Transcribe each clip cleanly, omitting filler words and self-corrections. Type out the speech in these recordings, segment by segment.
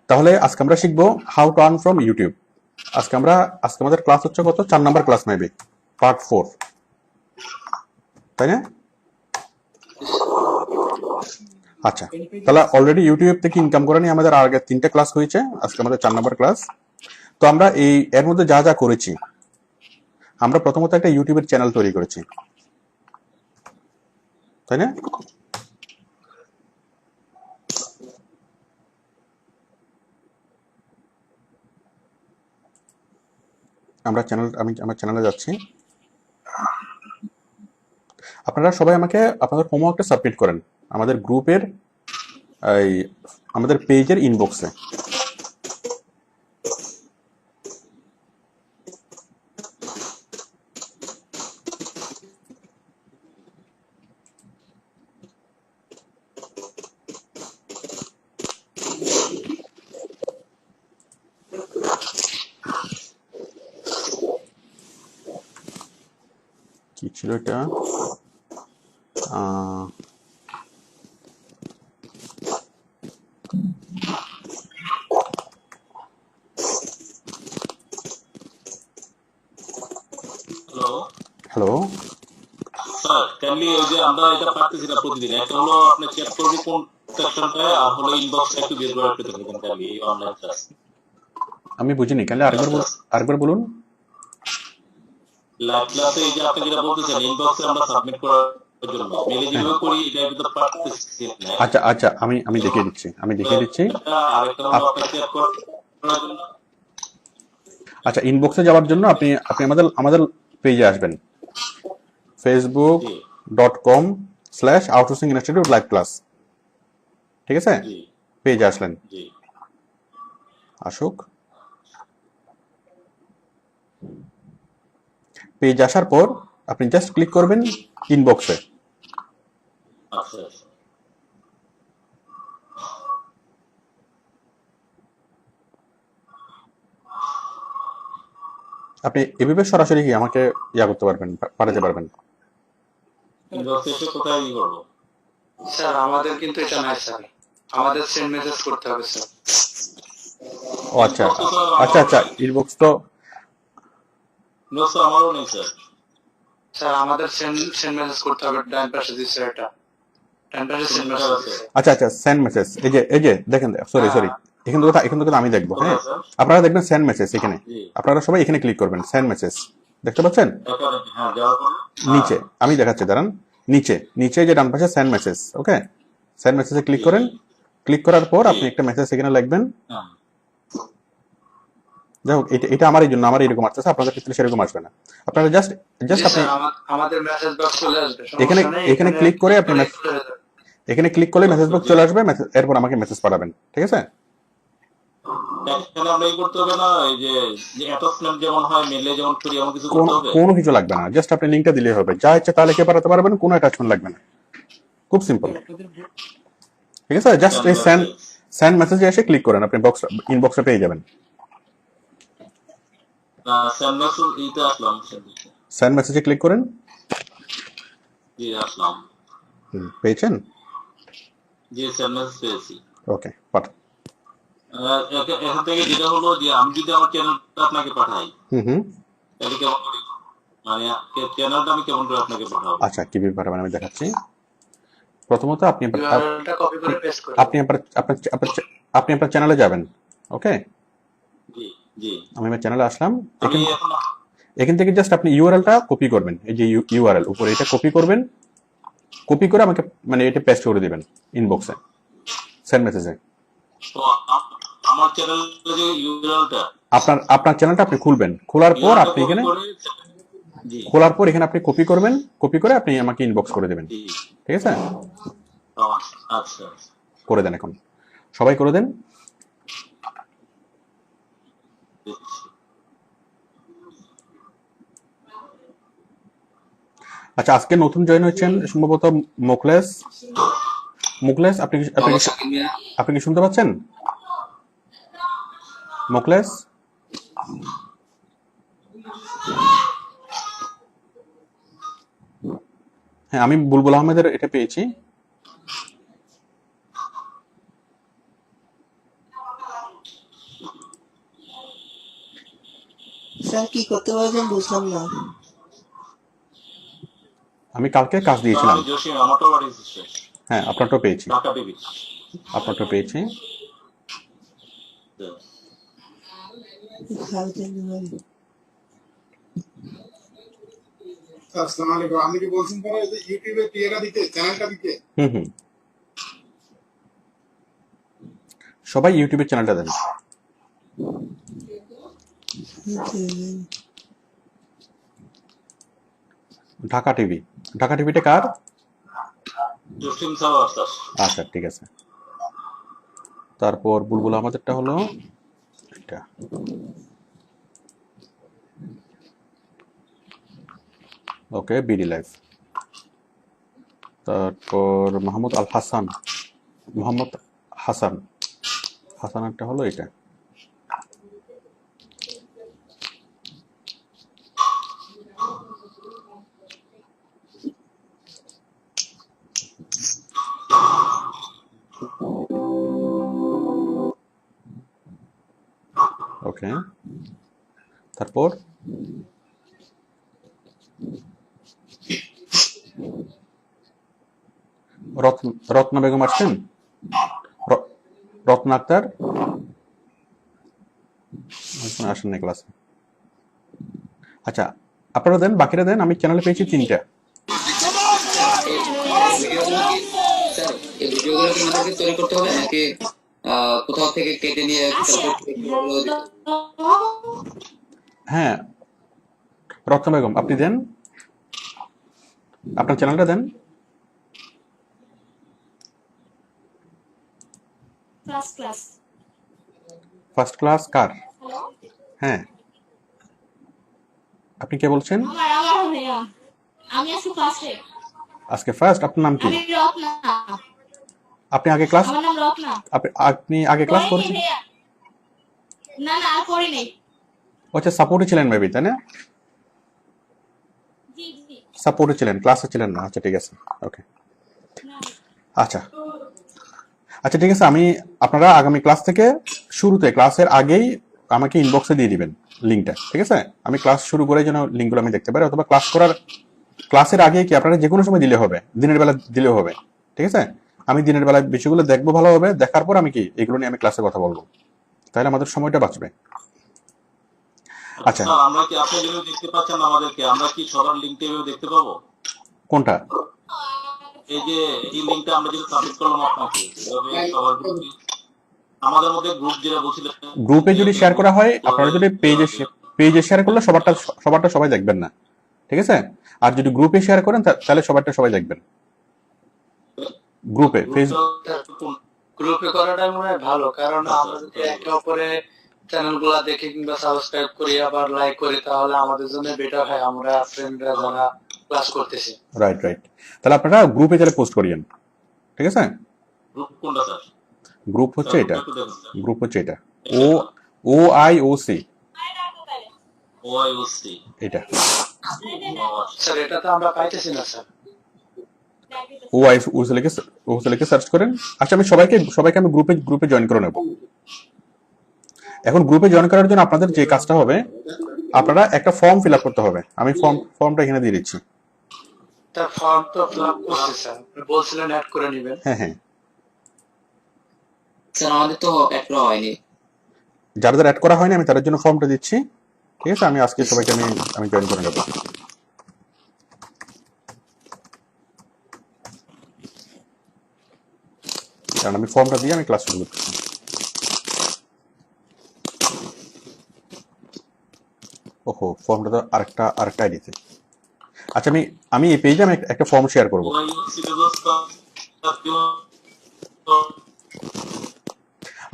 তাহলে আজকে আমরা শিখবো how to earn from YouTube. আজকে আমাদের ক্লাস হচ্ছে কত, 4 নাম্বার ক্লাস মেবি, পার্ট 4, তাই না? আচ্ছা, তাহলে অলরেডি ইউটিউব থেকে ইনকাম করে নিয়ে আমাদের আগে 3টে ক্লাস হয়েছে, আজকে আমাদের 4 নাম্বার ক্লাস। তো আমরা এর মধ্যে যা যা করেছি, আমরা প্রথমত একটা ইউটিউবের চ্যানেল তৈরি করেছি, তাই না? আমি আমার চ্যানেলে যাচ্ছি। আপনারা সবাই আমাকে আপনাদের হোমওয়ার্কটা সাবমিট করেন আমাদের গ্রুপের আমাদের পেজের ইনবক্সে। কি ছিল এটা? হ্যালো স্যার, কাইন্ডলি ওই যে আমরা এটা পারতেছি না প্রতিদিন, একটা হলো আপনি চেক করবো কোন সেকশনটায়, আর হলো ইনবক্সটা একটু বের করে রাখতে থাকবেন কাইন্ডলি এই অনলাইন ক্লাস। আমি বুঝিনি, কাইন্ডলি আরেকবার বলুন। লাইভ ক্লাসে এই যে আপনি যেটা বলতেছেন ইনবক্সে আমরা সাবমিট করার জন্য মেলে যেভাবে করি এটা কিন্তু পারতেছি না। আচ্ছা আচ্ছা, আমি দেখিয়ে দিচ্ছি। আরেকটা হলো আপনি চেক করার জন্য। আচ্ছা, ইনবক্সে যাওয়ার জন্য আপনি আমাদের পেজে আসবেন, facebook.com/আউটসোর্সিং ইনস্টিটিউট লাইভ ক্লাস। ঠিক আছে, পেজে আসলেন, আসুক। পেজ আসার পর আপনি জাস্ট ক্লিক করবেন ইনবক্সে। আপনি এভাবে সরাসরি কি আমাকে করতে পাঠাতে পারবেন। স্যার আমাদের কিন্তু এটা নাই স্যার, আমাদের সেন্ড মেসেজ করতে হবে স্যার। ও আচ্ছা আচ্ছা আচ্ছা, ইনবক্স তো নো স্যার, আমারও নেই স্যার। স্যার আমাদের সেন্ড মেসেজ করতে হবে, ডান পাশে দিছে এটা, ডান পাশে সেন্ড মেসেজ দিছে। আচ্ছা আচ্ছা, সেন্ড মেসেজ, এই যে দেখেন, সরি এখান থেকে আমি দেখবো। হ্যাঁ, আপনারা দেখবেন সেন্ড মেসেজ, এখানে আপনারা সবাই এখানে ক্লিক করবেন, সেন্ড মেসেজ দেখতে পাচ্ছেন নিচে, আমি দেখাচ্ছি, দাঁড়ান। নিচে যে ডান পাশে সেন্ড মেসেজ, ওকে, সেন্ড মেসেজে ক্লিক করেন। ক্লিক করার পর আপনি একটা মেসেজ এখানে লিখবেন। যাই হোক, এটা আমার জন্য আমার এরকম আসতেছে, আপনাদের ক্ষেত্রে সেরকম আসবে না। আপনারা জাস্ট আপনি আমাদের মেসেজ বক্স চলে আসবে, এখানে ক্লিক করে আপনি এখানে ক্লিক করলে মেসেজ বক্স চলে আসবে, এরপর আমাকে মেসেজ পাঠাবেন, ঠিক আছে? কোনো কিছু লাগবে না, জাস্ট আপনি লিংকটা দিলেই হবে, যা ইচ্ছে তা লিখে পাঠাতে পারবেন, কোনো অ্যাটাচমেন্ট লাগবে না, খুব সিম্পল। ঠিক আছে, জাস্ট এই সেন্ড মেসেজে এসে ক্লিক করেন, আপনি ইনবক্সে পেয়ে যাবেন। সেন্ড মেসেজে ক্লিক করেন, পেয়েছেন? ওকে, পাঠান। এখান থেকে যেটা হলো যে আমি যদি আমার চ্যানেলটা আপনাকে পাঠাই, তাহলে কেমন করে, মানে চ্যানেলটা আমি কেমন করে আপনাকে পাঠাবো? আচ্ছা, কিভাবে পাঠাবেন আমি দেখাচ্ছি। প্রথমত আপনি আপনার চ্যানেলে যাবেন, ওকে? আমি আমার চ্যানেলে আসলাম, এখান থেকে জাস্ট আপনি ইউআরএলটা কপি করবেন, এই যে ইউআরএল উপরে এটা কপি করবেন, কপি করে আমাকে মানে এটা পেস্ট করে দিবেন ইনবক্সে, সেন্ড মেসেজে। আমার চ্যানেলে যে ইউআরএলটা, আপনার চ্যানেলটা আপনি খুলবেন, খোলার পর এখানে আপনি কপি করবেন, কপি করে আপনি আমাকে ইনবক্স করে দেবেন, ঠিক আছে? আচ্ছা, করে দেন, এখন সবাই করে দেন। আচ্ছা, আজকে নতুন জয়েন হয়েছেন সম্ভবত মুকলেশ, আপনি কি শুনতে পাচ্ছেন? মুকলেশ, হ্যাঁ, আমি বুলবুল আহমেদের এটা পেয়েছি। করতে পারছেন বুঝলাম না। আমি কালকে কাজ দিয়েছিলাম। আমি জসিম, আমারটাও পাঠিয়েছি। হ্যাঁ, আপনারটাও পেয়েছি, ঢাকা টিভি। আপনারটাও পেয়েছি। আসসালামু আলাইকুম। আপনি কি বলছেন পরে যে ইউটিউবে টিয়ারা দিতে, চ্যানেলটা দিতে? হুম, সবাই ইউটিউবের চ্যানেলটা দেন। ঢাকা টিভি, ঢাকা টিভিটা কার? Jasim sour sir. আচ্ছা, ঠিক আছে। তারপর বুলবুল আমাদেরটা হলো এটা। ওকে, বিডি লাইভ। তারপর মোহাম্মদ আল হাসান, মোহাম্মদ হাসান, হাসানেরটা হলো এটা। ওকে, তারপর রত্না বেগম আসছেন, রত্না আক্তার আসেন না ক্লাসে। আচ্ছা, আপনারা দেন, বাকিরা দেন। আমি চ্যানেলে পেয়েছি 3টা। এই ভিডিওগুলো কি আমাদেরকে তৈরি করতে হবে নাকি কোথাও থেকে কেটে নিয়ে হ্যাঁ, রত্না বেগম আপনি দেন, আপনার চ্যানেলটা দেন। ফার্স্ট ক্লাস কার? হ্যাঁ, আপনি কে বলছেন? আমি আজকে ফার্স্টে। আজকে ফার্স্ট। আপনার নাম কি? আমি রত্না। আপনি আগে ক্লাস, আমার নাম রত্না। আপনি আগে ক্লাস করেছেন? না না, আর করি নাই। আচ্ছা, সাপোর্টে ছিলেন মেবি, তাই না? জি জি। সাপোর্টে ছিলেন, ক্লাসে ছিলেন না। আচ্ছা, ঠিক আছে। ওকে, আচ্ছা আচ্ছা, ঠিক আছে। আমি আপনারা আগামী ক্লাস থেকে শুরুতে, ক্লাসের আগেই আমাকে ইনবক্সে দিয়ে দিবেন লিঙ্কটা, ঠিক আছে? আমি ক্লাস শুরু করে যেন লিঙ্কগুলো আমি দেখতে পারি, অথবা ক্লাসের আগে কি আপনারা যে কোনো সময় দিলে হবে, দিনের বেলা দিলেও হবে, ঠিক আছে? আমি দিনের বেলায় বিষয়গুলো দেখবো ভালোভাবে, দেখার পর আমি কি এগুলো নিয়ে আমি ক্লাসে কথা বলবো, তাহলে আমাদের সময়টা বাঁচবে। আচ্ছা, আমরা কি আপনি যেভাবে দেখতে পাচ্ছেন আমাদেরকে, আমরা কি সবার লিঙ্কটা এভাবে দেখতে পাবো? কোনটা? এই যে এই লিঙ্কটা আমরা যেটা সাবমিট করলাম আপনাকে, সবার গ্রুপে, আমাদের মধ্যে গ্রুপ যেটা বলছিলেন, গ্রুপে যদি শেয়ার করা হয়, আপনারা যদি পেজে শেয়ার করলে সবারটা সবাই দেখবেন না, ঠিক আছে? আর যদি গ্রুপে শেয়ার করেন তাহলে সবারটা সবাই দেখবেন। গ্রুপে, গ্রুপে করাটাই মনে হয় ভালো, কারণ আমরা যদি একে অপরে চ্যানেল গুলা দেখে কিংবা সাবস্ক্রাইব করি আবার লাইক করি, তাহলে আমাদের জন্য বেটার হয়, আমরা ফ্রেন্ডরা যারা ক্লাস করতেছি। রাইট। তাহলে আপনারা গ্রুপে যারা পোস্ট করিয়েন, ঠিক আছে? গ্রুপ কোনটা স্যার? গ্রুপ হচ্ছে এটা, গ্রুপ হচ্ছে এটা, ও আই ও সি, এটা। স্যার এটা তো আমরা পাইতেছি না sir. O I O C লিখে সার্চ করেন। আচ্ছা, আমি সবাইকে আমি গ্রুপে জয়েন করে নেব। এখন গ্রুপে জয়েন করার জন্য আপনাদের যে কাজটা হবে, আপনারা একটা ফর্ম ফিল আপ করতে হবে। আমি ফর্মটা এখানে দিয়ে দিচ্ছি। তার ফর্ম তো ফিল আপ করছি স্যার, বলছিলেন অ্যাড করে নেবেন। হ্যাঁ, স্যার আমাদের তো অ্যাড করা হয়নি। যাদের অ্যাড করা হয়নি আমি তাদের জন্য ফর্মটা দিচ্ছি, ঠিক আছে? আমি আজকে সবাইকে আমি জয়েন করে নেব। কারণ আমি ফর্মটা দিয়ে আমি ক্লাস শুরু করতেছি। ওহো, ফর্মটা তো আরেকটা আইডিতে। আচ্ছা, আমি এই পেজে আমি একটা ফর্ম শেয়ার করব।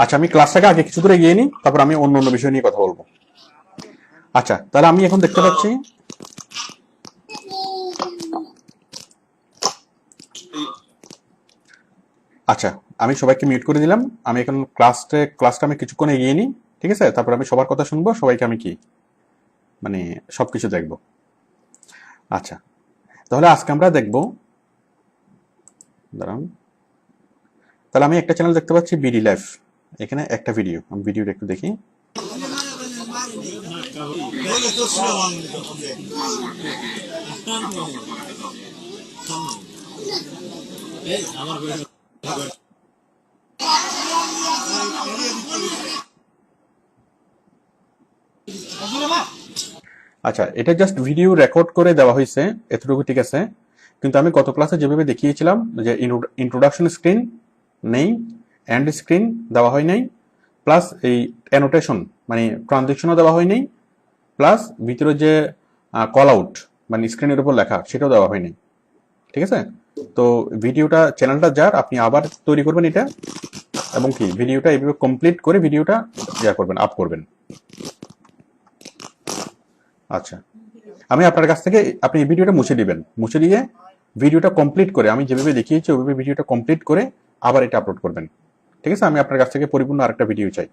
আচ্ছা, আমি ক্লাসটাকে আগে কিছু দূর এগিয়ে নিই, তারপর আমি অন্য বিষয় নিয়ে কথা বলবো। আচ্ছা, তাহলে আমি এখন দেখতে পাচ্ছি, আচ্ছা আমি সবাইকে মিউট করে দিলাম। আমি এখন ক্লাসটা আমি কিছুক্ষণ এগিয়ে নিই, ঠিক আছে? তারপর আমি সবার কথা শুনবো, সবাইকে আমি কি মানে সবকিছু দেখবো। আচ্ছা, তাহলে আজকে আমরা দেখবো, দাঁড়ান, তাহলে আমি একটা চ্যানেল দেখতে পাচ্ছি বিডি লাইভ, এখানে একটা ভিডিও, আমি ভিডিওটা একটু দেখি। আচ্ছা, এটা জাস্ট ভিডিও রেকর্ড করে দেওয়া হয়েছে, এতটুকু ঠিক আছে। কিন্তু আমি গত ক্লাসে যেভাবে দেখিয়েছিলাম যে ইন্ট্রোডাকশন স্ক্রিন নেই, এন্ড স্ক্রিন দেওয়া হয় নাই, প্লাস এই অ্যানোটেশন মানে ট্রানজেকশনও দেওয়া হয় নাই, প্লাস ভিতরে যে কল আউট মানে স্ক্রিনের উপর লেখা সেটাও দেওয়া হয়নি, ঠিক আছে। তো ভিডিওটা চ্যানেলটা যার আপনি আবার তৈরি করবেন এটা, এবং কি ভিডিওটা এইভাবে কমপ্লিট করে ভিডিওটা করবেন, আপ করবেন। আচ্ছা, আমি আপনার কাছ থেকে আপনি এই ভিডিওটা মুছে দিবেন, মুছে দিয়ে ভিডিওটা কমপ্লিট করে আমি যেভাবে দেখিয়েছি ওইভাবে ভিডিওটা কমপ্লিট করে আবার এটা আপলোড করবেন, ঠিক আছে। আমি আপনার কাছ থেকে পরিপূর্ণ আরেকটা ভিডিও চাই।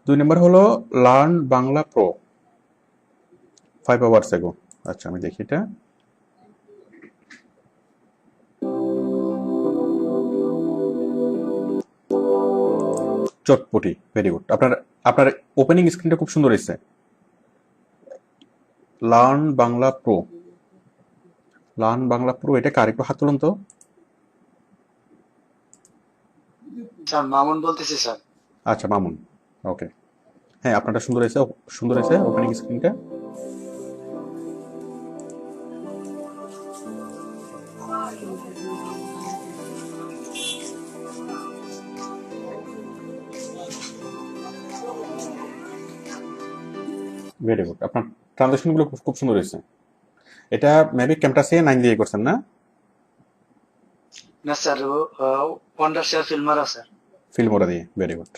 2 নম্বর হলো লার্ন বাংলা প্রো 5 আওয়ার্স এগো। আচ্ছা, আমি দেখি এটা। চটপটি, ভেরি গুড। আপনার আপনার ওপেনিং স্ক্রিনটা খুব সুন্দর হয়েছে। Learn Bangla pro, learn Bangla pro, এটা কার? একটু হাত তুলুন তো। স্যার মামুন বলতেছি স্যার। আচ্ছা, মামুন, ওকে। হ্যাঁ, আপনারটা সুন্দর হয়েছে, সুন্দর হয়েছে ওপেনিং স্ক্রিনটা। Very good. আপনার ট্রানজেকশনগুলো খুব সুন্দর হয়েছে। এটা মেবি ক্যামটাসিয়া 9 দিয়ে করছেন না? না sir, Wondershare Filmora sir. Filmora দিয়ে, ভেরি গুড।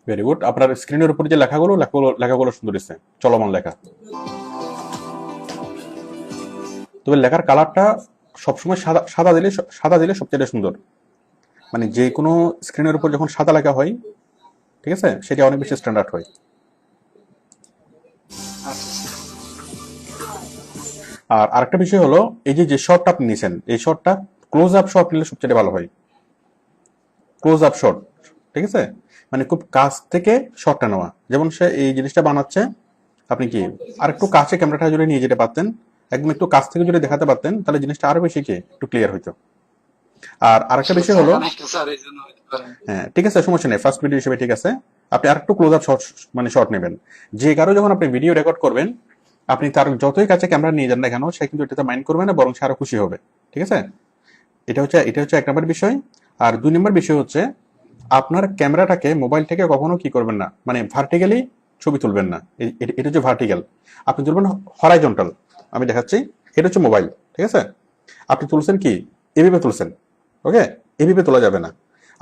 Very good. আপনার স্ক্রিনের উপর যে লেখাগুলো সুন্দর হয়েছে, চলমান লেখা। তবে লেখার কালারটা সবসময় সাদা দিলে সবচেয়ে সুন্দর। মানে যে কোনো স্ক্রিনের উপর যখন সাদা লেখা হয়, ঠিক আছে, সেটা অনেক বেশি স্ট্যান্ডার্ড হয়। আর আরেকটা বিষয় হলো, এই যে শটটা আপনি নিছেন, এই শটটা ক্লোজ আপ শট নিলে সবচেয়ে ভালো হয়। ক্লোজ আপ শট, ঠিক আছে, মানে খুব কাছ থেকে শটটা নেওয়া। যেমন সে এই জিনিসটা বানাচ্ছে, আপনি কি আর একটু কাছে ক্যামেরাটা যদি নিয়ে যেতে পারতেন, একদম একটু কাছ থেকে যদি দেখাতে পারতেন, তাহলে জিনিসটা আরো বেশি কি একটু ক্লিয়ার হইতো। আর আরেকটা বিষয় হলো, হ্যাঁ ঠিক আছে, সমস্যা নেই, ফার্স্ট ভিডিও হিসেবে ঠিক আছে। আপনি আর একটু ক্লোজ আপ শট নেবেন। যে কারো যখন আপনি ভিডিও রেকর্ড করবেন, আপনি তার যতই কাছে ক্যামেরা নিয়ে যান না কেন, সে কিন্তু এটাতে মাইন্ড করবে না, বরং সে আরো খুশি হবে, ঠিক আছে। এটা হচ্ছে 1 নম্বর বিষয়। আর 2 নম্বর বিষয় হচ্ছে, আপনার ক্যামেরাটাকে মোবাইল থেকে কখনো কি করবেন না, মানে ভার্টিক্যালি ছবি তুলবেন না। এটা হচ্ছে ভার্টিক্যাল, আপনি তুলবেন হরাইজন্টাল। আমি দেখাচ্ছি, এটা হচ্ছে মোবাইল, ঠিক আছে। আপনি তুলছেন কি এভাবে তুলছেন, ওকে, এভাবে তোলা যাবে না,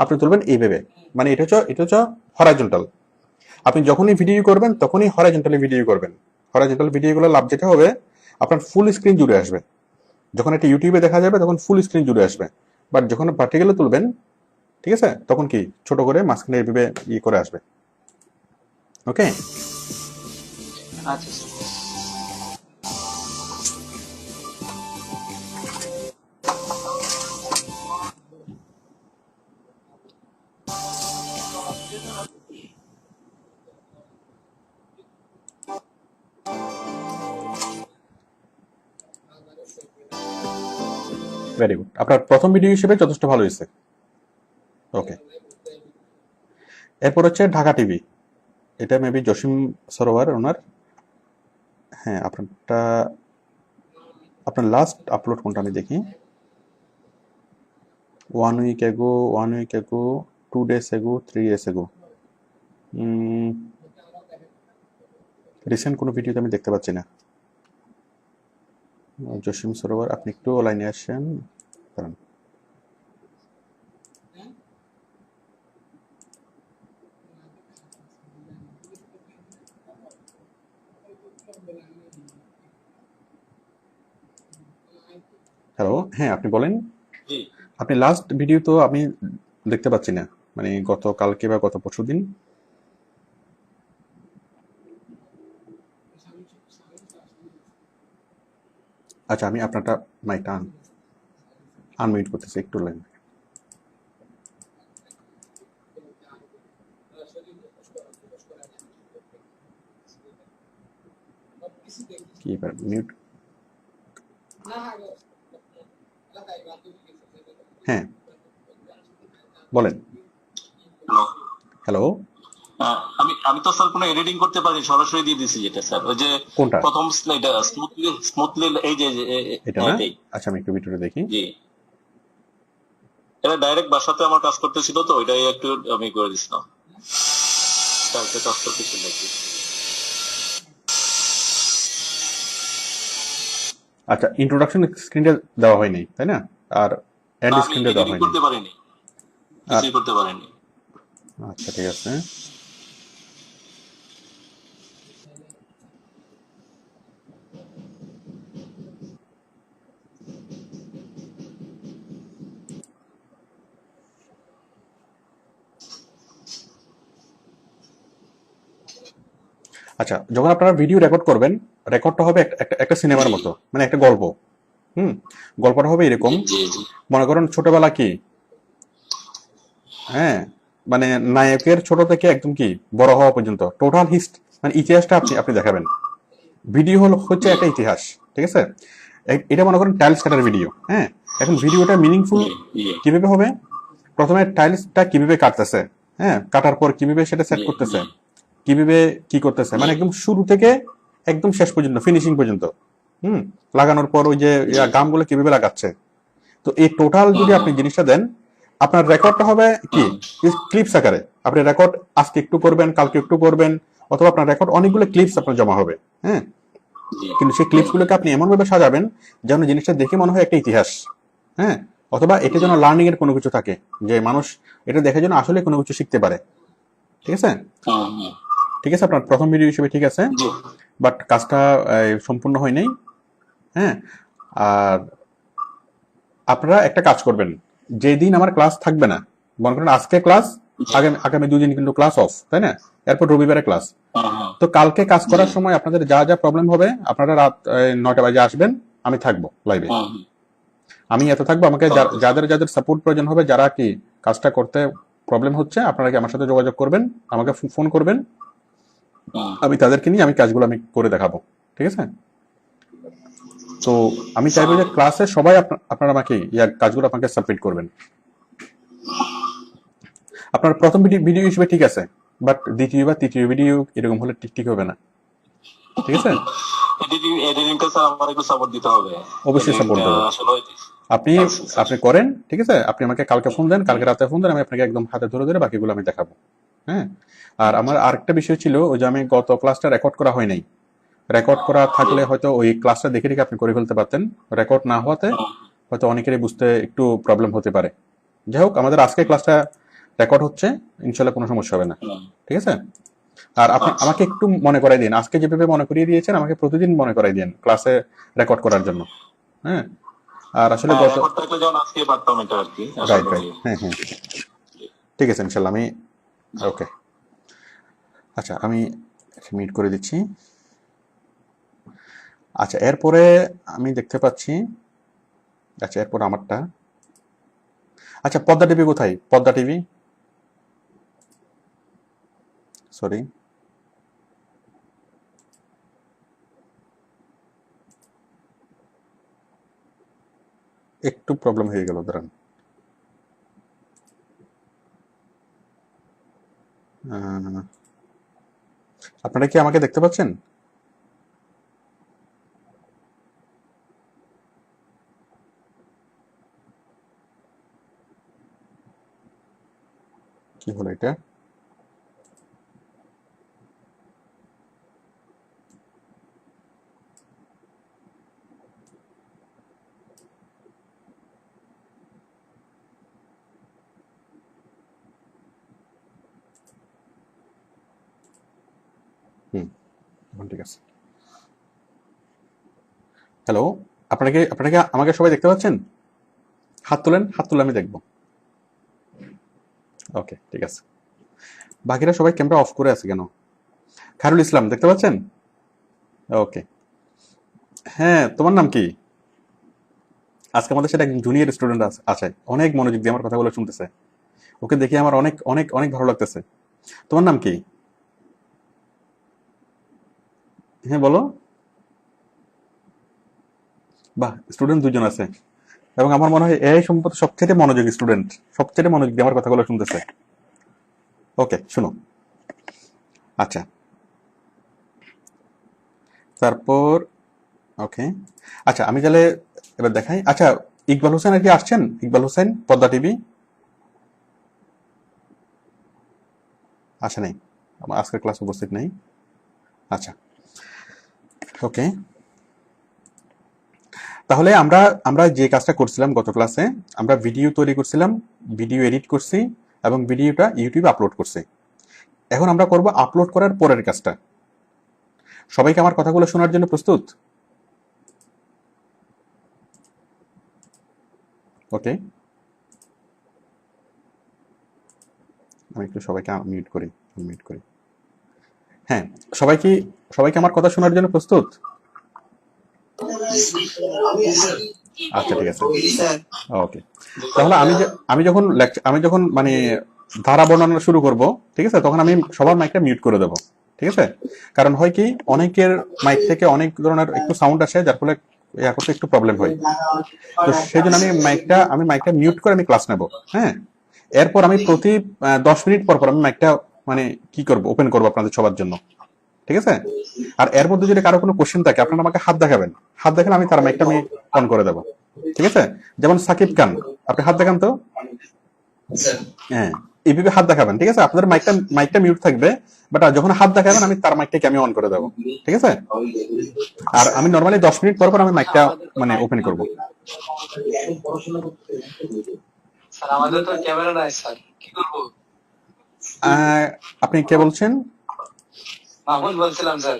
আপনি তুলবেন এইভাবে, মানে এটা হচ্ছে হরাইজন্টাল। আপনি যখনই ভিডিও করবেন তখনই হরাইজন্টালি ভিডিও করবেন। হরাইজন্টাল ভিডিওগুলো লাভ যেটা হবে, আপনার ফুল স্ক্রিন জুড়ে আসবে। যখন এটা ইউটিউবে দেখা যাবে তখন ফুল স্ক্রিন জুড়ে আসবে, বাট যখন ভার্টিক্যালি তুলবেন, ঠিক আছে, তখন কি ছোট করে মাঝখানে এইভাবে করে আসবে, ওকে। আচ্ছা স্যার। Very good. আপনার প্রথম ভিডিও হিসেবে যথেষ্ট ভালো হয়েছে, ওকে। এরপর হচ্ছে ঢাকা টিভি, এটা মেবি জসিম সরোয়ার ওনার। হ্যাঁ, আপনার লাস্ট আপলোড কোনটা আমি দেখি। 1 উইক এগো, 2 days এগো, 3 days এগো। রিসেন্ট কোনো ভিডিওতে আমি দেখতে পাচ্ছি না। জসিম সরোয়ার, আপনি একটু লাইনে আসেন, কারণ হ্যালো, হ্যাঁ আপনি বলেন। জি আপনি লাস্ট ভিডিও তো আমি দেখতে পাচ্ছি না, মানে গত কালকে বা গত পরশুদিন। আচ্ছা, আমি আপনারটা মাইকটা আনমিউট করতেছি, একটু লাইন। কি এবার মিউট? হ্যাঁ বলেন। Hello hello. আমি আমি তো স্যার কোনো এডিটিং করতে পারি, সরাসরি দিয়ে দিছি যেটা স্যার, ওই যে কোনটা? প্রথম স্লাইড স্মুথলি স্মুথলি এই যে এটা হ্যাঁ, না? এটাই। আচ্ছা, আমি একটু ভিডিওটা দেখি। জি এটা ডাইরেক্ট বাসাতে আমার কাজ করতেছিল তো ওইটাই একটু আমি করে দিছিলাম, কালকে কাজ করতেছিল আর কি। আচ্ছা, ইন্ট্রোডাকশন স্ক্রিনটা দেওয়া হয়নি তাই না? আর এন্ড না, আমি স্ক্রিনটা দেওয়া এডিটিং হয়নি। করতে পারিনি, আর কিছুই করতে পারিনি। আচ্ছা, ঠিক আছে। আচ্ছা, যখন আপনারা ভিডিও রেকর্ড করবেন, রেকর্ডটা হবে একটা সিনেমার মতো, মানে একটা গল্প। হুম। গল্পটা হবে এরকম। জি জি মনে করেন ছোটবেলা কি, হ্যাঁ, মানে নায়কের ছোট থেকে একদম কি বড় হওয়া পর্যন্ত টোটাল মানে ইতিহাসটা আপনি আপনি দেখাবেন। ভিডিও হচ্ছে একটা ইতিহাস, ঠিক আছে? এটা মনে করেন টাইলস কাটার ভিডিও। হ্যাঁ, এখন ভিডিওটা মিনিংফুল জি জি কিভাবে হবে? প্রথমে টাইলসটা কিভাবে কাটতেছে, হ্যাঁ, কাটার পর কিভাবে সেটা সেট জি করতেছে, জি কিভাবে কি করতেছে, মানে জি একদম শুরু থেকে একদম শেষ পর্যন্ত, ফিনিশিং পর্যন্ত। হুম। লাগানোর পর ওই যে জি গামগুলো কিভাবে লাগাচ্ছে। তো এই টোটাল হুম যদি আপনি জিনিসটা দেন, আপনার রেকর্ডটা হবে কি হুম ক্লিপস আকারে। আপনি রেকর্ড আজকে একটু করবেন, কালকে একটু করবেন, অথবা আপনার রেকর্ড অনেকগুলো ক্লিপস আপনার জমা হবে। হ্যাঁ, জি কিন্তু সেই ক্লিপসগুলোকে আপনি এমন ভাবে সাজাবেন যেন জিনিসটা দেখে মনে হয় একটা ইতিহাস। হ্যাঁ, অথবা এটা জি যেন লার্নিং এর কোনো কিছু থাকে, যে মানুষ এটা দেখে যেন আসলে কোনো কিছু শিখতে পারে। ঠিক আছে? হুম হুম ঠিক আছে, আপনার প্রথম ভিডিও হিসেবে ঠিক আছে, জি বাট কাজটা সম্পূর্ণ হয় নাই। হ্যাঁ। আর আপনারা একটা কাজ করবেন, যেদিন আমার ক্লাস থাকবে না, মনে করেন আজকে ক্লাস, জি আগামী আগামী 2 দিন কিন্তু ক্লাস অফ, তাই না? এরপর রবিবারে ক্লাস। হুম হুম তো কালকে কাজ জি করার সময় আপনাদের যা যা প্রবলেম হবে, আপনারা রাত 9টা বাজে আসবেন, আমি থাকবো লাইভে। হুম হুম আমি এত থাকবো, আমাকে ওকে যাদের যাদের সাপোর্ট প্রয়োজন হবে, যারা কি কাজটা করতে প্রবলেম হচ্ছে, আপনারা কি আমার সাথে যোগাযোগ করবেন, আমাকে ফোন করবেন, হুম আমি তাদেরকে নিয়ে আমি কাজগুলো আমি করে দেখাবো। ঠিক আছে? তো আমি চাইবো স্যার যে ক্লাসে সবাই আপনারা আমাকে কাজগুলো আপনাকে সাবমিট করবেন। আপনার প্রথম ভিডিও হিসেবে ঠিক আছে, বাট দ্বিতীয় বা তৃতীয় ভিডিও এরকম হলে ঠিক ঠিক হবে না। ঠিক আছে? এডিটিংটা স্যার আমার একটু সাপোর্ট দিতে হবে। অবশ্যই সাপোর্ট এডিটিংটা দেবো। আসলে আপনি আচ্ছা স্যার আপনি করেন, ঠিক আছে? আপনি আমাকে কালকে ফোন দেন, কালকে রাতে ফোন দেন, আমি আপনাকে একদম হাতে ধরে ধরে বাকিগুলো আমি দেখাবো। হ্যাঁ। আর আমার আরেকটা বিষয় ছিল, ওই যে আমি গত ক্লাসটা রেকর্ড করা হয় নাই। রেকর্ড করা জি থাকলে হয়তো ওই ক্লাসটা দেখে দেখে আপনি করে ফেলতে পারতেন। রেকর্ড না হওয়াতে হুম হয়তো অনেকেরই বুঝতে একটু প্রবলেম হতে পারে। যাই হোক, আমাদের আজকে ক্লাসটা রেকর্ড হচ্ছে, ইনশাল্লাহ কোনো সমস্যা হবে না। হুম ঠিক আছে? আর আপনি আচ্ছা আমাকে একটু মনে করাই দিন, আজকে যেভাবে মনে করিয়ে দিয়েছেন, আমাকে প্রতিদিন মনে করাই দিন ক্লাসে রেকর্ড করার জন্য। হ্যাঁ। আর আসলে হ্যাঁ গত রেকর্ড থাকলে যেমন আজকে পারতাম এটা আর কি আশা রাইট করি। রাইট, হ্যাঁ হ্যাঁ, ঠিক আছে, ইনশাল্লাহ আমি ওকে। আচ্ছা, আমি মিট করে দিচ্ছি। আচ্ছা, এরপরে আমি দেখতে পাচ্ছি, আচ্ছা এরপর আমারটা, আচ্ছা পদ্মা টিভি কোথায়? পদ্মা টিভি, সরি, একটু প্রবলেম হয়ে গেল, দাঁড়ান। আহ, আপনারা কি আমাকে দেখতে পাচ্ছেন? কি হলো এটা? হুম, এখন ঠিক আছে। হ্যালো, আপনারা কি আমাকে সবাই দেখতে পাচ্ছেন? হাত তুলে আমি দেখব। ওকে, ঠিক আছে। বাকিরা সবাই ক্যামেরা অফ করে আছে কেন? খায়রুল ইসলাম দেখতে পাচ্ছেন? ওকে। হ্যাঁ, তোমার নাম কি? আজকে আমাদের সাথে একজন জুনিয়র স্টুডেন্ট আছে, অনেক মনোযোগ দিয়ে আমার কথাগুলো শুনতেছে। ওকে দেখে আমার অনেক অনেক অনেক ভালো লাগতেছে। তোমার নাম কি? হ্যাঁ বলো। বাহ, স্টুডেন্ট দুজন আছে এবং আমার মনে হয় এই সম্পদ সবচেয়ে মনোযোগী স্টুডেন্ট, সবচেয়ে মনোযোগ দিয়ে আমার কথাগুলো শুনতেছে। ওকে, শুনো। আচ্ছা, তারপর ওকে, আচ্ছা আমি তাহলে এবার দেখাই। আচ্ছা, ইকবাল হোসেন আর কি আসছেন? ইকবাল হোসেন, পদ্মা টিভি। আসে নাই, আমার আজকের ক্লাস উপস্থিত নেই। আচ্ছা, ওকে। তাহলে আমরা যে কাজটা করছিলাম গত ক্লাসে, আমরা ভিডিও তৈরি করছিলাম, ভিডিও এডিট করছি এবং ভিডিওটা ইউটিউবে আপলোড করছি। এখন আমরা করব আপলোড করার পরের কাজটা। সবাইকে আমার কথাগুলো শোনার জন্য প্রস্তুত? ওকে, আমি একটু সবাইকে মিউট করি। হ্যাঁ, সবাইকে আমার কথা শোনার জন্য প্রস্তুত? আচ্ছা, ঠিক আছে। ওকে, তাহলে আমি যখন মানে ধারা বর্ণনা শুরু করব, ঠিক আছে, তখন আমি সবার মাইকটা মিউট করে দেব, ঠিক আছে? কারণ হয় কি, অনেকের মাইক থেকে অনেক ধরনের একটু সাউন্ড আসে, যার ফলে করতে একটু প্রবলেম হয়। তো সেই জন্য আমি মাইকটা মিউট করে আমি ক্লাস নেব। হ্যাঁ, এরপর আমি প্রতি 10 মিনিট পর আমি মাইকটা মানে কি করব, ওপেন করবো আপনাদের সবার জন্য, ঠিক আছে? আর এর মধ্যে যদি কারো কোনো কোশ্চেন থাকে, আপনারা আমাকে হাত দেখাবেন। হাত দেখালে আমি তার মাইকটা আমি অন করে দেবো, ঠিক আছে? যেমন সাকিব খান, আপনি হাত দেখান তো। হ্যাঁ, এইভাবে হাত দেখাবেন, ঠিক আছে? আপনাদের মাইকটা মিউট থাকবে, বাট যখন হাত দেখাবেন আমি তার মাইকটাকে আমি অন করে দেবো, ঠিক আছে? আর আমি নর্মালি 10 মিনিট পর আমি মাইকটা মানে ওপেন করব। স্যার আমাদের তো ক্যামেরা নাই স্যার, কি করব? আপনি কে বলছেন? মামুন বলছিলাম স্যার।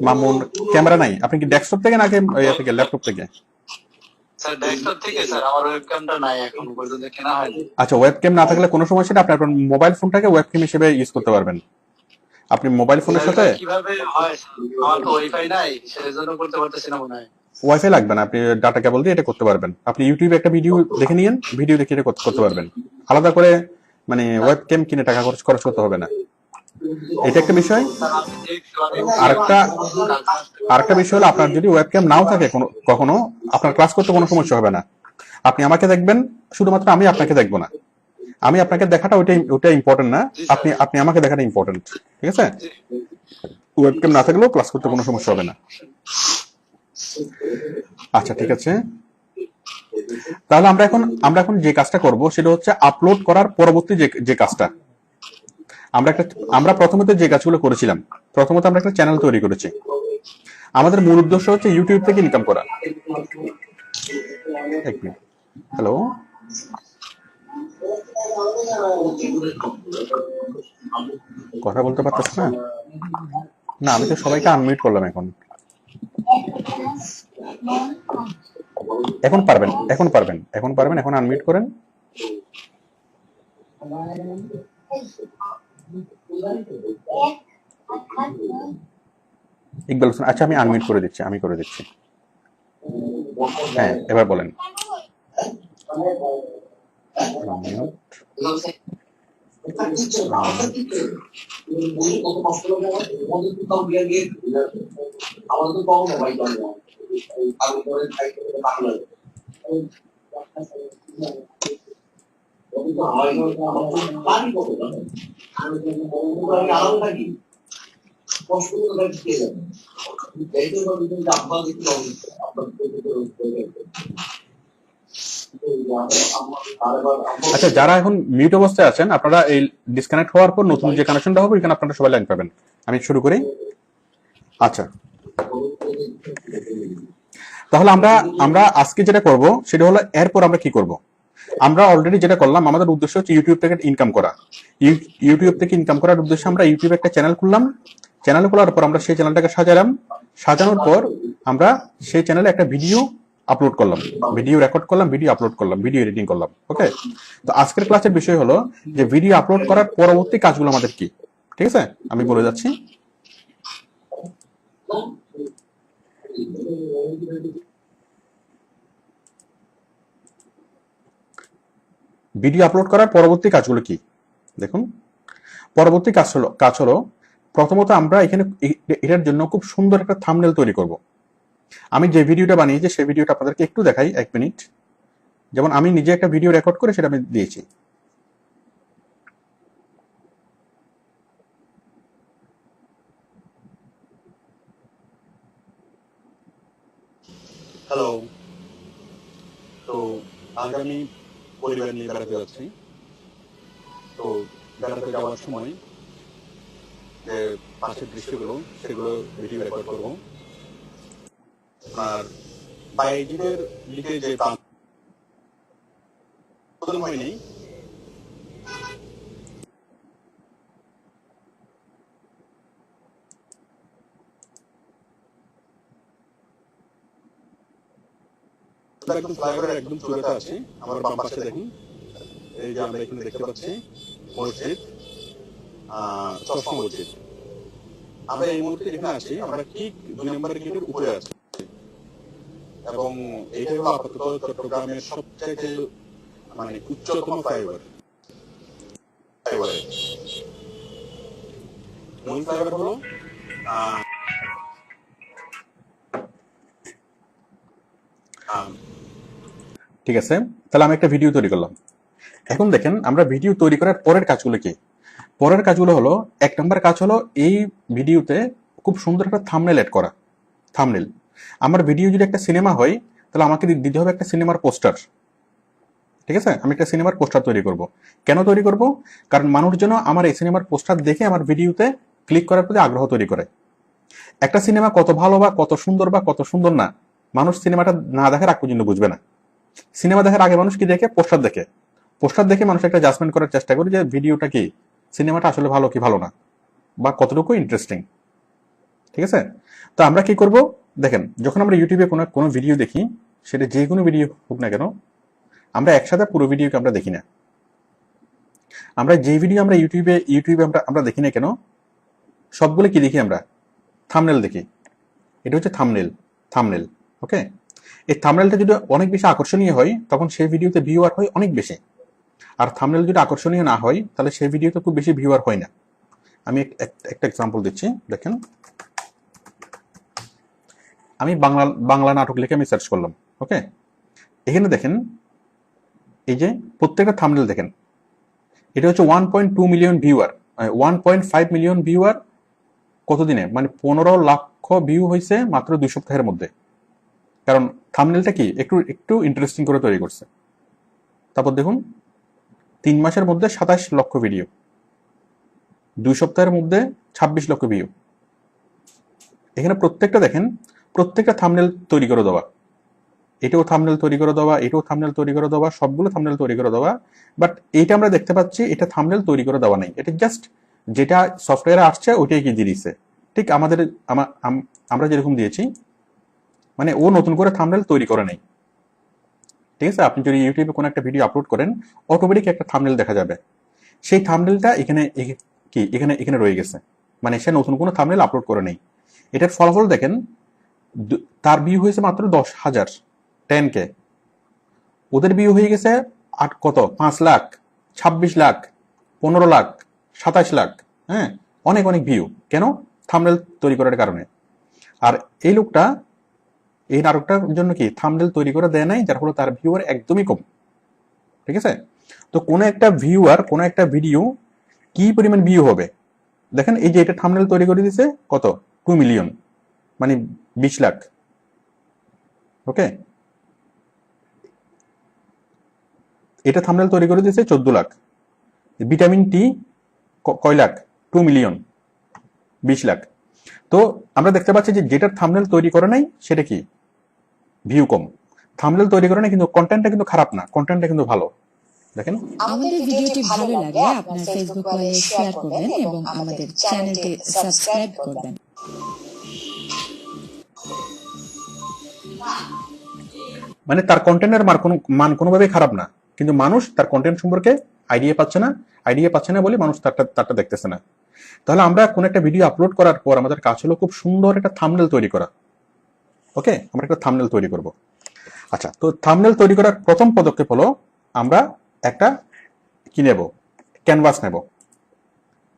মামুন, ক্যামেরা নাই? আপনি কি ডেস্কটপ থেকে নাকি থেকে ল্যাপটপ থেকে? স্যার ডেস্কটপ থেকে স্যার, আমার ওয়েবক্যামটা নাই, এখন পর্যন্ত কেনা হয়নি। আচ্ছা, ওয়েবক্যাম না থাকলে কোনো সমস্যা নেই, আপনি আপনার মোবাইল ফোনটাকে ওয়েবক্যাম হিসেবে ইউজ করতে পারবেন। আপনি মোবাইল ফোনের সাথে কিভাবে হয়? আমার তো ওয়াইফাই নাই, সেজন্য করতে পারতেছি না মনে হয়। ওয়াইফাই লাগবে না, আপনি ডাটা কেবল দিয়ে এটা করতে পারবেন। আপনি ইউটিউবে একটা ভিডিও দেখে নিয়েন, ভিডিও দেখে এটা করতে পারবেন। আলাদা করে মানে ওয়েবক্যাম কিনে টাকা খরচ করতে হবে না। এটা একটা বিষয়। আরেকটা বিষয় হলো, আপনার যদি ওয়েবক্যাম নাও থাকে কখনো, আপনার ক্লাস করতে কোনো সমস্যা হবে না। আপনি আমাকে দেখবেন, শুধুমাত্র আমি আপনাকে দেখবো না। আমি আপনাকে দেখাটা ওইটা ইম্পর্টেন্ট না, আপনি আমাকে দেখাটা ইম্পর্টেন্ট, ঠিক আছে? ওয়েবক্যাম না থাকলেও ক্লাস করতে কোনো সমস্যা হবে না। আচ্ছা, ঠিক আছে। তাহলে আমরা এখন যে কাজটা করব সেটা হচ্ছে আপলোড করার পরবর্তী যে কাজটা। আমরা প্রথমত যে কাজগুলো করেছিলাম, প্রথমত আমরা একটা চ্যানেল তৈরি করেছি। আমাদের মূল উদ্দেশ্য হচ্ছে ইউটিউব থেকে ইনকাম করা। এক মিনিট, হ্যালো, কথা বলতে পারতেছ না? না, আমি তো সবাইকে আনমিউট করলাম। এখন পারবেন, এখন আনমিউট করেন। ইকবাল হোসেন, আচ্ছা আমি আনমিউট করে দিচ্ছি। হ্যাঁ, এবার বলেন। আচ্ছা, যারা এখন মিউট অবস্থায় আছেন, আপনারা এই ডিসকানেক্ট হওয়ার পর নতুন যে কানেকশনটা হবে এখানে আপনারা সবাই লাইন পাবেন। আমি শুরু করি। আচ্ছা, তাহলে আমরা আজকে যেটা করব সেটা হলো, এরপর আমরা কি করব? আমরা অলরেডি যেটা করলাম, আমাদের উদ্দেশ্য হচ্ছে ইউটিউব থেকে ইনকাম করা। ইউটিউব থেকে ইনকাম করার উদ্দেশ্যে আমরা ইউটিউবে একটা চ্যানেল খুললাম। চ্যানেল খোলার পর আমরা সেই চ্যানেলটাকে সাজালাম, সাজানোর পর আমরা সেই চ্যানেলে একটা ভিডিও আপলোড করলাম, ভিডিও রেকর্ড করলাম, ভিডিও আপলোড করলাম, ভিডিও এডিটিং করলাম। ওকে, তো আজকের ক্লাসের বিষয় হলো যে ভিডিও আপলোড করার পরবর্তী কাজগুলো আমাদের কি। ঠিক আছে, আমি বলে যাচ্ছি। ভিডিও আপলোড করার পরবর্তী কাজগুলো কি দেখুন। পরবর্তী কাজ হলো প্রথমত আমরা এখানে এটার জন্য খুব সুন্দর একটা থাম্বনেল তৈরি করব। আমি যে ভিডিওটা বানিয়েছি সেই ভিডিওটা আপনাদেরকে একটু দেখাই, 1 মিনিট। যেমন আমি নিজে একটা ভিডিও রেকর্ড করে সেটা আমি দিয়েছি। হ্যালো, তো আজ আমি পরিবার নিয়ে বেড়াতে যাচ্ছি। তো বেড়াতে যাওয়ার সময় যে পাশের দৃশ্যগুলো সেগুলো ভিডিও রেকর্ড করবো। আর বাইজিদের দিকে যে হয়নি, একদম ফ্লাইওভারের একদম চূড়াতে আছি। আমার বাম পাশে দেখুন, এই যে আমরা এখানে দেখতে পাচ্ছি মসজিদ, চশমা মসজিদ। আমরা এই মুহূর্তে যেখানে আছি আমরা ঠিক 2 নম্বরের গেটের উপরে আছি, এবং এইটাই হলো আপাতত চট্টগ্রামের সবচাইতে মানে উচ্চতম ফ্লাইওভার। মূল ফ্লাইওভার হলো ঠিক আছে, তাহলে আমি একটা ভিডিও তৈরি করলাম। এখন দেখেন আমরা ভিডিও তৈরি করার পরের কাজগুলো কি। পরের কাজগুলো হলো, 1 নম্বর কাজ হলো এই ভিডিওতে খুব সুন্দর একটা থাম্বনেল এড করা। থাম্বনেল, আমার ভিডিও যদি একটা সিনেমা হয় তাহলে আমাকে দিতে হবে একটা সিনেমার পোস্টার। ঠিক আছে, আমি একটা সিনেমার পোস্টার তৈরি করব। কেন তৈরি করব? কারণ মানুষ যেন আমার এই সিনেমার পোস্টার দেখে আমার ভিডিওতে ক্লিক করার প্রতি আগ্রহ তৈরি করে। একটা সিনেমা কত ভালো বা কত সুন্দর না, মানুষ সিনেমাটা না দেখার আগ পর্যন্ত বুঝবে না। সিনেমা দেখার আগে মানুষ কি দেখে? পোস্টার দেখে। পোস্টার দেখে মানুষ একটা জাজমেন্ট করার চেষ্টা করে যে ভিডিওটা কি, সিনেমাটা আসলে ভালো কি ভালো না, বা কতটুকু ইন্টারেস্টিং। ঠিক আছে, তো আমরা কি করব দেখেন, যখন আমরা ইউটিউবে কোনো ভিডিও দেখি, সেটা যে কোনো ভিডিও হোক না কেন, আমরা একসাথে পুরো ভিডিওকে আমরা দেখি না। আমরা যে ভিডিও আমরা ইউটিউবে আমরা দেখি না কেন, সবগুলো কি দেখি? আমরা থাম্বনেল দেখি। এটা হচ্ছে থাম্বনেল। ওকে, এই থাম্বনেলটা যদি অনেক বেশি আকর্ষণীয় হয় তখন সেই ভিডিওতে ভিউয়ার হয় অনেক বেশি। আর থাম্বনেল যদি আকর্ষণীয় না হয় তাহলে সেই ভিডিওতে খুব বেশি ভিউয়ার হয় না। আমি একটা এক্সাম্পল দিচ্ছি, দেখেন। আমি বাংলা নাটক লিখে আমি সার্চ করলাম। ওকে, এখানে দেখেন এই যে প্রত্যেকটা থাম্বনেল দেখেন, এটা হচ্ছে 1.2 মিলিয়ন ভিউয়ার, 1.5 মিলিয়ন ভিউয়ার কতদিনে, মানে 15 লক্ষ ভিউ হয়েছে মাত্র 2 সপ্তাহের মধ্যে। কারণ থাম্বনেলটা কি একটু ইন্টারেস্টিং করে তৈরি করছে। তারপর দেখুন 3 মাসের মধ্যে 27 লক্ষ ভিডিও, 2 সপ্তাহের মধ্যে 26 লক্ষ ভিউ। এখানে প্রত্যেকটা দেখেন, প্রত্যেকটা থাম্বনেল তৈরি করে দেওয়া, এটাও থাম্বনেল তৈরি করে দেওয়া, এটাও থাম্বনেল তৈরি করে দেওয়া, সবগুলো থাম্বনেল তৈরি করে দেওয়া। বাট এইটা আমরা দেখতে পাচ্ছি এটা থাম্বনেল তৈরি করে দেওয়া নাই, এটা জাস্ট যেটা সফটওয়্যারে আসছে ওইটাই কি দিয়ে দিচ্ছে। ঠিক আমরা যেরকম দিয়েছি, মানে ও নতুন করে থাম্বনেল তৈরি করে নাই। ঠিক আছে, আপনি যদি ইউটিউবে কোনো একটা ভিডিও আপলোড করেন, অটোমেটিক একটা থাম্বনেল দেখা যাবে। সেই থাম্বনেলটা এখানে রয়ে গেছে, মানে সে নতুন কোনো থাম্বনেল আপলোড করে নেই। এটার ফলাফল দেখেন, তার ভিউ হয়েছে মাত্র 10,000, 10K। ওদের ভিউ হয়ে গেছে 5 লাখ, 26 লাখ, 15 লাখ, 27 লাখ। হ্যাঁ, অনেক ভিউ। কেন? থাম্বনেল তৈরি করার কারণে। আর এই লোকটা এই নাটকটার জন্য কি থাম্বনেল তৈরি করে দেয় নাই, যার ফলে তার ভিউয়ার একদমই কম। ঠিক আছে, তো কোনো একটা ভিউয়ার কোনো একটা ভিডিও কি পরিমাণ ভিউ হবে দেখেন। এই যে এটা থাম্বনেল তৈরি করে দিয়েছে কত, 2 মিলিয়ন, মানে 20 লাখ। ওকে, এটা থাম্বনেল তৈরি করে দিয়েছে 14 লাখ। ভিটামিন টি কয় লাখ? 2 মিলিয়ন, 20 লাখ। তো আমরা দেখতে পাচ্ছি যে যেটার থাম্বনেল তৈরি করে নাই সেটা কি ভিউ কম। থাম্বনেল তৈরি করে নাই কিন্তু কন্টেন্টটা কিন্তু খারাপ না, কন্টেন্টটা কিন্তু ভালো। দেখেন আমাদের ভিডিওটি ভালো লাগলে আপনার ফেসবুক ওয়ালে শেয়ার করবেন এবং আমাদের চ্যানেলটি সাবস্ক্রাইব করবেন। মানে তার কন্টেন্টের মান কোনোভাবেই খারাপ না, কিন্তু মানুষ তার কন্টেন্ট সম্পর্কে আইডিয়া পাচ্ছে না বলে মানুষ তারটা দেখতেছে না। তাহলে আমরা কোন একটা ভিডিও আপলোড করার পর আমাদের কাজ হলো খুব সুন্দর একটা থাম্বনেল তৈরি করা। ওকে, আমরা একটা থাম্বনেল তৈরি করব। আচ্ছা, তো থাম্বনেল তৈরি করার প্রথম পদক্ষেপ হলো আমরা একটা কি নেব, ক্যানভাস নেব।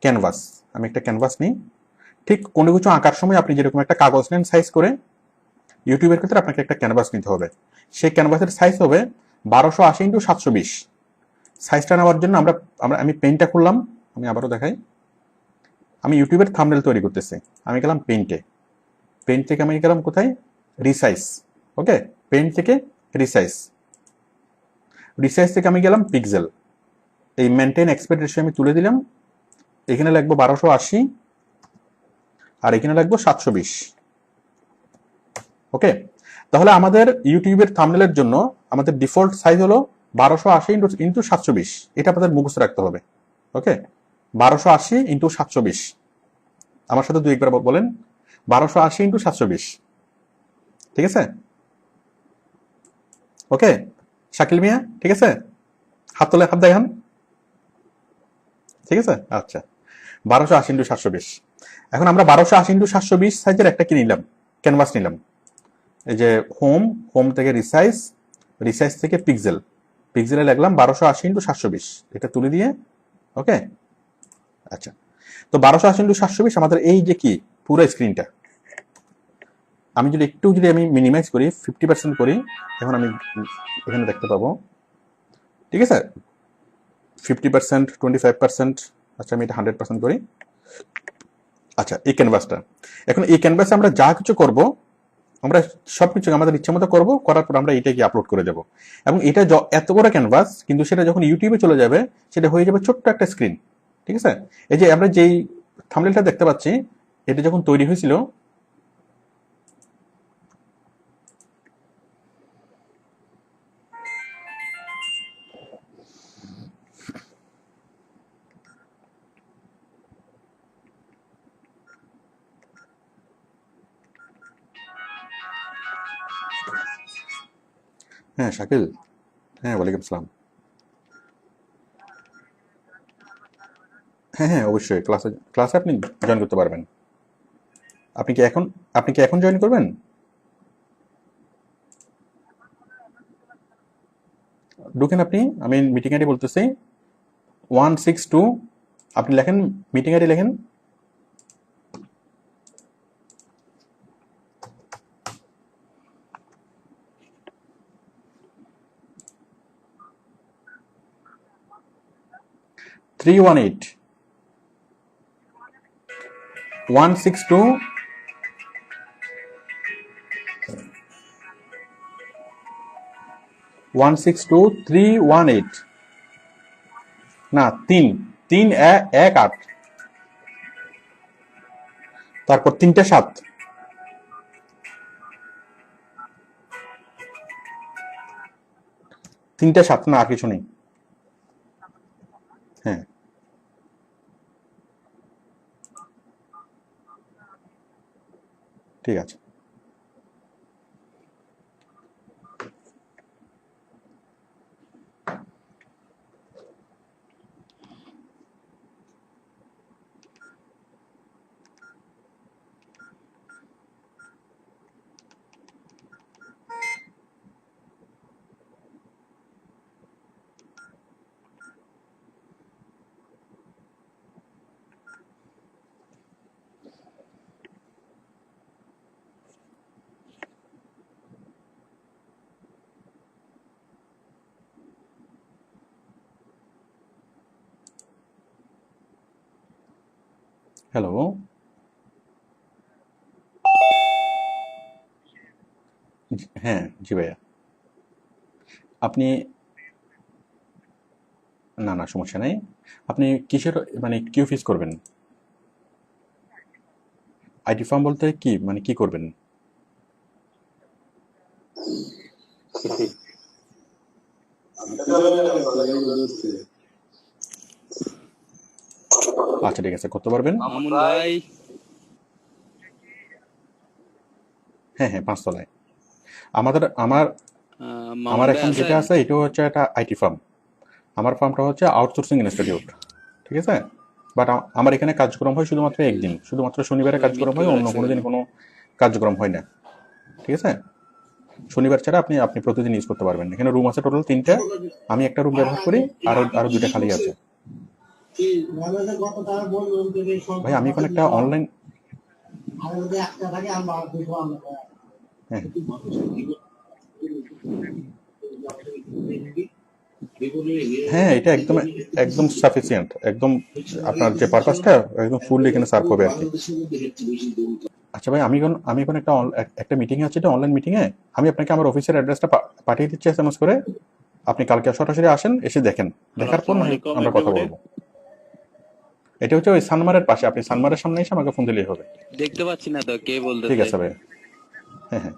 ক্যানভাস, আমি একটা ক্যানভাস নিই। ঠিক কোনো কিছু আঁকার সময় আপনি যেরকম একটা কাগজ নেন সাইজ করে, ইউটিউবের ক্ষেত্রে আপনাকে একটা ক্যানভাস নিতে হবে। সেই ক্যানভাসের সাইজ হবে 1280x720। সাইজটা নেওয়ার জন্য আমি পেনটা খুললাম। আমি আবারও দেখাই, আমি ইউটিউবের থাম্বনেল তৈরি করতেছি। আমি গেলাম পেন থেকে আমি গেলাম কোথায়, রিসাইজ। ওকে, পেন থেকে রিসাইজ থেকে আমি গেলাম পিক্সেল। এই মেনটেন এক্সপেক্ট রেশিও আমি তুলে দিলাম। এখানে লাগবো 1280 আর এখানে লাগবো 720। ওকে, তাহলে আমাদের ইউটিউবের থাম্বনেলের জন্য আমাদের ডিফল্ট সাইজ হলো 1280x720। এটা আপনাদের মুখস্থ রাখতে হবে। ওকে, 1280x720। আমার সাথে দুই একবার বলেন, 1280x720। ঠিক আছে? ওকে শাকিল মিয়া, ঠিক আছে? হাত তোলে, হাত দেখান। ঠিক আছে, আচ্ছা, 1280x720। এখন আমরা 1280x720 সাইজের একটা কি নিলাম, ক্যানভাস নিলাম। এই যে হোম থেকে রিসাইজ থেকে পিক্সেলে লাগলাম 1280x720। এটা তুলে দিয়ে ওকে। আচ্ছা, তো 1280x720 আমাদের এই যে কি পুরো স্ক্রিনটা। আমি যদি আমি মিনিমাইজ করি, 50% করি, এখন আমি এখানে দেখতে পাবো। ঠিক আছে, 50%, 25%। আচ্ছা, আমি এটা 100% করি। আচ্ছা, এই ক্যানভাসটা, এখন এই ক্যানভাসে আমরা যা কিছু করব, আমরা সবকিছু আমাদের ইচ্ছা মতো করবো, করার পর আমরা এটাকে আপলোড করে দেবো। এবং এটা এত বড় ক্যানভাস, কিন্তু সেটা যখন ইউটিউবে চলে যাবে সেটা হয়ে যাবে ছোট্ট একটা স্ক্রিন। ঠিক আছে, এই যে আমরা যেই থাম্বনেলটা দেখতে পাচ্ছি, এটা যখন তৈরি হয়েছিল, হ্যাঁ শাকিল, হ্যাঁ ওয়ালাইকুম আসসালাম। হ্যাঁ অবশ্যই, ক্লাসে আপনি জয়েন করতে পারবেন। আপনি কি এখন জয়েন করবেন? ঢুকেন আপনি, আমি মিটিং আইডি বলতেছি 162। আপনি লেখেন, মিটিং আইডি লেখেন। Three 162 318 না 3-3-1-8, তারপর 3-7, 3-7 না আর কিছু নেই। হ্যাঁ ঠিক আছে। হ্যালো, হ্যাঁ জি ভাইয়া। আপনি না সমস্যা নেই। আপনি কিসের মানে কি অফিস করবেন? আইটি ফার্ম বলতে কি, মানে কি করবেন? আচ্ছা ঠিক আছে, করতে পারবেন? মামুন ভাই হ্যাঁ হ্যাঁ, 5 তলায়। আমার মামুন ভাই এখন যেটা আছেন? আছে এটা হচ্ছে একটা আইটি ফার্ম। আমার ফার্মটা হচ্ছে আউটসোর্সিং ইনস্টিটিউট, ঠিক আছে? বাট আমার এখানে কার্যক্রম হয় শুধুমাত্র একদিন, শুধুমাত্র শনিবারে কার্যক্রম হয়, অন্য কোনো দিন কোনো কার্যক্রম হয় না, ঠিক আছে? শনিবার ছাড়া আপনি আপনি প্রতিদিন ইউজ করতে পারবেন। এখানে রুম আছে টোটাল 3টা, আমি একটা রুম ব্যবহার করি, আরো 2টা খালি আছে। ভাই আমি এখন একটা অনলাইন, হ্যাঁ হ্যাঁ, এটা একদম একদম সাফিসিয়েন্ট, একদম আপনার যে পারপাসটা একদম ফুললি এখানে সার্ভ হবে আর কি। আচ্ছা ভাই, আমি এখন একটা মিটিং আছে, এটা অনলাইন মিটিং এ। আমি আপনাকে আমার অফিসের অ্যাড্রেসটা পাঠিয়ে দিচ্ছি এসএমএস করে। আপনি কালকে সরাসরি আসেন, এসে দেখেন, দেখার পর আমরা কথা বলবো। এটা হচ্ছে ওই সানমারের পাশে, আপনি সানমারের সামনে এসে আমাকে ফোন দিলেই হবে। দেখতে পাচ্ছি না তো কে বলতেছে। ঠিক আছে ভাই, হ্যাঁ হ্যাঁ,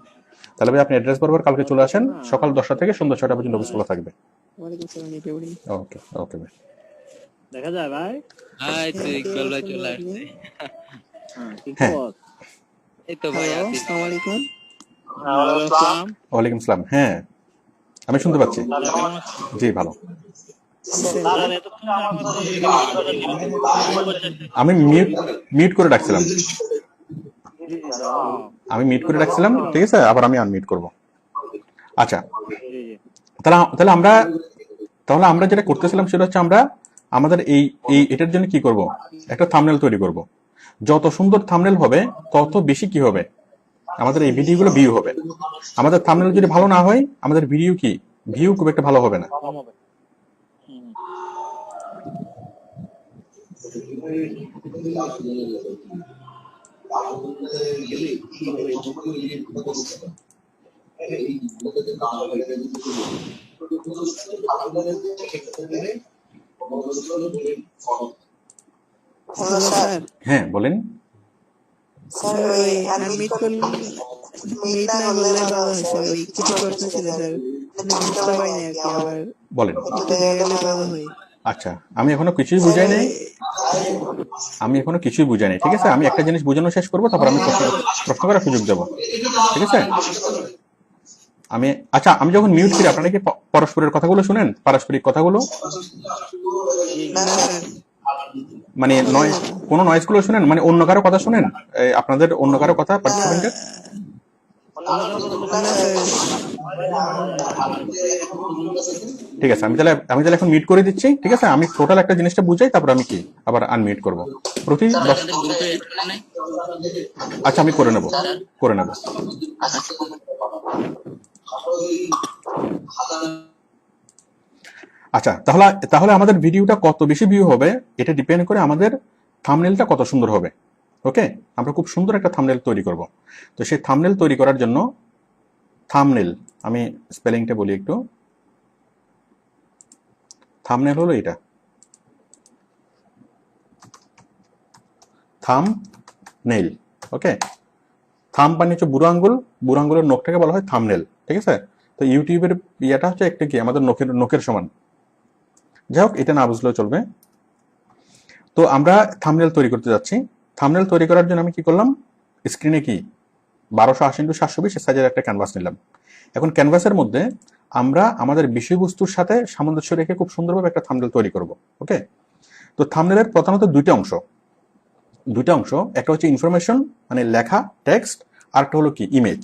তাহলে ভাই আপনি অ্যাড্রেস বরাবর কালকে চলে আসেন, সকাল 10টা থেকে সন্ধ্যা 6টা পর্যন্ত অফিস খোলা থাকবে। ওকে ওকে ভাই, দেখা যায় ভাই। হাই তো ইকবাল ভাই চলে আসছে। হ্যাঁ এই তো ভাই আসসালামু আলাইকুম। ওয়ালাইকুম ওয়ালাইকুম আসসালাম। হ্যাঁ আমি শুনতে পাচ্ছি, জি ভালো। আমি মিউট করে রাখছিলাম, ঠিক আছে? আবার আমি আনমিউট করব। আচ্ছা, তাহলে আমরা যেটা করতেছিলাম সেটা হচ্ছে আমরা আমাদের এটার জন্য কি করব, একটা থাম্বনেল তৈরি করব। যত সুন্দর থাম্বনেল হবে তত বেশি কি হবে, আমাদের এই ভিডিওগুলো ভিউ হবে। আমাদের থাম্বনেল যদি ভালো না হয়, আমাদের ভিউ খুব একটা ভালো হবে না। হ্যাঁ বলেন। বলেন। আচ্ছা, আমি এখনো কিছুই বুঝাই নাই, ঠিক আছে? আমি একটা জিনিস বোঝানো শেষ করবো, তারপর আমি প্রশ্ন করার সুযোগ দেবো, ঠিক আছে? আমি যখন মিউট করি, আপনারা কি পরস্পরের কথাগুলো শুনেন? পারস্পরিক কথাগুলো, মানে কোনো নয়েজ গুলো শুনেন? মানে অন্য কারো কথা শুনেন? আপনাদের অন্য কারো কথা পার্টিসিপেন্টের? ঠিক আছে, আমি তাহলে এখন মিউট করে দিচ্ছি, ঠিক আছে? আমি টোটাল একটা জিনিসটা বুঝাই, তারপর আমি কি আবার আনমিউট করব। আচ্ছা আমি করে নেব। আচ্ছা, তাহলে আমাদের ভিডিওটা কত বেশি ভিউ হবে এটা ডিপেন্ড করে আমাদের থাম্বনেলটা কত সুন্দর হবে। ওকে, আমরা খুব সুন্দর একটা থাম্বনেল তৈরি করব। তো সেই থাম্বনেল তৈরি করার জন্য, থাম্বনেল আমি স্পেলিংটা বলি একটু। থাম্বনেল হলো এটা, থাম্বনেল। ওকে, থাম মানে হচ্ছে বুড়ো আঙ্গুলের নখটাকে বলা হয় থাম্বনেল, ঠিক আছে? তো ইউটিউবের ইয়াটা হচ্ছে একটা কি আমাদের নখের সমান। যাই হোক, এটা না বুঝলেও চলবে। তো আমরা থাম্বনেল তৈরি করতে যাচ্ছি। থাম্বনেল তৈরি করার জন্য আমি কি করলাম, স্ক্রিনে কি 1280x720 সাইজের একটা ক্যানভাস নিলাম। এখন ক্যানভাসের মধ্যে আমরা আমাদের বিষয়বস্তুর সাথে সামঞ্জস্য রেখে খুব সুন্দরভাবে একটা থাম্বনেল তৈরি করব। ওকে, তো থাম্বনেলের প্রধানত দুইটা অংশ। একটা হচ্ছে ইনফরমেশন মানে লেখা, টেক্সট, আর একটা হলো কি ইমেজ।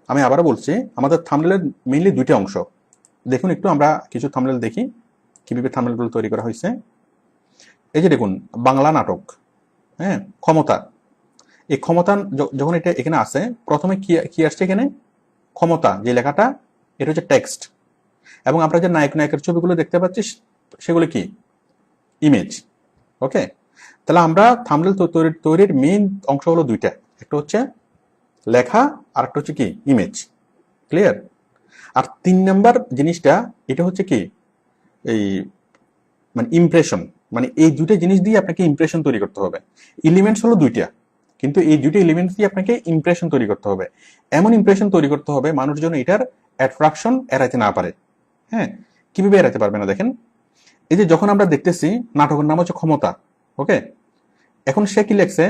আমি আবারও বলছি, আমাদের থাম্বনেলের মেইনলি দুইটা অংশ। দেখুন একটু, আমরা কিছু থাম্বনেল দেখি কিভাবে থাম্বনেলগুলো তৈরি করা হয়েছে। এই যে দেখুন, বাংলা নাটক, হ্যাঁ, ক্ষমতা। এই ক্ষমতা যখন এটা এখানে আসে, প্রথমে কি আসছে এখানে, ক্ষমতা যে লেখাটা, এটা হচ্ছে টেক্সট। এবং আমরা যে নায়কের ছবিগুলো দেখতে পাচ্ছি সেগুলো কি ইমেজ। ওকে, তাহলে আমরা থাম্বনেল তৈরির মেইন অংশ হলো দুইটা, একটা হচ্ছে লেখা আর একটা হচ্ছে কি ইমেজ। ক্লিয়ার? আর 3 নাম্বার জিনিসটা এটা হচ্ছে কি এই মানে ইমপ্রেশন। মানে এই দুইটা জিনিস দিয়ে আপনাকে ইমপ্রেশন তৈরি করতে হবে। এলিমেন্টস হলো দুইটা, কিন্তু এই দুইটা এলিমেন্টস দিয়ে আপনাকে ইমপ্রেশন তৈরি করতে হবে। এমন ইমপ্রেশন তৈরি করতে হবে মানুষ যেন এটার অ্যাট্রাকশন এড়াইতে না পারে। হ্যাঁ, কিভাবে এড়াতে পারবে না দেখেন। এই যে যখন আমরা দেখতেছি নাটকের নাম হচ্ছে ক্ষমতা, ওকে, এখন সে কি লেখছে,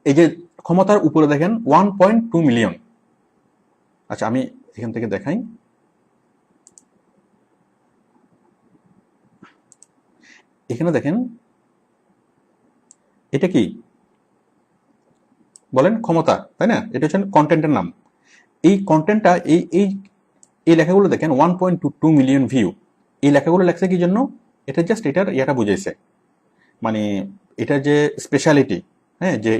এই যে ক্ষমতার উপরে দেখেন 1.2 মিলিয়ন। আচ্ছা আমি এখান থেকে দেখাই, এখানে দেখেন এটা কি বলেন, ক্ষমতা, তাই না? এটা হচ্ছে কন্টেন্টের নাম। এই কন্টেন্টটা এই এই এই লেখাগুলো দেখেন 1.22 মিলিয়ন ভিউ। এই লেখাগুলো লেখছে কি জন্য? এটা জাস্ট এটার ইয়াটা বুঝাইছে, মানে এটা যে স্পেশালিটি, হ্যাঁ, যে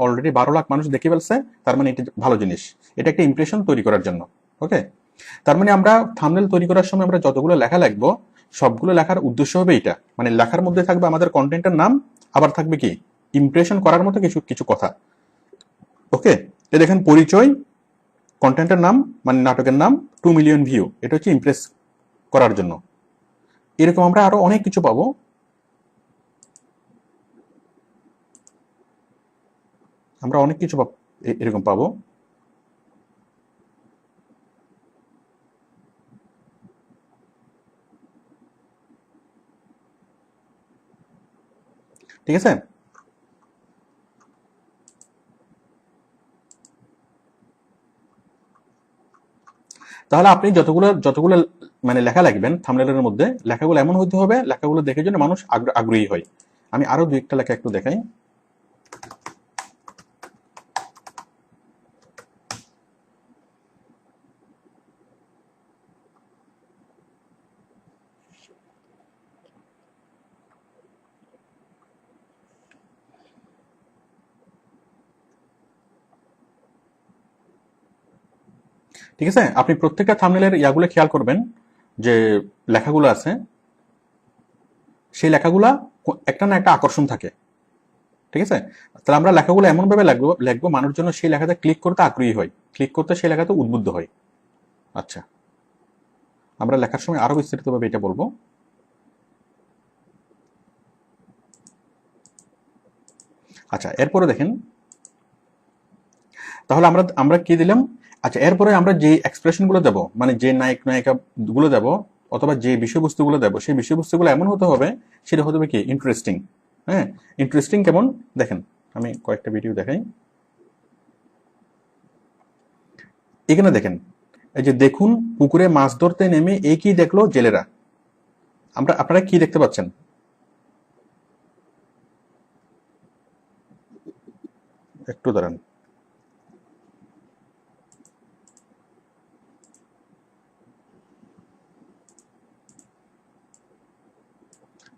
অলরেডি 12 লাখ মানুষ দেখে ফেলছে, তার মানে এটা ভালো জিনিস, এটা একটা ইমপ্রেশন তৈরি করার জন্য। ওকে, তার মানে আমরা থাম্বনেল তৈরি করার সময় আমরা যতগুলো লেখা লিখবো সবগুলো লেখার উদ্দেশ্য হবে এটা, মানে লেখার মধ্যে থাকবে আমাদের কন্টেন্টের নাম, আবার থাকবে কি ইমপ্রেশন করার মতো কিছু কিছু কথা। ওকে, এ দেখেন পরিচয়, কন্টেন্টের নাম মানে নাটকের নাম, 2 মিলিয়ন ভিউ, এটা হচ্ছে ইমপ্রেস করার জন্য। এরকম আমরা আরো অনেক কিছু পাবো। আমরা অনেক কিছু এরকম পাবো। ঠিক আছে, তাহলে আপনি যতগুলো মানে লেখা লিখবেন থাম্বনেলের মধ্যে, লেখাগুলো এমন হতে হবে, লেখাগুলো দেখে জন্য মানুষ আগ্রহী হয়। আমি আরো দুই একটা লেখা একটু দেখাই। ঠিক আছে, আপনি প্রত্যেকটা থাম্বনেলের ইয়াগুলো খেয়াল করবেন, যে লেখাগুলো আছে সেই লেখাগুলা একটা না একটা আকর্ষণ থাকে। ঠিক আছে, তাহলে আমরা লেখাগুলো এমন ভাবে লিখবো মানুষ জন্য সেই লেখাতে ক্লিক করতে আগ্রহী হয়, ক্লিক করতে সেই লেখাতে উদ্বুদ্ধ হয়। আচ্ছা, আমরা লেখার সময় আরো বিস্তারিতভাবে এটা বলবো। আচ্ছা, এরপরে দেখেন, তাহলে আমরা কি দিলাম? আচ্ছা, এরপরে আমরা যে এক্সপ্রেশন গুলো দেবো, মানে যে নায়িকা গুলো দেবো অথবা যে বিষয়বস্তুগুলো দেবো, সেই বিষয়বস্তুগুলো এমন হতে হবে, সেটা হতে হবে কি ইন্টারেস্টিং। হ্যাঁ, ইন্টারেস্টিং কেমন দেখেন, আমি কয়েকটা ভিডিও দেখাই। এখানে দেখেন, এই যে দেখুন পুকুরে মাছ ধরতে নেমে এই কি দেখলো জেলেরা। আপনারা কি দেখতে পাচ্ছেন? একটু দাঁড়ান,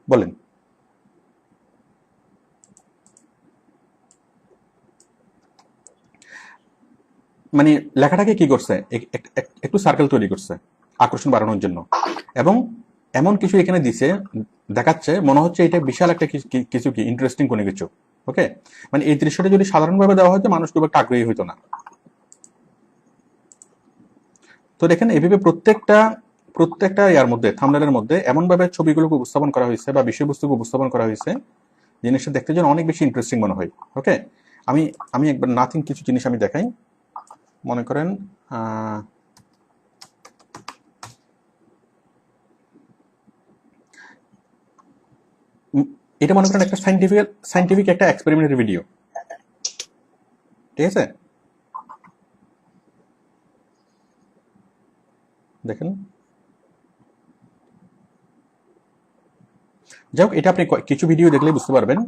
বলেন। মানে লেখাটাকে কি করছে, একটু সার্কেল তৈরি করছে আকর্ষণ বাড়ানোর জন্য, এবং এমন কিছু এখানে দিছে, দেখাচ্ছে মনে হচ্ছে এটা বিশাল একটা কিছু কি ইন্টারেস্টিং কোনো কিছু। ওকে, মানে এই দৃশ্যটা যদি সাধারণভাবে দেওয়া হয়তো মানুষ খুব একটা আগ্রহী হইতো না। তো দেখেন এইভাবে প্রত্যেকটা ইয়ার মধ্যে থাম্বনেলের মধ্যে এমন ভাবে ছবিগুলোকে উপস্থাপন করা হয়েছে বা বিষয়বস্তুকে উপস্থাপন করা হয়েছে, জিনিসটা দেখতে যেন অনেক বেশি ইন্টারেস্টিং মনে হয়। ওকে, আমি একবার নাথিং কিছু জিনিস আমি দেখাই। মনে করেন এটা মনে করেন একটা সাইন্টিফিক একটা এক্সপেরিমেন্টের ভিডিও। ঠিক আছে, দেখেন, যাই হোক, এটা আপনি কিছু ভিডিও দেখলে বুঝতে পারবেন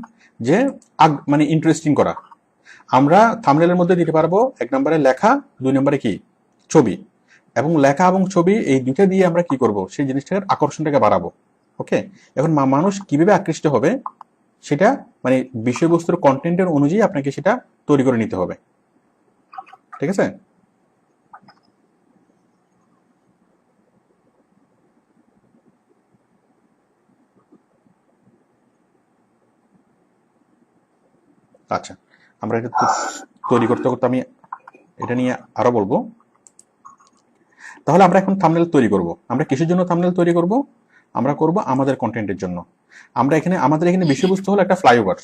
যে মানে ইন্টারেস্টিং করা। আমরা থাম্বনেলের মধ্যে দিতে পারবো 1 নম্বরে লেখা, 2 নম্বরে কি ছবি, এবং লেখা এবং ছবি এই দুইটা দিয়ে আমরা কি করব, সেই জিনিসটার আকর্ষণটাকে বাড়াবো। ওকে, এখন মানুষ কিভাবে আকৃষ্ট হবে সেটা মানে বিষয়বস্তুর কন্টেন্টের অনুযায়ী আপনাকে সেটা তৈরি করে নিতে হবে। ঠিক আছে, আচ্ছা, আমরা এটা তৈরি করতে করতে আমি এটা নিয়ে আরো বলবো। তাহলে আমরা এখন থাম্বনেল তৈরি করব। আমরা কিসের জন্য থাম্বনেল তৈরি করব? আমরা করব আমাদের কন্টেন্টের জন্য। আমাদের এখানে বিষয়বস্তু হলো একটা ফ্লাইওভার।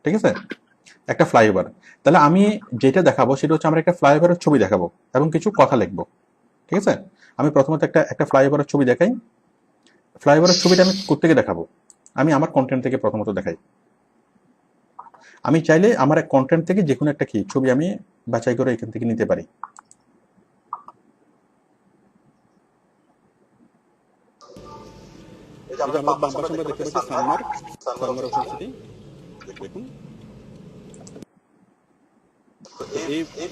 ঠিক আছে, একটা ফ্লাইওভার। তাহলে আমি যেটা দেখাবো সেটা হচ্ছে আমরা একটা ফ্লাইওভারের ছবি দেখাবো এবং কিছু কথা লিখবো। ঠিক আছে, আমি প্রথমত একটা ফ্লাইওভারের ছবি দেখাই। ফ্লাইওভারের ছবিটা আমি কোত্থেকে দেখাবো? আমি আমার কন্টেন্ট থেকে প্রথমত দেখাই। আমি চাইলে আমার এক কন্টেন্ট থেকে যে কোনো একটা কি ছবি আমি বাছাই করে এখান থেকে নিতে পারি। এই যে আমরা বাম পাশে আমরা দেখতে পাচ্ছি সানমার অপশনটি দেখুন।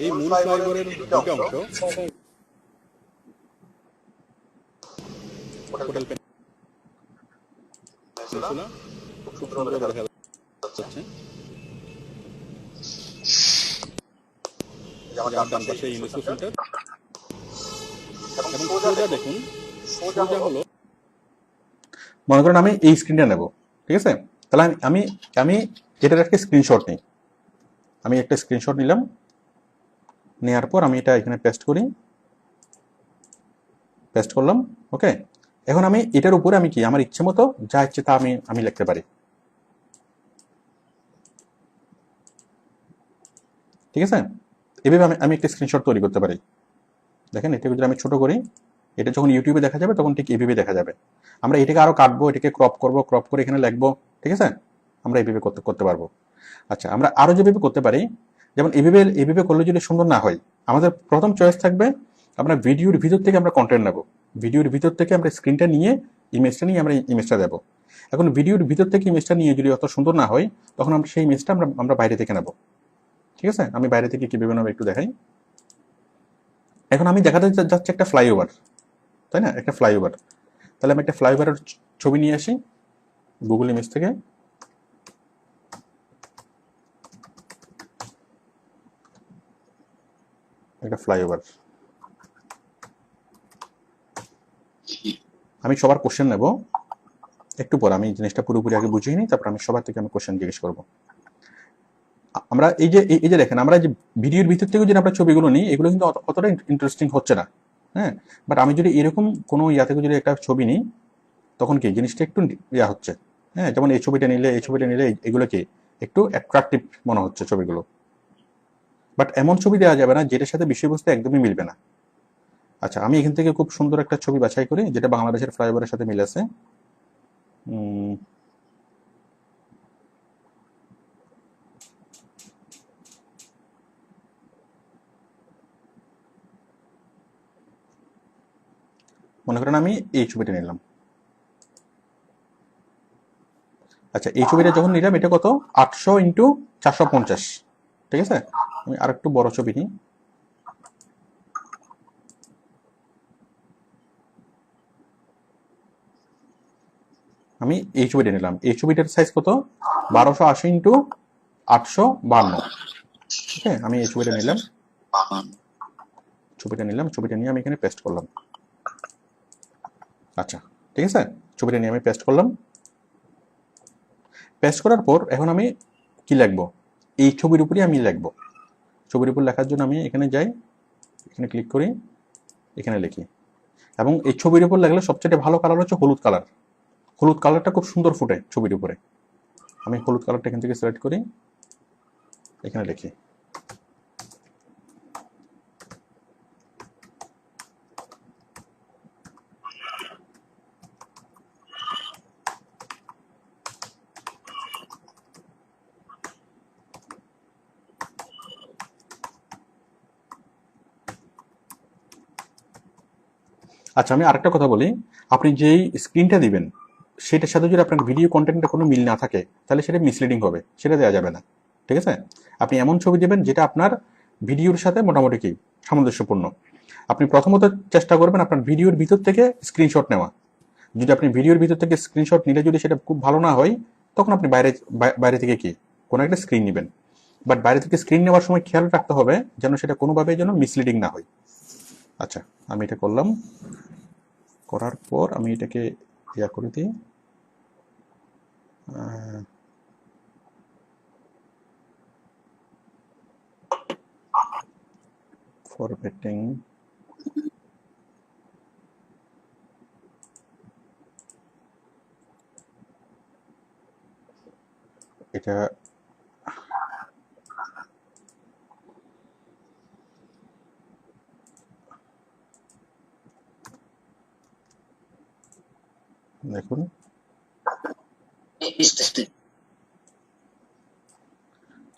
এই মূল ফ্লাইওভারের দুটো অংশ হোটেল পেনিনসুলা খুব সুন্দর দেখা যাচ্ছে। আমার ডান পাশে ইউনেস্কো সেন্টার এবং সোজা দেখুন, সোজা হলো মনে করেন আমি এই স্ক্রিনটা নেব, ঠিক আছে? তাহলে আমি আমি এটার একটা স্ক্রিনশট নিই। আমি একটা স্ক্রিনশট নিলাম, নেওয়ার পর আমি এটা এখানে পেস্ট করলাম। ওকে, এখন আমি এটার উপরে আমি কি আমার ইচ্ছে মতো যা ইচ্ছে তা আমি লিখতে পারি, ঠিক আছে? এভাবে আমি একটা স্ক্রিনশট তৈরি করতে পারি। দেখেন, এটাকে যদি আমি ছোট করি, এটা যখন ইউটিউবে দেখা যাবে তখন ঠিক এইভাবে দেখা যাবে। আমরা এটাকে আরো কাটবো, এটাকে ক্রপ করে এখানে লিখবো, ঠিক আছে? আমরা এইভাবে করতে পারবো। আচ্ছা, আমরা আরো যেভাবে করতে পারি, যেমন এইভাবে করলে যদি সুন্দর না হয়, আমাদের প্রথম চয়েস থাকবে আমরা ভিডিওর ভিতর থেকে আমরা কন্টেন্ট নেব। ভিডিওর ভিতর থেকে আমরা স্ক্রিনটা নিয়ে ইমেজটা নিয়ে আমরা ইমেজটা দেবো। এখন ভিডিওর ভিতর থেকে ইমেজটা নিয়ে যদি অত সুন্দর না হয়, তখন আমরা সেই ইমেজটা আমরা বাইরে থেকে নেব, ঠিক আছে? আমি বাইরে থেকে কিভাবে নেবো একটু দেখাই। এখন আমি দেখাতে যাচ্ছি একটা ফ্লাইওভার, তাই না? একটা ফ্লাইওভার। তাহলে আমি একটা ফ্লাইওভারের ছবি নিয়ে আসি গুগল ইমেজ থেকে। একটা ফ্লাইওভার, আমি সবার কোশ্চেন নেব একটু পর। আমি জিনিসটা পুরোপুরি আগে বুঝিয়ে নিই, তারপর আমি সবার থেকে আমি কোশ্চেন জিজ্ঞেস করবো। আমরা এই যে দেখেন, আমরা যে ভিডিওর ভিতর থেকে যদি আমরা ছবিগুলো নিই, এগুলো কিন্তু অতটা ইন্টারেস্টিং হচ্ছে না, হ্যাঁ? বাট আমি যদি এরকম কোনো ইয়া থেকে যদি একটা ছবি নিই, তখন কি জিনিসটা একটু ইয়া হচ্ছে, হ্যাঁ? যেমন এই ছবিটা নিলে এগুলো কি একটু অ্যাট্রাকটিভ মনে হচ্ছে ছবিগুলো। বাট এমন ছবি দেওয়া যাবে না যেটার সাথে বিষয়বস্তু একদমই মিলবে না। আচ্ছা, আমি এখান থেকে খুব সুন্দর একটা ছবি বাছাই করি যেটা বাংলাদেশের ফ্লাইওভারের সাথে মিল আছে। মনে করেন আমি এই ছবিটা নিলাম। আচ্ছা, এই ছবিটা যখন নিলাম, এটা কত? 800x450, ঠিক আছে? আমি আর একটু বড় ছবি নিই। আমি এই ছবিটা নিলাম। এই ছবিটার সাইজ কত? 1280x852, ঠিক আছে? আমি এই ছবিটা নিলাম। ছবিটা নিয়ে আমি এখানে পেস্ট করলাম। আচ্ছা, ঠিক আছে? ছবিটা নিয়ে আমি পেস্ট করলাম। পেস্ট করার পর এখন আমি কি লিখবো? এই ছবির উপরে আমি লিখবো। ছবির উপর লেখার জন্য আমি এখানে যাই, এখানে ক্লিক করি, এখানে লিখি। এবং এই ছবির উপর লাগলে সবচেয়ে ভালো কালার হচ্ছে হলুদ কালার। হলুদ কালারটা খুব সুন্দর ফুটে ছবির উপরে। আমি হলুদ কালারটা এখান থেকে সিলেক্ট করি, এখানে লিখি। আচ্ছা, আমি আরেকটা কথা বলি, আপনি যেই স্ক্রিনটা দিবেন সেটার সাথে যদি আপনার ভিডিও কন্টেন্টের কোনো মিল না থাকে, তাহলে সেটা মিসলিডিং হবে, সেটা দেওয়া যাবে না, ঠিক আছে? আপনি এমন ছবি দেবেন যেটা আপনার ভিডিওর সাথে মোটামুটি কি সামঞ্জস্যপূর্ণ। আপনি প্রথমত চেষ্টা করবেন আপনার ভিডিওর ভিতর থেকে স্ক্রিনশট নেওয়া। যদি আপনি ভিডিওর ভিতর থেকে স্ক্রিনশট নিলে যদি সেটা খুব ভালো না হয়, তখন আপনি বাইরে থেকে কি কোনো একটা স্ক্রিন নেবেন। বাট বাইরে থেকে স্ক্রিন নেওয়ার সময় খেয়াল রাখতে হবে যেন সেটা কোনোভাবে যেন মিসলিডিং না হয়। আচ্ছা, আমি এটা করলাম। করার পর আমি এটাকে ইয়া করে দিই, ফরম্যাটিং। এটা দেখুন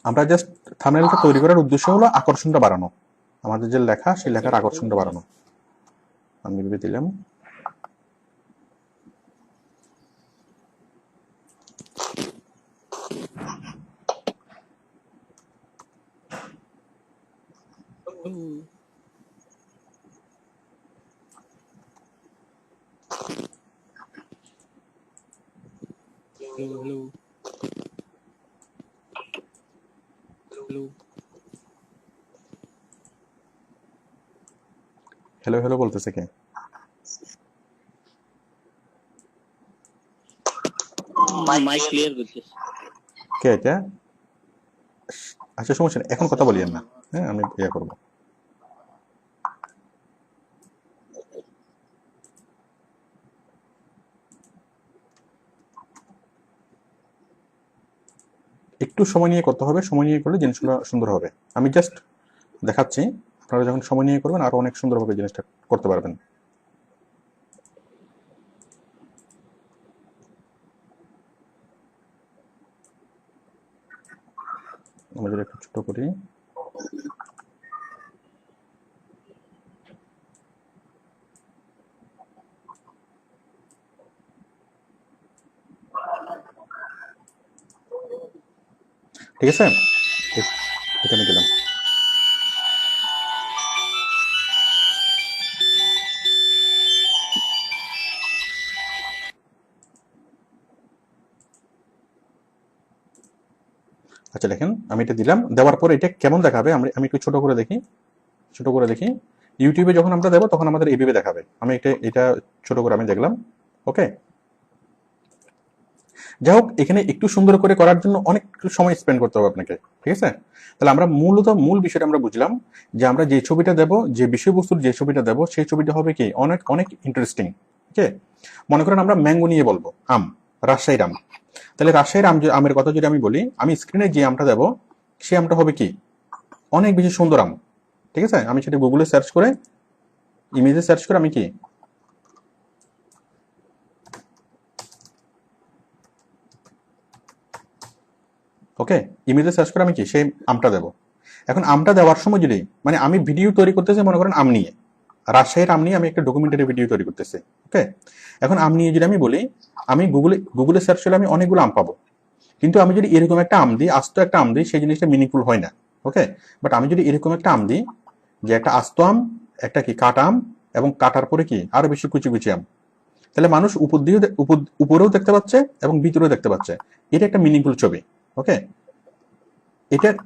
আমরা জাস্ট থাম্বনেলটা তৈরি করার উদ্দেশ্য হলো আকর্ষণটা বাড়ানো, আমাদের যে লেখা সেই লেখার আকর্ষণটা বাড়ানো। আমি ভেবে দিলাম হ্যালো হ্যালো বলতেছে কে? মাইক ক্লিয়ার করতেছে কে এটা? আচ্ছা সমস্যা নেই, এখন কথা বলিয়েন না, হ্যাঁ আমি ইয়ে করবো। একটু সময় নিয়ে করতে হবে, সময় নিয়ে করলে জিনিসগুলো সুন্দর হবে। আমি জাস্ট দেখাচ্ছি, আপনারা যখন সময় নিয়ে করবেন আরো অনেক সুন্দরভাবে জিনিসটা করতে পারবেন। আমাদের একটু ছোট করি। ঠিক আছে, এখানে দিলাম। আচ্ছা দেখেন আমি এটা দিলাম, দেওয়ার পর এটা কেমন দেখাবে আমি একটু ছোট করে দেখি, ছোট করে দেখি। ইউটিউবে যখন আমরা দেবো তখন আমাদের এইভাবে দেখাবে। আমি এটা ছোট করে আমি দেখলাম। ওকে, যাই হোক, এখানে একটু সুন্দর করে করার জন্য অনেক সময় স্পেন্ড করতে হবে আপনাকে। ঠিক আছে, তাহলে আমরা মূল বিষয়টা আমরা বুঝলাম যে আমরা যে ছবিটা দেব, যে বিষয়বস্তুর যে ছবিটা দেব সেই ছবিটা হবে কি অনেক অনেক ইন্টারেস্টিং। ওকে, মনে করেন আমরা ম্যাঙ্গো নিয়ে বলবো, আম, রাজশাহীর আম। তাহলে রাজশাহীর আমের কথা যদি আমি বলি, আমি স্ক্রিনে যে আমটা দেবো সেই আমটা হবে কি অনেক বেশি সুন্দর আম। ঠিক আছে, আমি সেটা গুগলে সার্চ করে, ইমেজে সার্চ করে আমি কি ওকে ইমেজে সার্চ করে আমি কি সেই আমটা দেবো। এখন আমটা দেওয়ার সময় যদি মানে আমি ভিডিও তৈরি করতেছি মনে করেন আম নিয়ে, রাজশাহীর আম নিয়ে আমি একটা ডকুমেন্টারি ভিডিও তৈরি করতেছি। ওকে, এখন আম নিয়ে যদি আমি বলি, আমি গুগলে সার্চ করলে আমি অনেকগুলো আম পাবো, কিন্তু আমি যদি এরকম একটা আম দিই, আস্ত একটা আম দিই, সেই জিনিসটা মিনিংফুল হয় না। ওকে, বাট আমি যদি এরকম একটা আম দিই যে একটা আস্ত আম, একটা কি কাটা আম, এবং কাটার পরে কি আরো বেশি কুচি কুচি আম, তাহলে মানুষ উপরেও দেখতে পাচ্ছে এবং ভিতরেও দেখতে পাচ্ছে। এটা একটা মিনিংফুল ছবি। ওকে,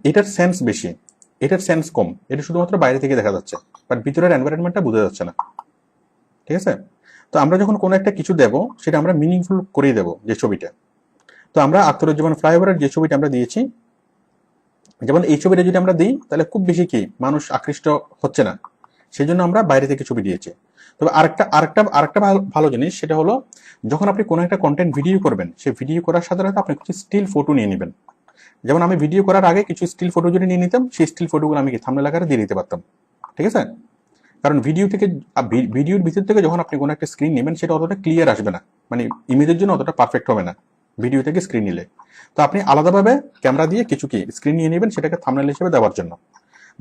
এটার সেন্স বেশি, এটার সেন্স কম। এটা শুধুমাত্র বাইরে থেকে দেখা যাচ্ছে, বাট ভিতরের এনভায়রনমেন্টটা বোঝা যাচ্ছে না। ঠিক আছে, তো আমরা যখন কোনো একটা কিছু দেব সেটা আমরা মিনিংফুল করেই দেব যে ছবিটা। তো আমরা আখতারুজ্জামান ফ্লাইওভারের যে ছবিটা আমরা দিয়েছি, যেমন এই ছবিটা যদি আমরা দিই তাহলে খুব বেশি কি মানুষ আকৃষ্ট হচ্ছে না, সেই জন্য আমরা বাইরে থেকে ছবি দিয়েছি। তবে আরেকটা ভালো জিনিস সেটা হলো, যখন আপনি কোনো একটা কন্টেন্ট ভিডিও করবেন, সেই ভিডিও করার সাথে সাথে আপনি কিছু স্টিল ফটো নিয়ে নেবেন। যেমন আমি ভিডিও করার আগে কিছু স্টিল ফটো যদি নিয়ে নিতাম, সেই স্টিল ফটোগুলো আমি কি থাম্বনেল আকারে দিয়ে দিতে পারতাম। ঠিক আছে, কারণ ভিডিওর ভিতর থেকে যখন আপনি কোনো একটা স্ক্রিন নেবেন সেটা অতটা ক্লিয়ার আসবে না, মানে ইমেজের জন্য অতটা পারফেক্ট হবে না ভিডিও থেকে স্ক্রিন নিলে। তো আপনি আলাদাভাবে ক্যামেরা দিয়ে কিছু কি স্ক্রিন নিয়ে নেবেন সেটাকে থাম্বনেল হিসেবে দেওয়ার জন্য।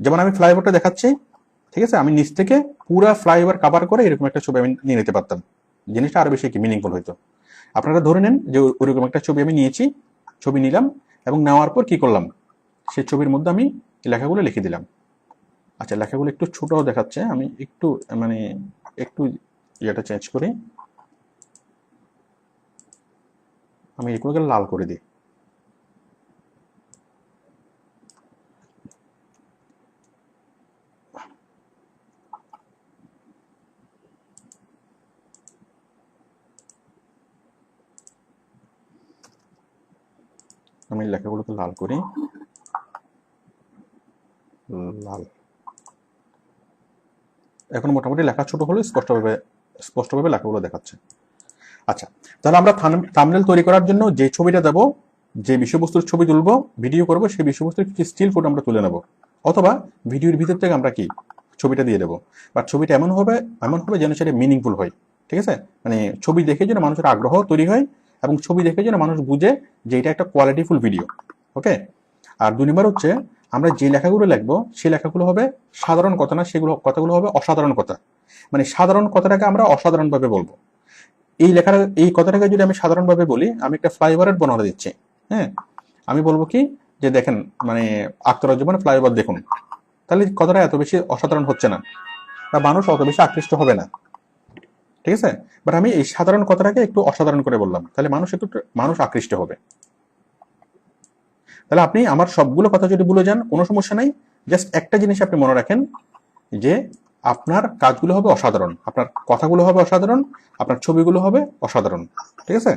যেমন আমি ফ্লাইওভারটা দেখাচ্ছি, ঠিক আছে, আমি নিচ থেকে পুরো ফ্লাইওভার কভার করে এরকম একটা ছবি আমি নিয়ে নিতে পারতাম, জিনিসটা আরো বেশি কি মিনিংফুল হইতো। আপনারা ধরে নেন যে ওরকম একটা ছবি আমি নিয়েছি, ছবি নিলাম এবং নেওয়ার পর কি করলাম, সেই ছবির মধ্যে আমি লেখাগুলো লিখে দিলাম। আচ্ছা, লেখাগুলো একটু ছোট দেখাচ্ছে, আমি একটু একটু ইয়েটা চেঞ্জ করি, আমি এগুলোকে লাল করে দিই। আমি লেখাগুলোকে লাল করি, লাল। এখন মোটামুটি লেখা ছোট হলে স্পষ্টভাবে লেখাগুলো দেখাচ্ছে। আচ্ছা, তাহলে আমরা থাম্বনেল তৈরি করার জন্য যে ছবিটা দেবো, যে বিষয়বস্তুর ছবি তুলবো, ভিডিও করবো, সেই বিষয়বস্তুর কিছু স্টিল ফটো আমরা তুলে নেবো, অথবা ভিডিওর ভিতর থেকে আমরা কি ছবিটা দিয়ে দেবো। বা ছবিটা এমন হবে যেন সেটা মিনিংফুল হয়। ঠিক আছে, মানে ছবি দেখে যেন মানুষের আগ্রহ তৈরি হয় এবং ছবি দেখে যেন মানুষ বুঝে যে এটা একটা কোয়ালিটিফুল ভিডিও। ওকে, আর 2 নম্বর হচ্ছে আমরা যে লেখাগুলো লিখবো সেই লেখাগুলো হবে সাধারণ কথা না, সেগুলো কথাগুলো হবে অসাধারণ কথা। মানে সাধারণ কথাটাকে আমরা অসাধারণভাবে বলবো। এই কথাটাকে যদি আমি সাধারণভাবে বলি, আমি একটা ফ্লাইওভারের বর্ণনা দিচ্ছি। হ্যাঁ, আমি বলবো কি যে দেখেন মানে আখতারুজ্জামান ফ্লাইওভার দেখুন, তাহলে কথাটা এত বেশি অসাধারণ হচ্ছে না বা মানুষ অত বেশি আকৃষ্ট হবে না। ঠিক আছে, বাট আমি এই সাধারণ কথাটাকে একটু অসাধারণ করে বললাম, তাহলে মানুষ আকৃষ্ট হবে। তাহলে আপনি আমার সবগুলো কথা যদি ভুলে যান কোনো সমস্যা নাই, জাস্ট একটা জিনিস আপনি মনে রাখেন যে আপনার কাজগুলো হবে অসাধারণ, আপনার কথাগুলো হবে অসাধারণ, আপনার ছবিগুলো হবে অসাধারণ। ঠিক আছে,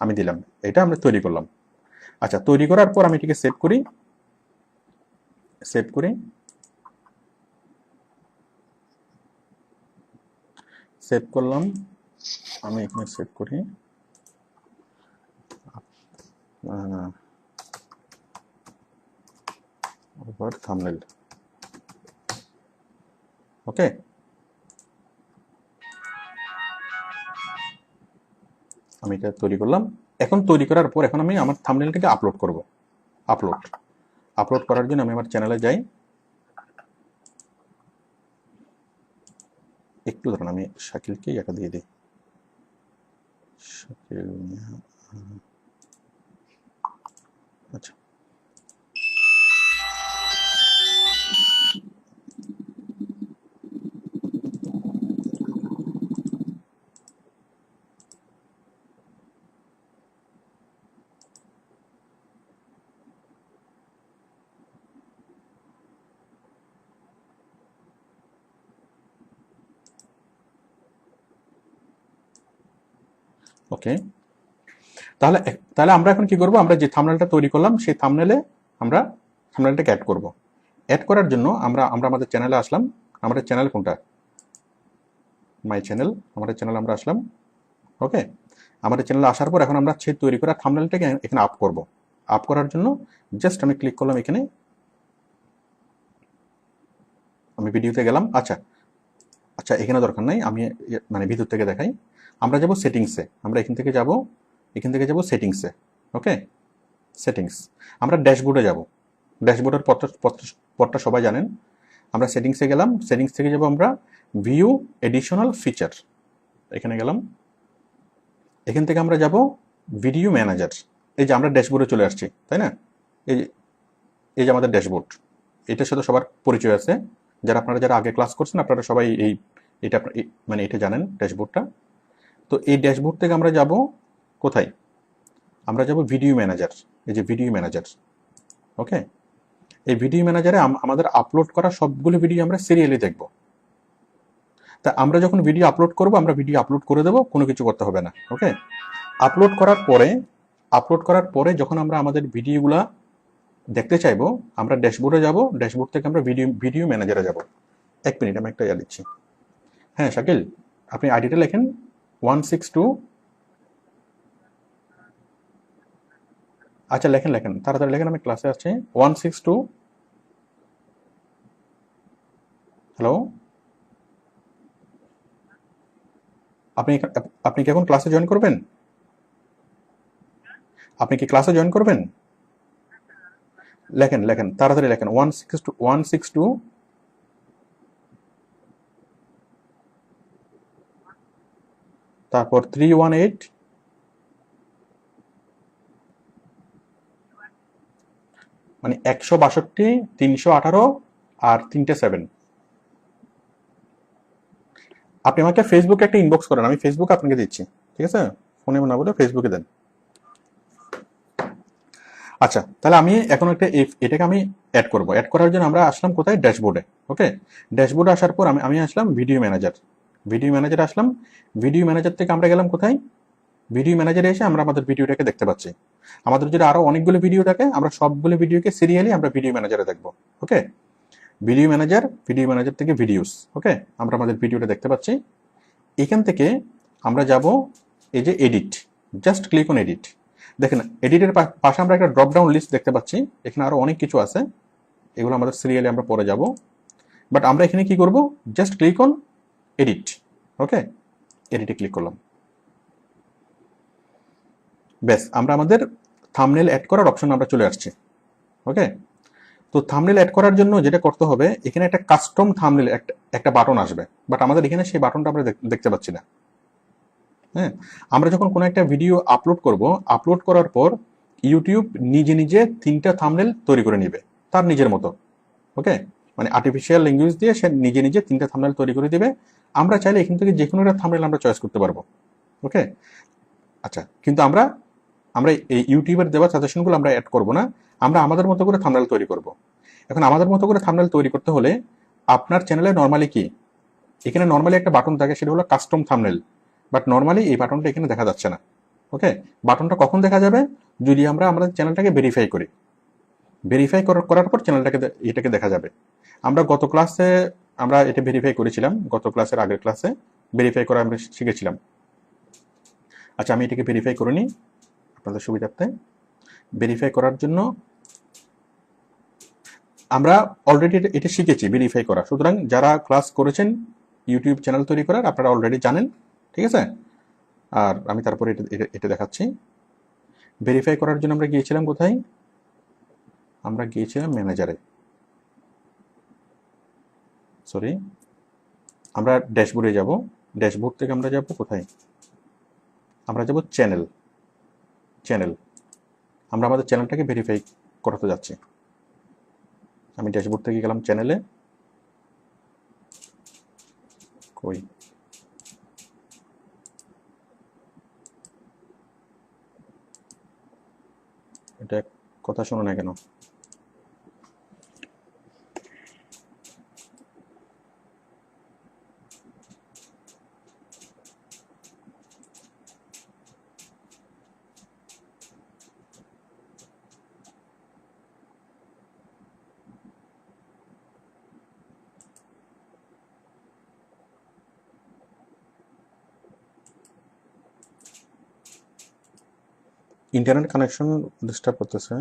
আমি দিলাম, এটা আমরা তৈরি করলাম। আচ্ছা, তৈরি করার পর আমি এটাকে সেভ করি। সেভ করলাম, আমি এখানে সেভ করি। Over thumbnail. ওকে, আমি এটা তৈরি করলাম। এখন তৈরি করার পর এখন আমি আমার থাম্বনেলটাকে আপলোড করব। আপলোড করার জন্য আমি আমার চ্যানেলে যাই। একটু ধরুন, আমি শাকিলকে এটা দিয়ে দিই। শাকিল, আচ্ছা, ওকে। তাহলে আমরা এখন কি করব, আমরা যে থাম্বনেলটা তৈরি করলাম সেই থাম্বনেলটাকে অ্যাড করব। অ্যাড করার জন্য আমরা আমাদের চ্যানেলে আসলাম। আমাদের চ্যানেল কোনটা? My channel. আমাদের চ্যানেল আমরা আসলাম। ওকে, আমাদের চ্যানেলে আসার পর এখন আমরা সেই তৈরি করা থাম্বনেলটাকে এখানে আপ করব। আপ করার জন্য জাস্ট আমি ক্লিক করলাম এখানে, আমি ভিডিওতে গেলাম। আচ্ছা, এখানে দরকার নাই, আমি মানে ভিতর থেকে দেখাই। আমরা যাব সেটিংসে, আমরা এখান থেকে যাব সেটিংসে। ওকে, সেটিংস, আমরা ড্যাশবোর্ডে যাব। ড্যাশবোর্ডের পথটা সবাই জানেন। আমরা সেটিংসে গেলাম, সেটিংস থেকে যাব আমরা ভিউ এডিশনাল ফিচার, এখানে গেলাম। এখান থেকে আমরা যাব ভিডিও ম্যানেজার। এই যে আমরা ড্যাশবোর্ডে চলে আসছি, তাই না? এই যে আমাদের ড্যাশবোর্ড, এটার সাথে সবার পরিচয় আছে। যারা আগে ক্লাস করছেন আপনারা সবাই এটা জানেন, ড্যাশবোর্ডটা। তো এই ড্যাশবোর্ড থেকে আমরা যাব কোথায়? আমরা যাব ভিডিও ম্যানেজার। এই যে ভিডিও ম্যানেজার। ওকে, এই ভিডিও ম্যানেজারে আমাদের আপলোড করা সবগুলো ভিডিও আমরা সিরিয়ালি দেখব। তা আমরা যখন ভিডিও আপলোড করব, আমরা ভিডিও আপলোড করে দেব, কোনো কিছু করতে হবে না। ওকে, আপলোড করার পরে যখন আমরা আমাদের ভিডিওগুলা দেখতে চাইবো, আমরা ড্যাশবোর্ডে যাব। ড্যাশবোর্ড থেকে আমরা ভিডিও ম্যানেজারে যাব। 1 মিনিট, আমি একটা দিচ্ছি। হ্যাঁ শাকিল, আপনি আইডিটা লেখেন 162। আচ্ছা, লেখেন তাড়াতাড়ি লেখেন, আমি ক্লাসে আসছি। 162। হ্যালো, আপনি কি এখন ক্লাসে জয়েন করবেন? আপনি কি ক্লাসে জয়েন করবেন? লেখেন তাড়াতাড়ি লেখেন 162। তারপর 318, মানে 162, 318 আর 3টে 7। আপনি আমাকে ফেসবুকে একটা ইনবক্স করেন, আমি ফেসবুকে আপনাকে দিচ্ছি। ঠিক আছে, ফোনে না বলে ফেসবুকে দেন। আচ্ছা, তাহলে আমি এখন এটাকে আমি অ্যাড করব। অ্যাড করার জন্য আমরা আসলাম কোথায়? ড্যাশবোর্ডে। ওকে, ড্যাশবোর্ডে আসার পর আমি আসলাম ভিডিও ম্যানেজারে আসলাম। ভিডিও ম্যানেজার থেকে আমরা গেলাম কোথায়? ভিডিও ম্যানেজারে এসে আমরা আমাদের ভিডিওটাকে দেখতে পাচ্ছি। আমাদের যদি আরো অনেকগুলো ভিডিও থাকে, আমরা সবগুলো ভিডিওকে সিরিয়ালি আমরা ভিডিও ম্যানেজারে দেখব। ওকে, ভিডিও ম্যানেজার থেকে ভিডিওস। ওকে, আমরা আমাদের ভিডিওটা দেখতে পাচ্ছি। এখান থেকে আমরা যাব এই যে edit, just click on edit. দেখেন এডিটের পাশে আমরা একটা ড্রপ ডাউন লিস্ট দেখতে পাচ্ছি। এখানে আরো অনেক কিছু আছে, এগুলো আমাদের সিরিয়ালি আমরা পরে যাব। বাট আমরা এখানে কি করব? Just click on edit. Okay, এডিটে ক্লিক করলাম। ব্যাস, আমরা আমাদের থাম্বনেল অ্যাড করার অপশন আমরা চলে আসছি। ওকে, তো থাম্বনেল অ্যাড করার জন্য যেটা করতে হবে, এখানে একটা কাস্টম থাম্বনেল একটা বাটন আসবে, বাট আমাদের এখানে সেই বাটনটা আমরা দেখতে পাচ্ছি না। হ্যাঁ, আমরা যখন কোনো একটা ভিডিও আপলোড করব, আপলোড করার পর ইউটিউব নিজে নিজে 3টা থাম্বনেল তৈরি করে নেবে তার নিজের মতো। ওকে, মানে আর্টিফিশিয়াল ল্যাঙ্গুয়েজ দিয়ে সে নিজে নিজে 3টা থাম্বনেল তৈরি করে দিবে। আমরা চাইলে এখান থেকে যে কোনো একটা থাম্বনেল আমরা চয়েস করতে পারবো। ওকে, আচ্ছা, কিন্তু আমরা আমরা এই ইউটিউবের দেওয়া সাজেশনগুলো আমরা অ্যাড করব না, আমরা আমাদের মতো করে থাম্বনেল তৈরি করব। এখন আমাদের মতো করে থাম্বনেল তৈরি করতে হলে আপনার চ্যানেলে নর্মালি কি, এখানে নর্মালি একটা বাটন থাকে, সেটা হলো কাস্টম থাম্বনেল, বাট নর্মালি এই বাটনটা এখানে দেখা যাচ্ছে না। ওকে, বাটনটা কখন দেখা যাবে? যদি আমরা আমাদের চ্যানেলটাকে ভেরিফাই করি। ভেরিফাই করার পর এটাকে দেখা যাবে। আমরা গত ক্লাসে আমরা এটা ভেরিফাই করেছিলাম, গত ক্লাসের আগের ক্লাসে ভেরিফাই করা আমরা শিখেছিলাম। আচ্ছা, আমি এটাকে ভেরিফাই করে নিই আপনাদের সুবিধার্থে। ভেরিফাই করার জন্য আমরা অলরেডি এটা শিখেছি ভেরিফাই করা, সুতরাং যারা ক্লাস করেছেন ইউটিউব চ্যানেল তৈরি করার, আপনারা অলরেডি জানেন। ঠিক আছে, আর আমি তারপরে এটা দেখাচ্ছি। ভেরিফাই করার জন্য আমরা গিয়েছিলাম কোথায়? আমরা গিয়েছিলাম ম্যানেজারে, সরি, আমরা ড্যাশবোর্ডে যাব। ড্যাশবোর্ড থেকে আমরা যাব কোথায়? আমরা যাব চ্যানেল। আমরা আমাদের চ্যানেলটাকে ভেরিফাই করাতে যাচ্ছি। আমি ড্যাশবোর্ড থেকে গেলাম চ্যানেলে, কই এটা কথা শোনো না কেন? ইন্টারনেট কানেকশন ডিস্টার্ব করতেছে।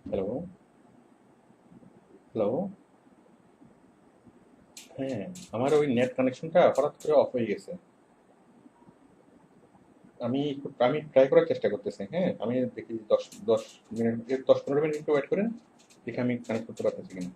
Hello, hello. হ্যাঁ, আমার ওই নেট কানেকশনটা হঠাৎ করে অফ হয়ে গেছে। আমি আমি ট্রাই করার চেষ্টা করতেছি। হ্যাঁ, আমি দেখি 10 মিনিট 10-15 মিনিট একটু ওয়েট করেন, দেখি আমি কানেক্ট করতে পারতেছি কিনা।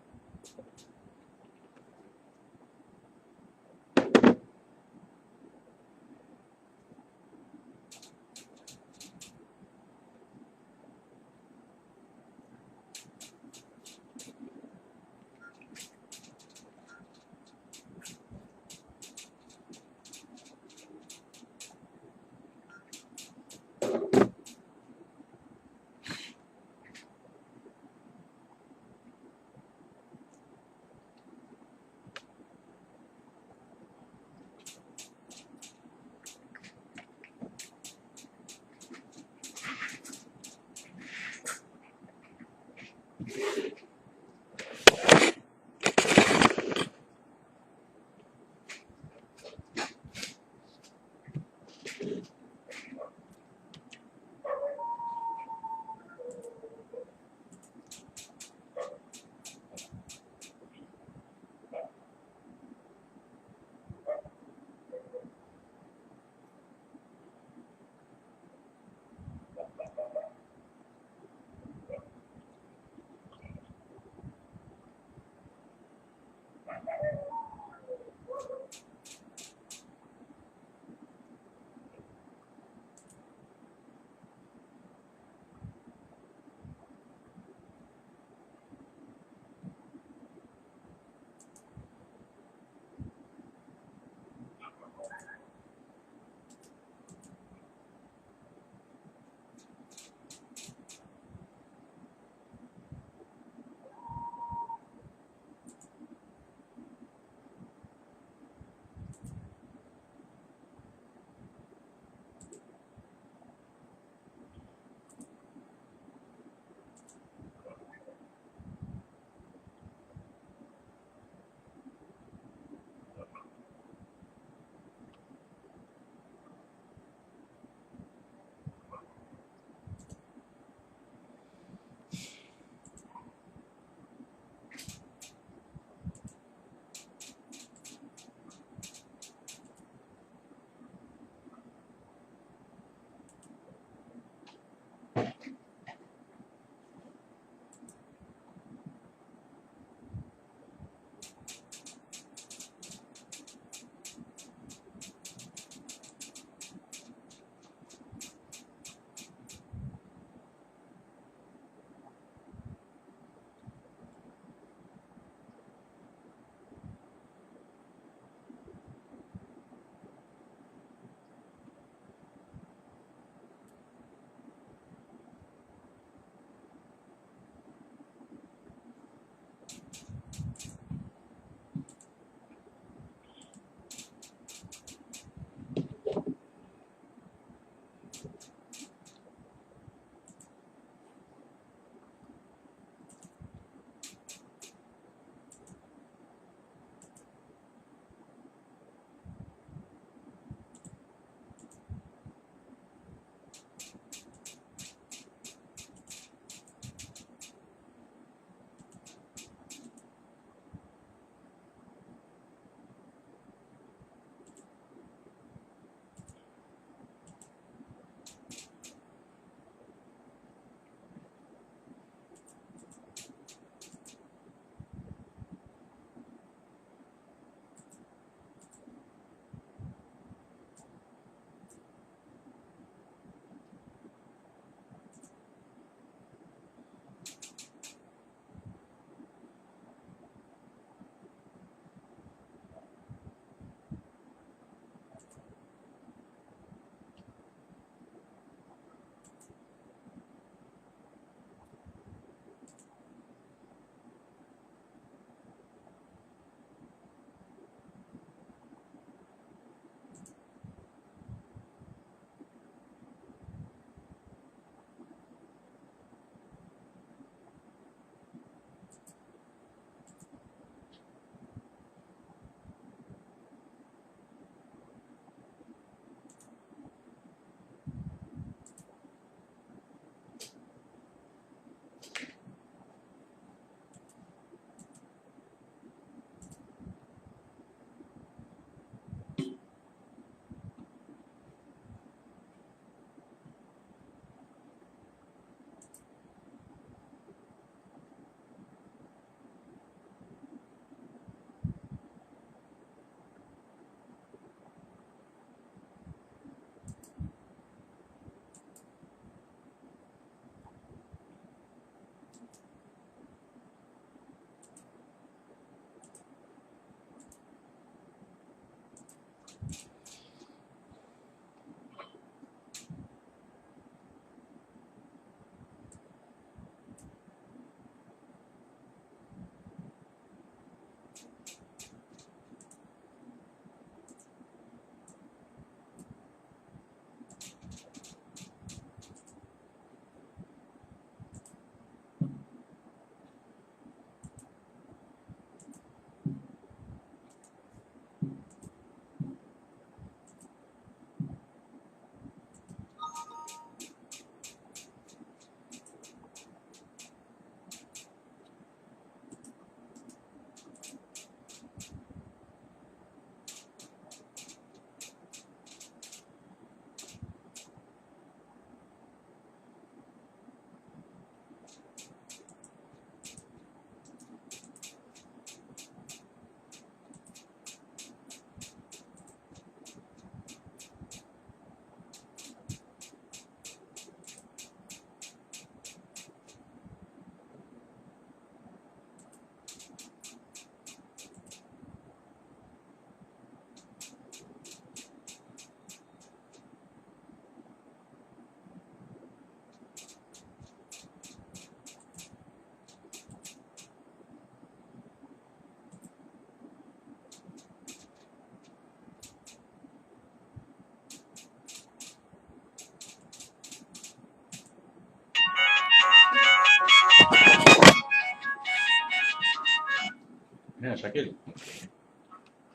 হ্যাঁ শাকিল,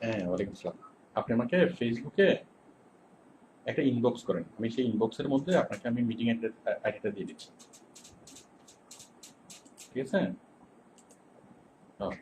হ্যাঁ ওয়ালাইকুম আসসালাম। আপনি আমাকে ফেসবুকে একটা ইনবক্স করেন, আমি সেই ইনবক্সের মধ্যে আপনাকে আমি মিটিং আইডিটা দিয়ে দিচ্ছি, ঠিক আছে? হ্যাঁ।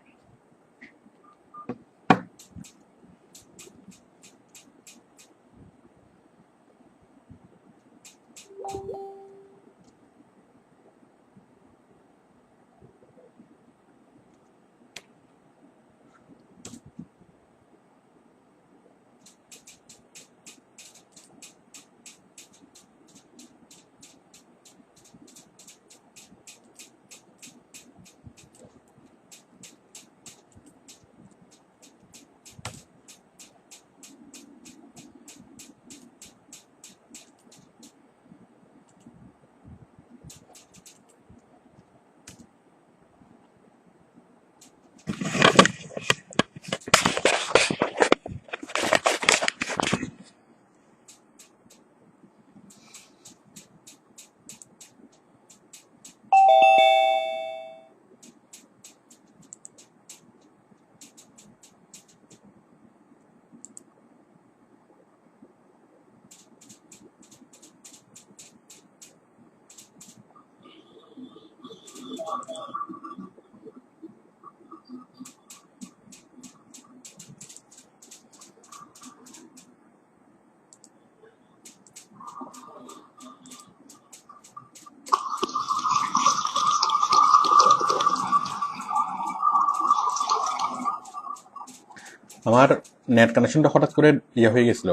আমার নেট কানেকশনটা হঠাৎ করে ইয়ে হয়ে গেছিল,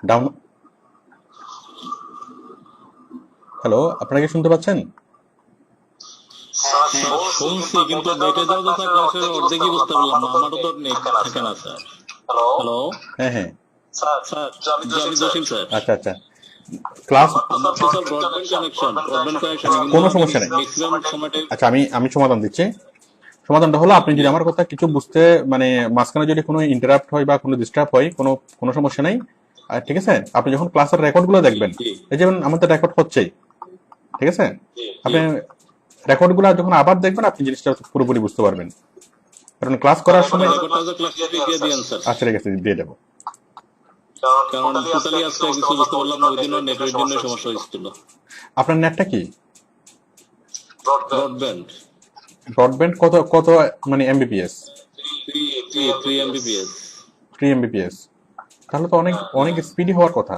ডাউন। হ্যালো, আপনারা কি শুনতে পাচ্ছেন? শুনছি, কিন্তু নেটে যাও তো স্যার, ক্লাসের অর্ধেকই বুঝতে পারলাম না। আমারও তো নেট থাকে না স্যার। হ্যালো হ্যাঁ হ্যাঁ, স্যার, আমি জসিম স্যার। আচ্ছা আচ্ছা, ক্লাস আমার তো স্যার ব্রডব্যান্ড কানেকশন, কোনো সমস্যা নেই। ম্যাক্সিমাম সময়টা আচ্ছা, আমি সমাধান দিচ্ছি। সমাধানটা হলো, আপনি যদি আমার কথা কিছু বুঝতে মানে মাঝখানে যদি কোনো ইন্টারাপ্ট হয় বা কোনো ডিস্টার্ব হয়, কোনো সমস্যা নেই। আর ঠিক আছে, আপনি যখন ক্লাসের রেকর্ডগুলো দেখবেন, এই যেমন আমাদের রেকর্ড হচ্ছেই, ঠিক আছে, আপনি রেকর্ডগুলো যখন আবার দেখবেন আপনি জিনিসটা পুরোপুরি বুঝতে পারবেন, কারণ ক্লাস করার সময়। আচ্ছা ঠিক আছে, দিয়ে দেবো। কারণ টোটালি আজকে কিছু বুঝতে পারলাম না, ওই জন্য নেটের জন্য সমস্যা হয়েছিল। আপনার নেটটা কি ব্রডব্যান্ড ব্রডব্যান্ড কত কত মানে এমবিপিএস? 3 Mbps। 3 এমবিপিএস, তাহলে তো অনেক অনেক স্পিডি হওয়ার কথা।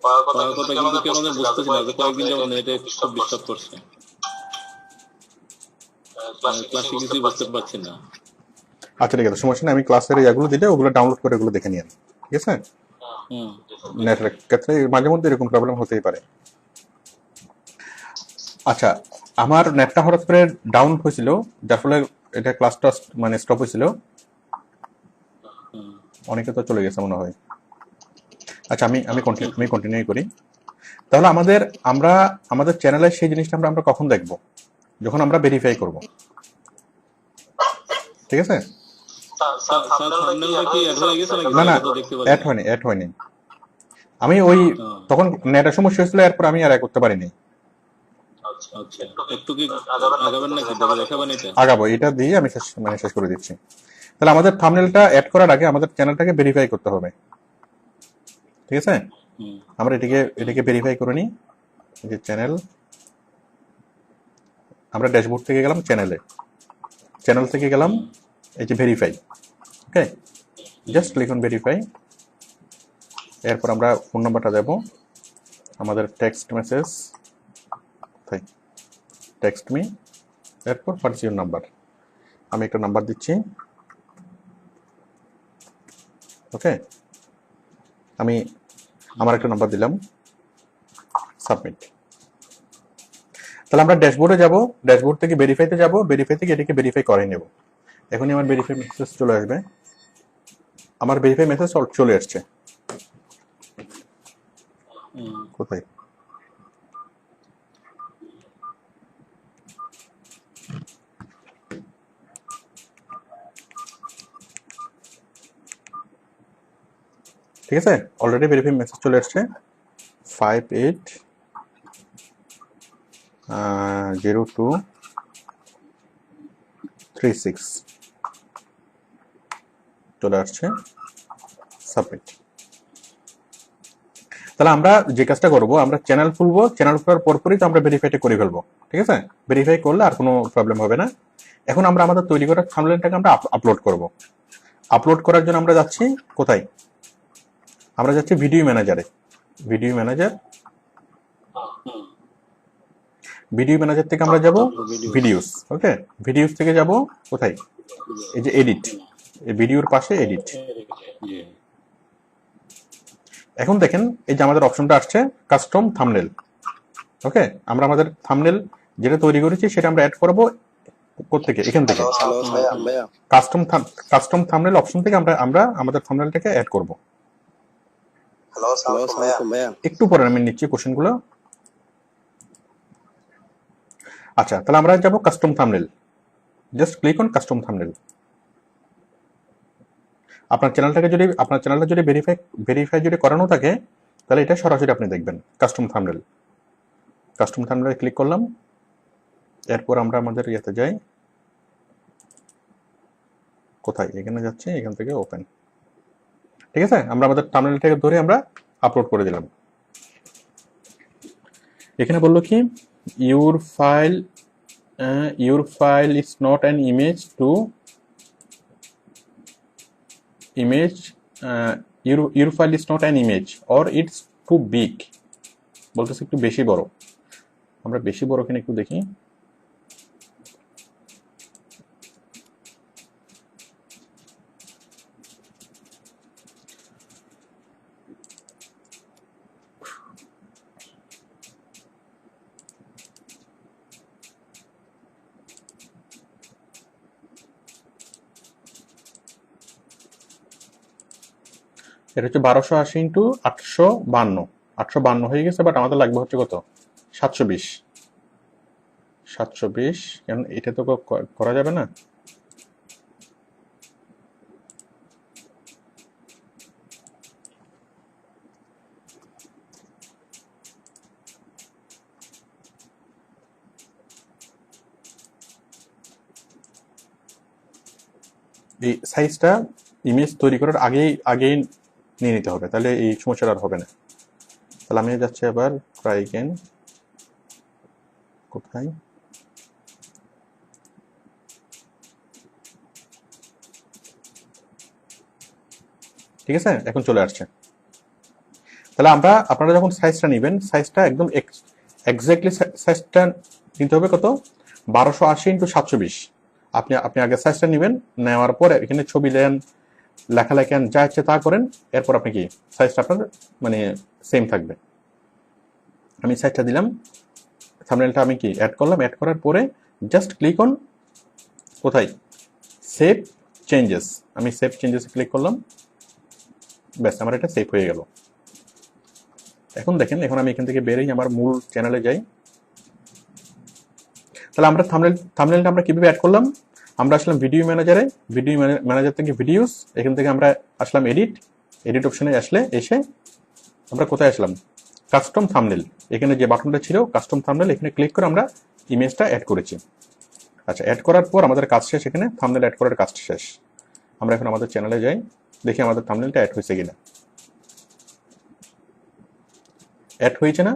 পাওয়ার কথা, কিন্তু কেন আমি বুঝতেছি না, যে কয়েকদিন যাবত নেটে খুব ডিস্টার্ব করছে, ক্লাসে কিছুই বুঝতে পারছি না। আচ্ছা ঠিক আছে, সমস্যা নেই, আমি ক্লাসের ইয়াগুলো দিলে ওগুলো ডাউনলোড করে ওগুলো দেখে নিন, ঠিক আছে? নেটের ক্ষেত্রে মাঝে মধ্যে এরকম প্রবলেম হতেই পারে। আচ্ছা, আমার নেটটা হঠাৎ করে ডাউন হয়েছিল, যার ফলে এটা ক্লাসটা মানে স্টপ হয়েছিল। অনেকে তো চলে গেছে মনে হয়। আচ্ছা, আমি কন্টিনিউ করি। তাহলে আমাদের চ্যানেলে সেই জিনিসটা আমরা কখন দেখব? যখন আমরা ভেরিফাই করব, ঠিক আছে? না না, অ্যাড হয়নি। আমি ওই তখন নেটের সমস্যা হয়েছিল, এরপর আমি আর করতে পারিনি। আগাবো, এটা দিয়ে আমি শেষ করে দিচ্ছি। তাহলে আমাদের থাম্বনেলটা অ্যাড করার আগে আমাদের চ্যানেলটাকে ভেরিফাই করতে হবে, ঠিক আছে? আমরা এটাকে ভেরিফাই করে নিই। যে চ্যানেল, আমরা ড্যাশবোর্ড থেকে গেলাম চ্যানেল থেকে গেলাম এই যে verify. Okay, just click on verify. এরপর আমরা ফোন নাম্বারটা দেব, আমাদের টেক্সট মেসেজ, টেক্সট মি, এরপর হোয়াটস ইউর নাম্বার। আমি একটা নাম্বার দিচ্ছি। ওকে, আমি আমার একটা নাম্বার দিলাম, সাবমিট। তাহলে আমরা ড্যাশবোর্ডে যাব, ড্যাশবোর্ড থেকে ভেরিফাইতে যাব, ভেরিফাই থেকে এটাকে ভেরিফাই করে নেব। এখনই আমার ভেরিফাই মেসেজ চলে আসবে। আমার ভেরিফাই মেসেজ চলে আসছে। কোথায়? ঠিক আছে, অলরেডি ভেরিফাই মেসেজ চলে আসছে। 580236। চলে আসছে সাবমিট। তাহলে আমরা যে কাজটা করব, আমরা চ্যানেল খুলবো, চ্যানেল খোলার পরপরই তো আমরা ভেরিফাইটা করে ফেলবো, ঠিক আছে? ভেরিফাই করলে আর কোনো প্রবলেম হবে না। এখন আমরা আমাদের তৈরি করা থাম্বনেলটাকে আমরা আপলোড করব। আপলোড করার জন্য আমরা যাচ্ছি কোথায়? আমরা যাচ্ছি ভিডিও ম্যানেজারে। ভিডিও ম্যানেজার, ভিডিও ম্যানেজার থেকে আমরা যাব ভিডিওস। ওকে, ভিডিওস থেকে যাব কোথায়? এই যে এডিট, এই ভিডিওর পাশে এডিট। এখন দেখেন এই যে আমাদের অপশনটা আসছে কাস্টম থাম্বনেল। ওকে, আমরা আমাদের থাম্বনেল যেটা তৈরি করেছি সেটা আমরা অ্যাড করব কোত্থেকে? এখান থেকে কাস্টম থাম্বনেল অপশন থেকে আমরা আমাদের থাম্বনেলটাকে অ্যাড করব। একটু পরে আমি নিচ্ছি কোশ্চেনগুলো। আচ্ছা, তাহলে আমরা যাব custom thumbnail. Just click on custom thumbnail. আপনার চ্যানেলটা যদি ভেরিফাই যদি করানো থাকে তাহলে এটা সরাসরি আপনি দেখবেন কাস্টম থাম্বনেল। কাস্টম থাম্বনেলে ক্লিক করলাম, এরপর আমরা আমাদের ইয়েতে যাই। কোথায়? এখানে যাচ্ছি, এখান থেকে ওপেন। ঠিক আছে, আমরা আমাদের থাম্বনেলটাকে ধরে আমরা আপলোড করে দিলাম। এখানে বললো কি your file is not an image to your file is not an image or it's too big, বলতেছে একটু বেশি বড়। আমরা বেশি বড় কিনা একটু দেখি। এটা হচ্ছে 1280 ইন্টু 852, 852 হয়ে গেছে, বাট আমাদের লাগবে হচ্ছে কত? 720। কারণ এটা তো করা যাবে না। এই সাইজটা ইমেজ তৈরি করার আগেই নিয়ে নিতে হবে, তাহলে এই সমস্যাটা আর হবে না। তাহলে আমি যাচ্ছি আবার ট্রাই এগেন। কোথায়? ঠিক আছে, এখন চলে আসছে। তাহলে আপনারা যখন সাইজটা নেবেন, সাইজটা একদম এক্স্যাক্টলি সাইজটা নিতে হবে কত? 1280 ইন্টু 720। আপনি আগে সাইজটা নেবেন, নেওয়ার পরে এখানে ছবি দেন, লেখালেখি যা ইচ্ছে তা করেন, এরপর আপনি কি সাইজটা আপনার মানে সেম থাকবে। আমি সাইজটা দিলাম, থাম্বনেলটা আমি কি অ্যাড করলাম, অ্যাড করার পরে জাস্ট ক্লিক অন কোথায়? Save changes. আমি সেভ চেঞ্জেস ক্লিক করলাম, ব্যাস আমার এটা সেভ হয়ে গেল। এখন দেখেন, এখন আমি এখান থেকে বেরিয়ে আমার মূল চ্যানেলে যাই। তাহলে আমরা থাম্বনেলটা আমরা কিভাবে অ্যাড করলাম? আমরা আসলাম ভিডিও ম্যানেজারে, ভিডিও ম্যানেজার থেকে ভিডিওস, এখান থেকে আমরা আসলাম এডিট অপশনে এসে আমরা কোথায় আসলাম? Custom thumbnail. এখানে যে বাটনটা ছিল কাস্টম থাম্বনেল, এখানে ক্লিক করে আমরা ইমেজটা অ্যাড করেছি। আচ্ছা, অ্যাড করার পর আমাদের কাজ শেষ, এখানে থাম্বনেল অ্যাড করার কাজটা শেষ। আমরা এখন আমাদের চ্যানেলে যাই, দেখি আমাদের থাম্বনেলটা অ্যাড হয়েছে কিনা। অ্যাড হয়েছে না?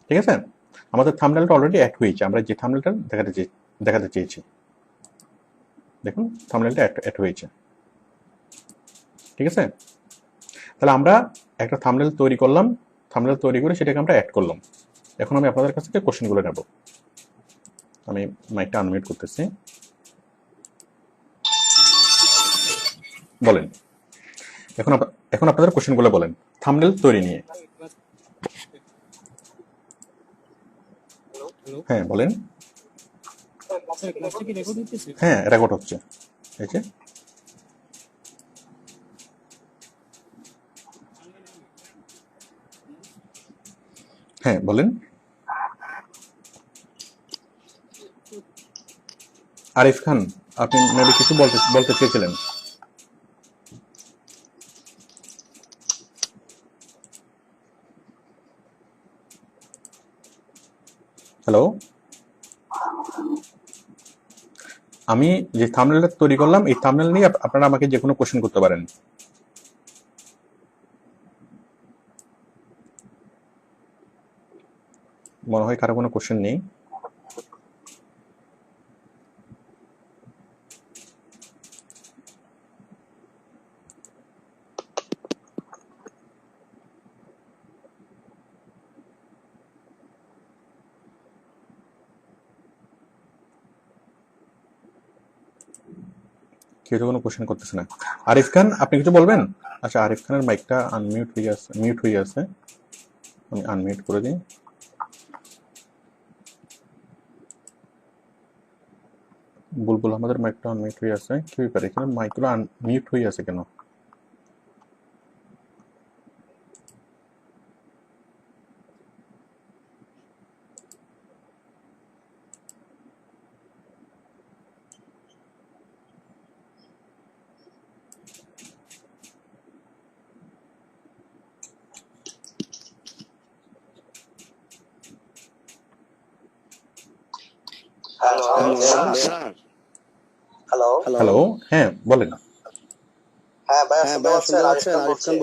ঠিক আছে, আমাদের থাম্বনেলটা অলরেডি অ্যাড হয়েছে। আমরা যে থাম্বনেলটা দেখাতে চেয়েছি, দেখুন থাম্বনেলটা অ্যাড হয়েছে। ঠিক আছে, তাহলে আমরা একটা থাম্বনেল তৈরি করলাম, থাম্বনেল তৈরি করে সেটাকে আমরা অ্যাড করলাম। এখন আমি আপনাদের কাছ থেকে কোশ্চেনগুলো নেব। আমি মাইকটা আনমিউট করতেছি। বলেন, এখন আপনাদের কোশ্চেনগুলো বলেন থাম্বনেল তৈরি নিয়ে। হ্যাঁ বলেন। হ্যাঁ, রেকর্ড হচ্ছে। এই যে হ্যাঁ বলেন। আরিফ খান, আপনি মেবি কিছু বলতে চেয়েছিলেন। হ্যালো, আমি যে থাম্বনেলটা তৈরি করলাম এই থাম্বনেল নিয়ে আপনারা আমাকে যে কোনো কোশ্চেন করতে পারেন। মনে হয় কারো কোনো কোশ্চেন নেই। কেউ তো কোনো কোশ্চেন করতেছে না। আরিফ খান, আপনি কিছু বলবেন? আচ্ছা, আরিফ খানের মাইকটা মিউট হয়ে আছে, আমি আনমিউট করে দিই। বুলবুল আমাদের মাইকটা আনমিউট হয়ে আছে, কি ব্যাপার এখানে মাইকগুলো আনমিউট হয়ে আছে কেন? হ্যালো, হ্যাঁ বলেন।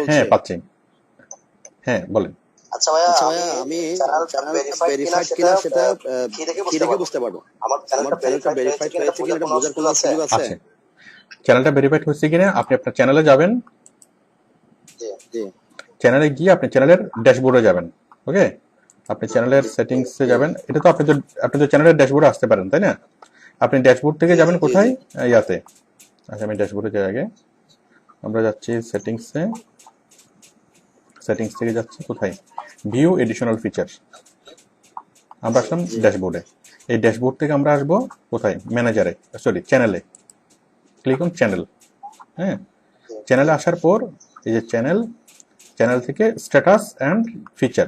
হ্যাঁ পাচ্ছি, হ্যাঁ বলেন। আচ্ছা ভাইয়া, আমি চ্যানেলটা ভেরিফাইড কিনা সেটা কি দেখে বুঝতে পারবো? আমার চ্যানেলটা ভেরিফাইড হয়েছে কিনা এটা বোঝার কোনো সুযোগ আছে? আচ্ছা, চ্যানেলটা ভেরিফাইড হয়েছে কিনা আপনি আপনার চ্যানেলে যাবেন। জি, চ্যানেলে গিয়ে আপনি চ্যানেলের ড্যাশবোর্ডে যাবেন। ওকে, আপনি চ্যানেলের সেটিংসে যাবেন। এটা তো আপনি তো চ্যানেলের ড্যাশবোর্ডে আসতে পারেন, তাই না? আপনি ড্যাশবোর্ড থেকে যাবেন কোথায়? ইয়াতে। আচ্ছা, আমি ড্যাশবোর্ডে যাই আগে। আমরা যাচ্ছি সেটিংসে, সেটিংস থেকে যাচ্ছি কোথায়? View additional feature. আমরা আসলাম ড্যাশবোর্ডে। এই ড্যাশবোর্ড থেকে আমরা আসবো কোথায়? ম্যানেজারে, সরি চ্যানেলে। Click on channel. হ্যাঁ, চ্যানেলে আসার পর এই যে চ্যানেল থেকে স্ট্যাটাস অ্যান্ড ফিচার,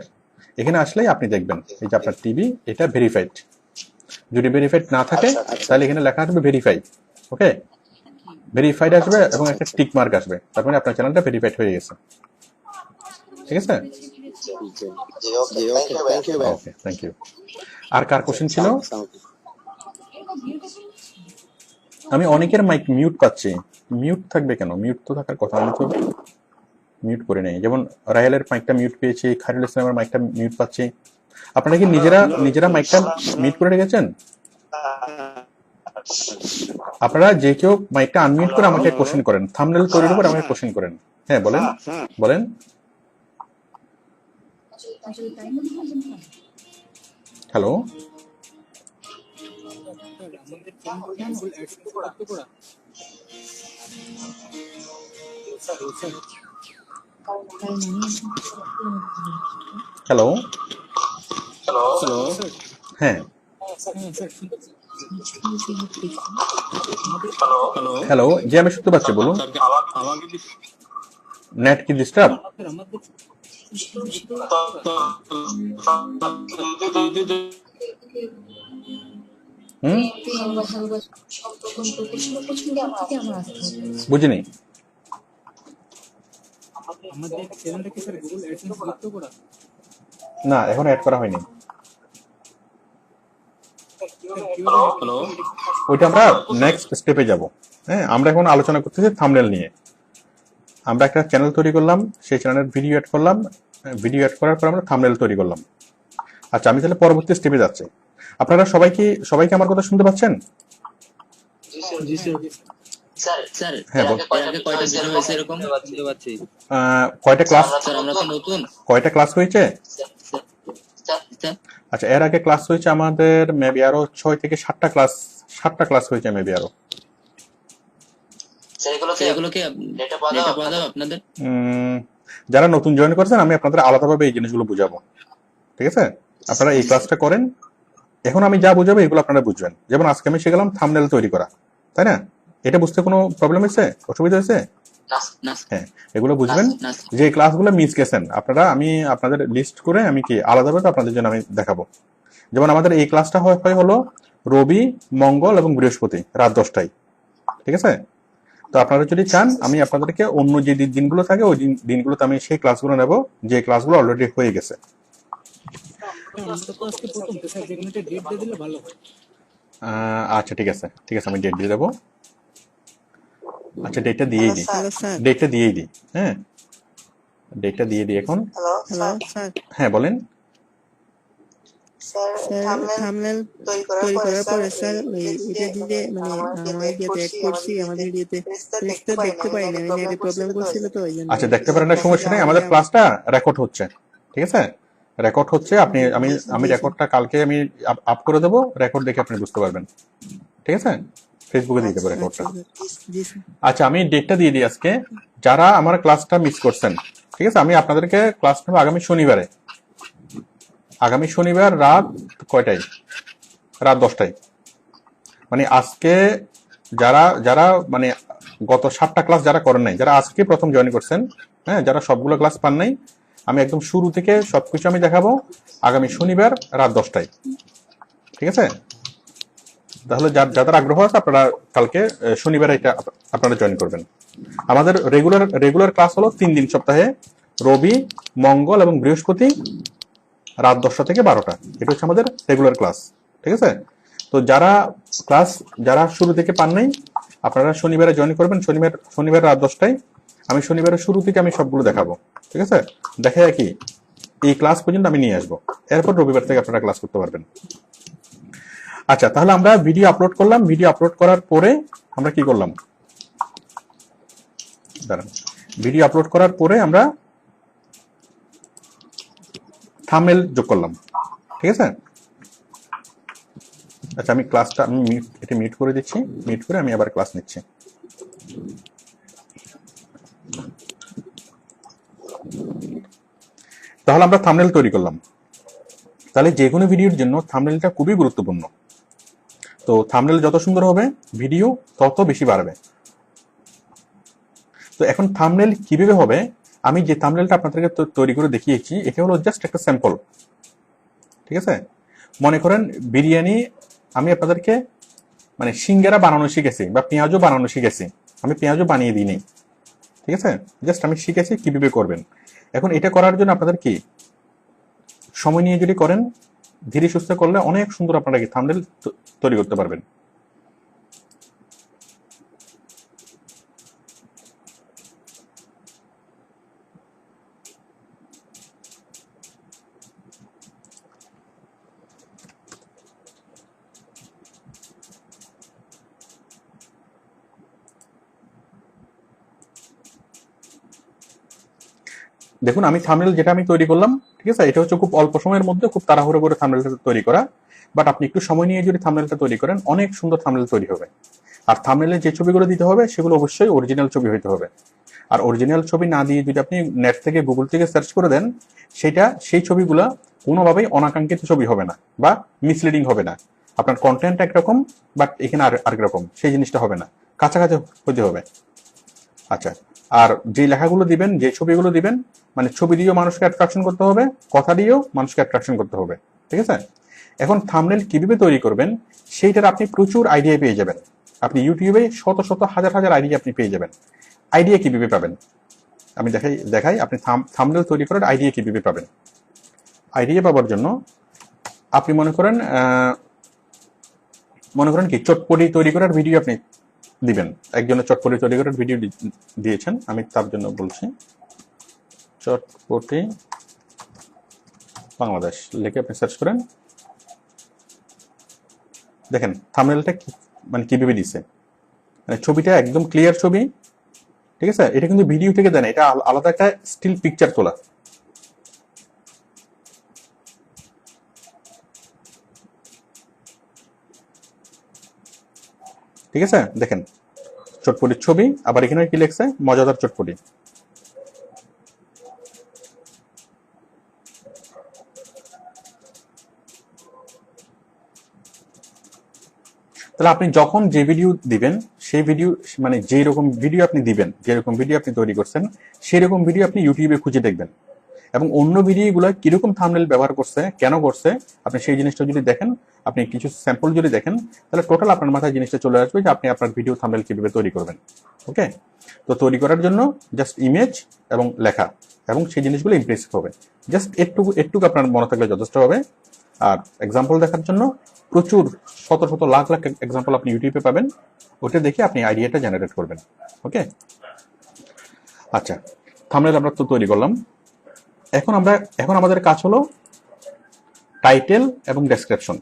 এখানে আসলেই আপনি দেখবেন এই যে আপনার টিভি এটা ভেরিফাইড। যদি ভেরিফাইড না থাকে তাহলে এখানে লেখা আসবে ভেরিফাই। ওকে, ভেরিফাইড আসবে এবং একটা টিক মার্ক আসবে, তার মানে আপনার চ্যানেলটা ভেরিফাইড হয়ে গেছে। ঠিক আছে? Okay, thank you. আর কার কোশ্চেন ছিল? আমি অনেকের মাইক মিউট পাচ্ছি। মিউট থাকবে কেন? মিউট তো থাকার কথা, আমি তো মিউট করে নেই। যেমন রাহেলের মাইকটা মিউট পেয়েছি, খায়রুল ইসলামের মাইকটা মিউট পাচ্ছি। আপনারা কি নিজেরা মাইকটা মিউট করে রেখেছেন? আপনারা যে কেউ মাইকটা আনমিউট করে আমাকে কোশ্চেন করেন, থাম্বনেল তৈরির উপর আমাকে কোশ্চেন করেন। হ্যাঁ বলেন, বলেন। হ্যালো, হ্যালো, হ্যাঁ হ্যালো, জি আমি শুনতে পাচ্ছি, বলুন। নেট কি ডিস্টার্ব? বুঝিনি। না, এখন অ্যাড করা হয়নি। ওইটা আমরা নেক্সট স্টেপে যাব। হ্যাঁ, আমরা এখন আলোচনা করতেছি থাম্বনেল নিয়ে। আমরা একটা চ্যানেল তৈরি করলাম, সেই চ্যানেলের ভিডিও অ্যাড করলাম, ভিডিও অ্যাড করার পর আমরা থাম্বনেল তৈরি করলাম। আচ্ছা, আমি তাহলে পরবর্তী স্টেপে যাচ্ছি। আপনারা সবাইকে আমার কথা শুনতে পাচ্ছেন? হ্যাঁ, কয়টা ক্লাস হয়েছে? আচ্ছা, এর আগে ক্লাস হয়েছে আমাদের মেবি আরো 6 থেকে 7টা ক্লাস হয়েছে মেবি আরো। যারা নতুন জয়েন করেছেন আমি আপনাদের আলাদাভাবে এই জিনিসগুলো বুঝাবো। ঠিক আছে? আপনারা এই ক্লাসটা করেন, এখন আমি যা বুঝাবো এগুলো আপনারা বুঝবেন। যেমন আজকে আমি শিখলাম থাম্বনেল তৈরি করা, তাই না? এটা বুঝতে কোনো প্রবলেম হয়েছে, অসুবিধা হয়েছে? হ্যাঁ, এগুলো বুঝবেন। যে ক্লাসগুলো মিস গেছেন আপনারা, আমি আপনাদের লিস্ট করে আমি কি আলাদাভাবে আপনাদের জন্য আমি দেখাবো। যেমন আমাদের এই ক্লাসটা হলো রবি, মঙ্গল এবং বৃহস্পতি রাত 10টায়। ঠিক আছে? তো আপনারা যদি চান আমি আপনাদেরকে অন্য যে দিনগুলো থাকে ওই দিনগুলোতে আমি সেই ক্লাসগুলো নেব, যে ক্লাসগুলো অলরেডি হয়ে গেছে। আচ্ছা ঠিক আছে আমি ডেট দিয়ে দেবো। আচ্ছা ডেটটা দিয়েই দিই, ডেটটা দিয়েই দিই। হ্যাঁ ডেটটা দিয়ে দিই এখন। হ্যালো স্যার, হ্যাঁ বলেন। স্যার থাম্বনেল তৈরি করার পরে স্যার ওই এটা দিলে মানে আমার ইয়েতে অ্যাড করছি, আমাদের ইয়েতে ফেসটা দেখতে পাই না, ওই নেটে প্রবলেম করছিল তো ওই জন্য। আচ্ছা দেখতে পারেন না, সমস্যা নেই, আমাদের ক্লাসটা রেকর্ড হচ্ছে, ঠিক আছে? রেকর্ড হচ্ছে, আপনি আমি রেকর্ডটা কালকে আমি আপ করে দেবো, রেকর্ড দেখে আপনি বুঝতে পারবেন, ঠিক আছে? ফেসবুকে দিয়ে দেবো রেকর্ডটা। আচ্ছা আমি ডেটটা দিয়ে দিই আজকে, যারা আমার ক্লাসটা মিস করছেন, ঠিক আছে? আমি আপনাদেরকে ক্লাস নেব আগামী শনিবারে, আগামী শনিবার রাত কয়টায়? রাত 10টায়। মানে আজকে যারা যারা মানে গত 7টা ক্লাস যারা করেন নাই, যারা আজকে প্রথম জয়েন করছেন, হ্যাঁ, যারা সবগুলো ক্লাস পান নাই, আমি একদম শুরু থেকে সবকিছু আমি দেখাবো আগামী শনিবার রাত 10টায়, ঠিক আছে? তাহলে যাদের আগ্রহ আছে আপনারা কালকে শনিবার এটা আপনারা জয়েন করবেন। আমাদের রেগুলার ক্লাস হলো 3 দিন সপ্তাহে, রবি, মঙ্গল এবং বৃহস্পতি রাত 10টা থেকে 12টা। এটা হচ্ছে আমাদের রেগুলার ক্লাস, ঠিক আছে? তো যারা শুরু থেকে পান নাই, আপনারা শনিবারে জয়েন করবেন। শনিবার রাত 10টায় আমি শনিবারের শুরু থেকে আমি সবগুলো দেখাবো, ঠিক আছে? দেখে কি এই ক্লাস পর্যন্ত আমি নিয়ে আসবো, এরপর রবিবার থেকে আপনারা ক্লাস করতে পারবেন। আচ্ছা তাহলে আমরা ভিডিও আপলোড করলাম, ভিডিও আপলোড করার পরে আমরা কি করলাম? দাঁড়ান, ভিডিও আপলোড করার পরে আমরা থাম্বনেল যোগ করলাম, ঠিক আছে? আচ্ছা আমি ক্লাসটা এটা মিউট করে দিচ্ছি, মিউট করে আমি আবার ক্লাস নিচ্ছি। তাহলে আমরা থাম্বনেল তৈরি করলাম। তাহলে যে কোনো ভিডিওর জন্য থাম্বনেলটা খুবই গুরুত্বপূর্ণ। তো থাম্বনেল যত সুন্দর হবে ভিডিও তত বেশি বাড়বে। তো এখন থাম্বনেল কিভাবে হবে, আমি যে থাম্বনেলটা আপনাদেরকে তৈরি করে দেখিয়েছি এটা হলো জাস্ট একটা স্যাম্পল, ঠিক আছে? মনে করেন বিরিয়ানি আমি আপনাদেরকে মানে সিঙ্গারা বানানো শিখেছি বা পেঁয়াজও বানানো শিখেছি, আমি পেঁয়াজও বানিয়ে দিই নি, ঠিক আছে? জাস্ট আমি শিখেছি কিভাবে করবেন। এখন এটা করার জন্য আপনাদের কি সময় নিয়ে যদি করেন, ধীরে সুস্থে করলে অনেক সুন্দর আপনারা কি থাম্বনেল তৈরি করতে পারবেন। দেখুন আমি থাম্বনেল যেটা আমি তৈরি করলাম, ঠিক আছে, এটা হচ্ছে খুব অল্প সময়ের মধ্যে খুব তাড়াহুড়ো করে থাম্বনেলটা তৈরি করা, বাট আপনি একটু সময় নিয়ে যদি থাম্বনেলটা তৈরি করেন অনেক সুন্দর থাম্বনেল তৈরি হবে। আর থাম্বনেলে যে ছবিগুলো দিতে হবে সেগুলো অবশ্যই অরিজিনাল ছবি হইতে হবে। আর অরিজিনাল ছবি না দিয়ে যদি আপনি নেট থেকে গুগল থেকে সার্চ করে দেন, সেই ছবিগুলো কোনোভাবেই অনাকাঙ্ক্ষিত ছবি হবে না বা মিসলিডিং হবে না। আপনার কন্টেন্ট একরকম বাট এখানে আরেক রকম, সেই জিনিসটা হবে না, কাছাকাছি হতে হবে। আচ্ছা, আর যে লেখাগুলো দিবেন, যে ছবিগুলো দিবেন, মানে ছবি দিয়েও মানুষকে অ্যাট্রাকশন করতে হবে, কথা দিয়েও মানুষকে অ্যাট্রাকশন করতে হবে, ঠিক আছে? এখন থাম্বনেল কিভাবে তৈরি করবেন সেইটার আপনি প্রচুর আইডিয়া পেয়ে যাবেন। আপনি ইউটিউবে শত শত হাজার হাজার আইডিয়া আপনি পেয়ে যাবেন। আইডিয়া কিভাবে পাবেন আমি দেখাই আপনি থাম্বনেল তৈরি করার আইডিয়া কিভাবে পাবেন। আইডিয়া পাওয়ার জন্য আপনি মনে করেন কি চটপটি তৈরি করার ভিডিও আপনি দিবেন, একজনের চটপটি তৈরি করার ভিডিও দিয়েছেন, আমি তার জন্য বলছি চটপটি বাংলাদেশ লিখে আপনি সার্চ করেন, দেখেন থাম্বনেলটা মানে কিভাবে দিচ্ছে, মানে ছবিটা একদম ক্লিয়ার ছবি, ঠিক আছে? এটা কিন্তু ভিডিও থেকে দেয় না, এটা আলাদা একটা স্টিল পিকচার তোলা, ঠিক আছে? দেখেন চটপটির ছবি, আবার এখানে কি লেখছে, মজাদার চটপটি। তাহলে আপনি যখন যে ভিডিও দিবেন সেই ভিডিও মানে যেই রকম ভিডিও আপনি দিবেন, যেরকম ভিডিও আপনি তৈরি করছেন সেই রকম ভিডিও আপনি ইউটিউবে খুঁজে দেখবেন, এবং অন্য ভিডিওগুলো কিরকম থাম্বনেল ব্যবহার করছে, কেন করছে, আপনি সেই জিনিসটা যদি দেখেন, আপনি কিছু স্যাম্পল যদি দেখেন, তাহলে টোটাল আপনার মাথায় জিনিসটা চলে আসবে যে আপনি আপনার ভিডিও থাম্বনেল কিভাবে তৈরি করবেন। ওকে, তো তৈরি করার জন্য জাস্ট ইমেজ এবং লেখা এবং সেই জিনিসগুলো ইমপ্রেসিভ হবে, জাস্ট একটু আপনার মনে থাকলে যথেষ্ট হবে। আর এক্সাম্পল দেখার জন্য প্রচুর শত শত লাখ লাখ এক্সাম্পল আপনি ইউটিউবে পাবেন, ওটা দেখে আপনি আইডিয়াটা জেনারেট করবেন। ওকে, আচ্ছা, থাম্বনেল আমরা তো তৈরি করলাম। এখন আমাদের কাজ হলো টাইটেল এবং ডেসক্রিপশন।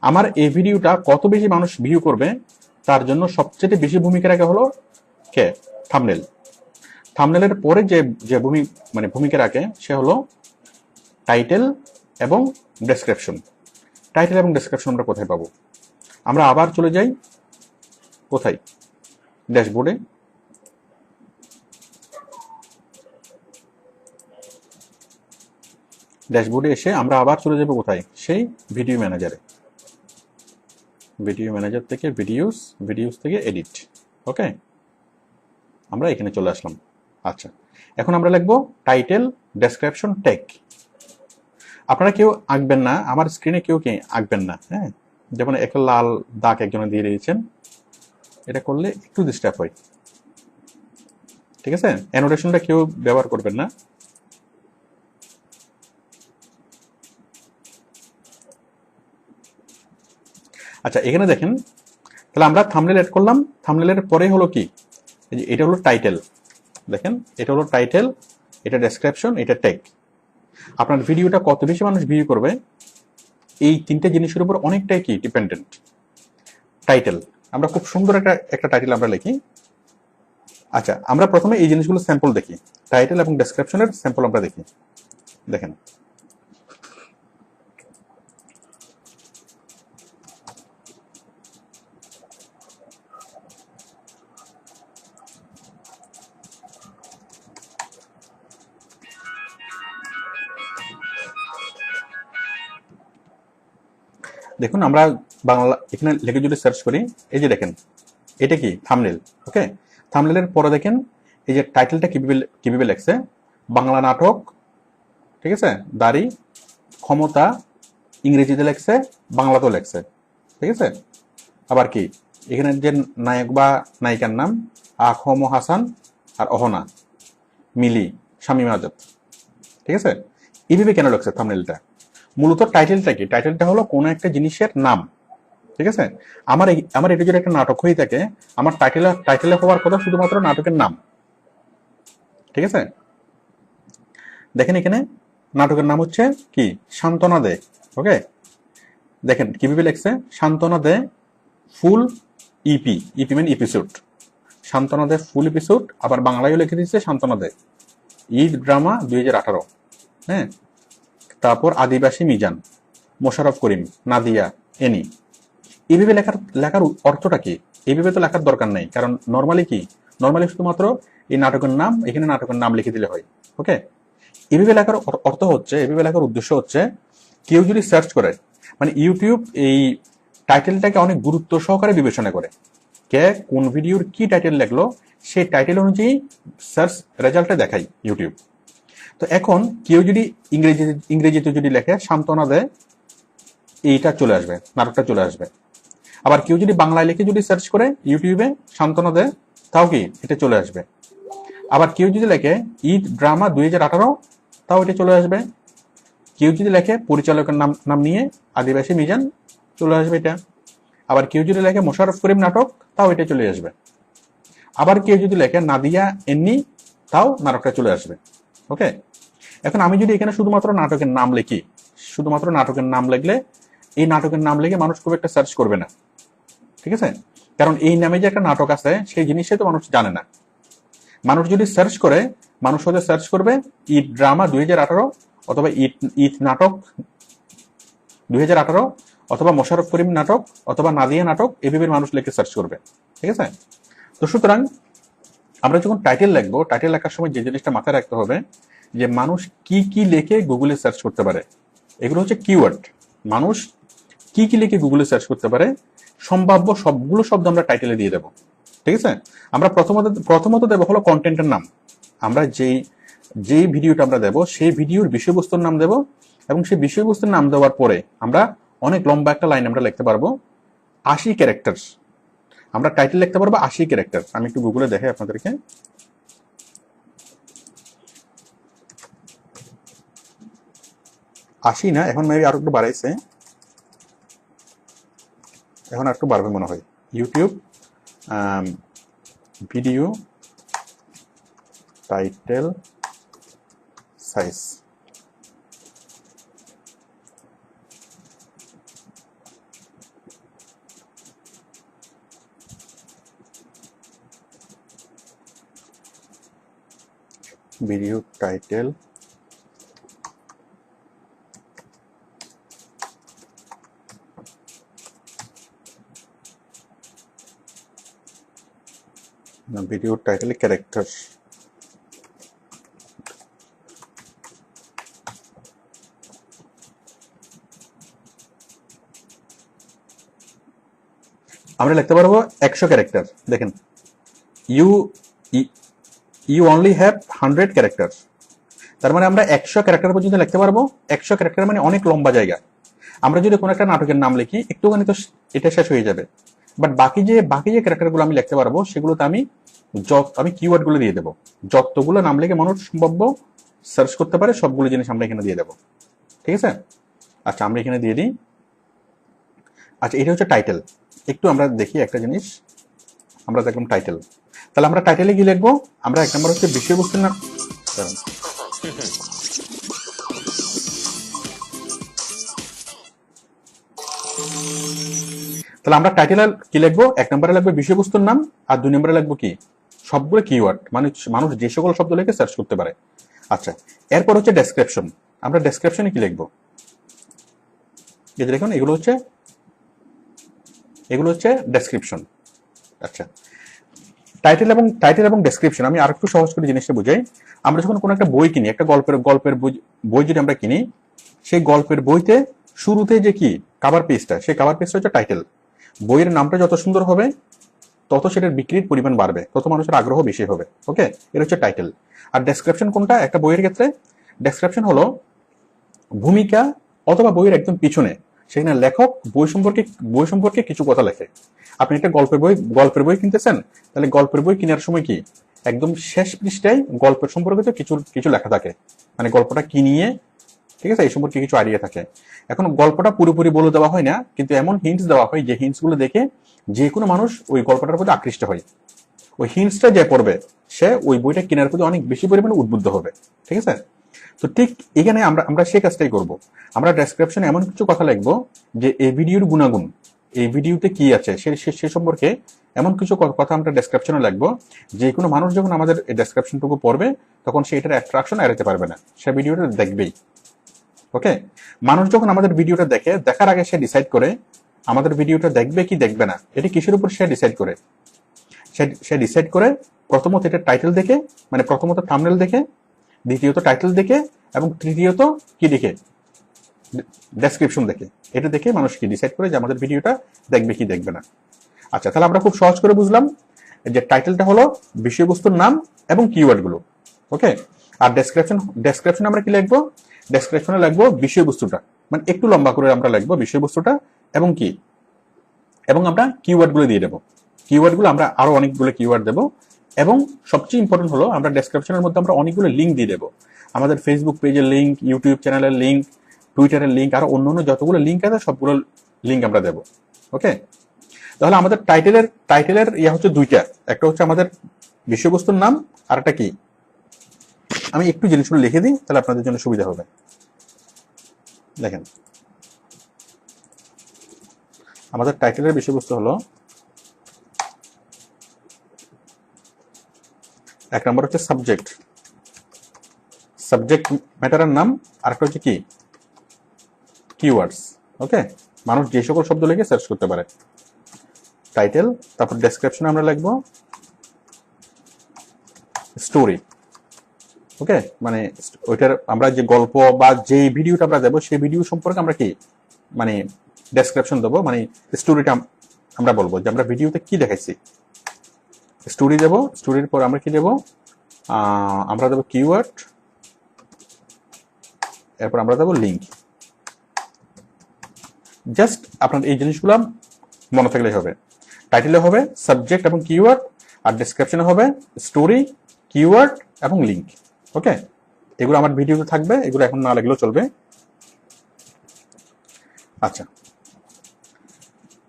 আমার এই ভিডিওটা কত বেশি মানুষ ভিউ করবে তার জন্য সবচেয়ে বেশি ভূমিকা রাখা হলো কে? থাম্বনেল। থাম্বনেলের পরে যে ভূমিকা রাখে সে হলো টাইটেল এবং ডেসক্রিপশন। টাইটেল এবং ডেসক্রিপশন আমরা কোথায় পাবো? আমরা আবার চলে যাই কোথায়? ড্যাশবোর্ডে। ড্যাশবোর্ডে এসে আমরা আবার চলে যাব কোথায়? সেই ভিডিও ম্যানেজারে। ভিডিও ম্যানেজার থেকে ভিডিওস থেকে এডিট। ওকে, আমরা এখানে চলে আসলাম। আচ্ছা, এখন আমরা লিখবো টাইটেল, ডেসক্রিপশন, ট্যাগ। আপনারা কেউ আঁকবেন না, আমার স্ক্রিনে কেউ আঁকবেন না। হ্যাঁ, যেমন একটা লাল দাগ একজনে দিয়ে দিয়েছেন, এটা করলে একটু ডিস্টার্ব হয়। ঠিক আছে, অ্যানোটেশনটা কেউ ব্যবহার করবেন না। আচ্ছা, এখানে দেখেন, তাহলে আমরা থাম্বনেল এড করলাম। থাম্বনেলের পরে হলো কি? এটা হলো টাইটেল। দেখেন, এটা হলো টাইটেল, এটা ডেসক্রিপশন, এটা ট্যাগ। আপনার ভিডিওটা কত বেশি মানুষ ভিউ করবে এই তিনটে জিনিসের উপর অনেকটাই কি ডিপেন্ডেন্ট। টাইটেল, আমরা খুব সুন্দর একটা টাইটেল আমরা লিখি। আচ্ছা, আমরা প্রথমে এই জিনিসগুলো স্যাম্পল দেখি। টাইটেল এবং ডেসক্রিপশনের স্যাম্পল আমরা দেখি। দেখেন, দেখুন আমরা বাংলা এখানে লিখে যদি সার্চ করি, এই যে দেখেন এটা কি? থাম্বনেল। ওকে, থাম্বনেলের পরে দেখেন এই যে টাইটেলটা কিভাবে লেখছে, বাংলা নাটক, ঠিক আছে, দাড়ি, ক্ষমতা, ইংরেজিতে লেখছে, বাংলাতেও লেখছে। ঠিক আছে, আবার কি এখানে যে নায়ক বা নায়িকার নাম আখম হাসান আর অহনা, মিলি, শামীম আজাদ। ঠিক আছে, এইভাবে কেন লেখছে থাম্বনেলটা? মূলত টাইটেলটা কি? টাইটেলটা হলো কোনো একটা জিনিসের নাম। ঠিক আছে, আমার এটা যদি একটা নাটক হয়ে থাকে, আমার টাইটেলে হওয়ার কথা শুধুমাত্র নাটকের নাম। ঠিক আছে, দেখেন এখানে নাটকের নাম হচ্ছে কি? সান্ত্বনা দে। ওকে, দেখেন কিভাবে লেখছে, সান্ত্বনা দে ফুল ইপি, ইপি মানে এপিসোড, সান্ত্বনা দে ফুল এপিসোড। আবার বাংলায়ও লিখে দিচ্ছে সান্ত্বনা দে ঈদ ড্রামা 2018। হ্যাঁ, তারপর আদিবাসী মিজান, মোশাররফ করিম, নাদিয়া, এনি। এইভাবে লেখার অর্থটা কি? এইভাবে তো লেখার দরকার নেই, কারণ নর্মালি শুধুমাত্র এই নাটকের নাম, এখানে নাটকের নাম লিখে দিলে হয়। ওকে, এইভাবে লেখার অর্থ হচ্ছে, এইভাবে লেখার উদ্দেশ্য হচ্ছে, কেউ যদি সার্চ করে, মানে ইউটিউব এই টাইটেলটাকে অনেক গুরুত্ব সহকারে বিবেচনা করে। কে কোন ভিডিওর কি টাইটেল লিখলো সেই টাইটেল অনুযায়ী সার্চ রেজাল্টটা দেখায় ইউটিউব। তো এখন কেউ যদি ইংরেজিতে যদি লেখে সান্ত্বনা দেয়, এইটা চলে আসবে, নাটকটা চলে আসবে। আবার কেউ যদি বাংলায় লিখে যদি সার্চ করে ইউটিউবে সান্ত্বনা দেয়, তাও কি এটা চলে আসবে। আবার কেউ যদি লেখে ঈদ ড্রামা 2018, তাও এটা চলে আসবে। কেউ যদি লেখে পরিচালকের নাম নিয়ে আদিবাসী মিজান, চলে আসবে এটা। আবার কেউ যদি লেখে মোশাররফ করিম নাটক, তাও এটা চলে আসবে। আবার কেউ যদি লেখে নাদিয়া এন্নি, তাও নাটকটা চলে আসবে। ওকে, এখন আমি যদি এখানে শুধুমাত্র নাটকের নাম লিখি, শুধুমাত্র নাটকের নাম লিখলে, এই নাটকের নাম লিখে মানুষ খুব একটা সার্চ করবে না। ঠিক আছে, কারণ এই নামে যে একটা নাটক আছে সেই জিনিসটাই তো মানুষ জানে না। মানুষ যদি সার্চ করে, মানুষ হয়তো সার্চ করবে ঈদ ড্রামা 2018, অথবা ঈদ নাটক 2018, অথবা মোশাররফ করিম নাটক, অথবা নাদিয়া নাটক, এভাবে মানুষ লিখে সার্চ করবে। ঠিক আছে, তো সুতরাং আমরা যখন টাইটেল লিখবো, টাইটেল লেখার সময় যে জিনিসটা মাথায় রাখতে হবে, যে মানুষ কি কি লিখে গুগলে সার্চ করতে পারে, এগুলো হচ্ছে কিওয়ার্ড। মানুষ কি কি লিখে গুগলে সার্চ করতে পারে, সম্ভাব্য সবগুলো শব্দ আমরা টাইটেলে দিয়ে দেবো। ঠিক আছে, আমরা প্রথমত দেবো হলো কন্টেন্টের নাম। আমরা যেই ভিডিওটা আমরা দেবো সেই ভিডিওর বিষয়বস্তুর নাম দেব, এবং সেই বিষয়বস্তুর নাম দেওয়ার পরে আমরা অনেক লম্বা একটা লাইন আমরা লিখতে পারবো, 80 ক্যারেক্টার। আমরা টাইটেল লিখতে পারবো 80 ক্যারেক্টার। আমি একটু গুগলে দেখাই আপনাদেরকে। 80 না, এখন মেবি আরো একটু বাড়াইছে, এখন আর একটু বাড়বে মনে হয়। YouTube video title size, video title video title character, আমরা লিখতে পারবো 100 ক্যারেক্টার। দেখেন, ইউ অনলি হ্যাভ 100 ক্যারেক্টার, তার মানে আমরা 100 ক্যারেক্টার পর্যন্ত লিখতে পারবো। 100 ক্যারেক্টার মানে অনেক লম্বা জায়গা। আমরা যদি কোনো একটা নাটকের নাম লিখি একটুখানি তো এটা শেষ হয়ে যাবে, বাট বাকি যে ক্যারেক্টারগুলো আমি লিখতে পারবো সেগুলোতে আমি কিওয়ার্ড গুলো দিয়ে দেবো। যতগুলো নাম লিখে মানুষ সম্ভাব্য সার্চ করতে পারে সবগুলো জিনিস আমরা এখানে দিয়ে দেবো, ঠিক আছে? আচ্ছা, আমরা এখানে দিয়ে দিই। আচ্ছা, এটা হচ্ছে টাইটেল। একটু আমরা দেখি একটা জিনিস, আমরা দেখলাম টাইটেল। তাহলে আমরা টাইটেলে কি লিখবো? আমরা 1 নম্বর হচ্ছে বিষয়বস্তুর নাম। তাহলে আমরা টাইটেলে কি লিখবো? 1 নম্বরে লিখবো বিষয়বস্তুর নাম, আর 2 নম্বরে লিখবো কি? সবগুলো কিওয়ার্ড, মানে মানুষ যে সকল শব্দ লিখে সার্চ করতে পারে। আচ্ছা, এরপর হচ্ছে ডেসক্রিপশন। আমরা ডেসক্রিপশনে কি লিখবো? এই যে দেখুন, এগুলো হচ্ছে ডেসক্রিপশন। আচ্ছা, টাইটেল এবং ডেসক্রিপশন আমি আরেকটু সহজ করে জিনিসটা বুঝাই। আমরা যখন কোনো একটা বই কিনি, একটা গল্পের বই যদি আমরা কিনি, সেই গল্পের বইতে শুরুতে যে কি কভার পেজটা, সেই কভার পেজটা হচ্ছে টাইটেল। বইয়ের নামটা যত সুন্দর হবে তত সেটার বিক্রির পরিমাণ বাড়বে, তত মানুষের আগ্রহ বেশি হবে। ওকে, এটা হচ্ছে টাইটেল। আর ডেসক্রিপশন কোনটা? একটা বইয়ের ক্ষেত্রে ডেসক্রিপশন হলো ভূমিকা অথবা বইয়ের একদম পিছনে সেখানে লেখক বই সম্পর্কে কিছু কথা লেখে। আপনি একটা গল্পের বই কিনতেছেন, তাহলে গল্পের বই কেনার সময় কি একদম শেষ পৃষ্ঠায় গল্পের সম্পর্কিত কিছু লেখা থাকে, মানে গল্পটা কি নিয়ে, ঠিক আছে, এই সম্পর্কে কিছু আইডিয়া থাকে। এখন গল্পটা পুরোপুরি বলে দেওয়া হয় না, কিন্তু এমন হিন্টস দেওয়া হয় যে হিন্টস গুলো দেখে যে কোনো মানুষ ওই গল্পটার প্রতি আকৃষ্ট হয়। ওই হিন্টসটা যে পড়বে সে ওই বইটা কেনার প্রতি অনেক বেশি পরিমাণে উদ্বুদ্ধ হবে, ঠিক আছে? তো ঠিক এখানে আমরা সেই কাজটাই করব। আমরা ডেসক্রিপশনে এমন কিছু কথা লিখবো যে এই ভিডিওর গুণাগুণ, এই ভিডিওতে কি আছে সে সম্পর্কে এমন কিছু কথা আমরা ডেসক্রিপশনে লিখবো, যে কোনো মানুষ যখন আমাদের এই ডেসক্রিপশনটুকু পড়বে তখন সে এটার অ্যাট্রাকশন এড়াতে পারবে না, সে ভিডিওটা দেখবেই। ওকে, মানুষ যখন আমাদের ভিডিওটা দেখার আগে সে ডিসাইড করে আমাদের ভিডিওটা দেখবে কি দেখবে না। এটি কিসের উপর সে ডিসাইড করে? সে ডিসাইড করে প্রথমত এটা টাইটেল দেখে, মানে প্রথমত থাম্বনেল দেখে, দ্বিতীয়ত টাইটেল দেখে, এবং তৃতীয়ত কি দেখে? ডেসক্রিপশন দেখে। এটা দেখে মানুষ কি ডিসাইড করে যে আমাদের ভিডিওটা দেখবে কি দেখবে না। আচ্ছা, তাহলে আমরা খুব সহজ করে বুঝলাম যে টাইটেলটা হলো বিষয়বস্তুর নাম এবং কিওয়ার্ড গুলো। ওকে, আর ডেসক্রিপশন আমরা কি লিখবো? ডেসক্রিপশনে লিখবো বিষয়বস্তুটা, মানে একটু লম্বা করে আমরা লিখবো বিষয়বস্তুটা এবং কি, এবং আমরা কিওয়ার্ড গুলো দিয়ে দেবো। কিওয়ার্ড গুলো আমরা আরো অনেকগুলো কিওয়ার্ড দেবো, এবং সবচেয়ে ইম্পর্টেন্ট হলো আমরা ডেসক্রিপশনের মধ্যে আমরা অনেকগুলো লিঙ্ক দিয়ে দেবো। আমাদের ফেসবুক পেজের লিঙ্ক, ইউটিউব চ্যানেলের লিঙ্ক, টুইটারের লিঙ্ক, আর অন্য যতগুলো লিঙ্ক আছে সবগুলো লিঙ্ক আমরা দেবো। ওকে, তাহলে আমাদের টাইটেলের ইয়া হচ্ছে দুইটা, একটা হচ্ছে আমাদের বিষয়বস্তুর নাম, আর একটা কি, আমি একটু জিনিসগুলো লিখে দিই তাহলে আপনাদের জন্য সুবিধা হবে। দেখেন, আমাদের টাইটেলের বিষয়বস্তু হলো 1 নম্বর হচ্ছে সাবজেক্ট ম্যাটারের নাম, আর একটা হচ্ছে কি কিওয়ার্ডস। ওকে, মানুষ যে সকল শব্দ লিখে সার্চ করতে পারে, টাইটেল। তারপর ডেসক্রিপশনে আমরা লিখবো স্টোরি। ওকে, মানে ওইটার আমরা যে গল্প বা যে ভিডিওটা আমরা দেবো সেই ভিডিও সম্পর্কে আমরা কি মানে ডেসক্রিপশন দেবো, মানে স্টোরিটা আমরা বলবো যে আমরা ভিডিওতে কি দেখাইছি। স্টোরি দেবো, স্টোরির পর আমরা কি দেবো? আমরা দেবো কিওয়ার্ড, এরপর আমরা দেবো লিঙ্ক। জাস্ট আপনার এই জিনিসগুলো মনে থাকলেই হবে। টাইটেলে হবে সাবজেক্ট এবং কিওয়ার্ড, আর ডেসক্রিপশনে হবে স্টোরি, কিওয়ার্ড এবং লিঙ্ক। ওকে, এগুলো আমার ভিডিওতে থাকবে, এগুলো এখন না লাগলেও চলবে। আচ্ছা,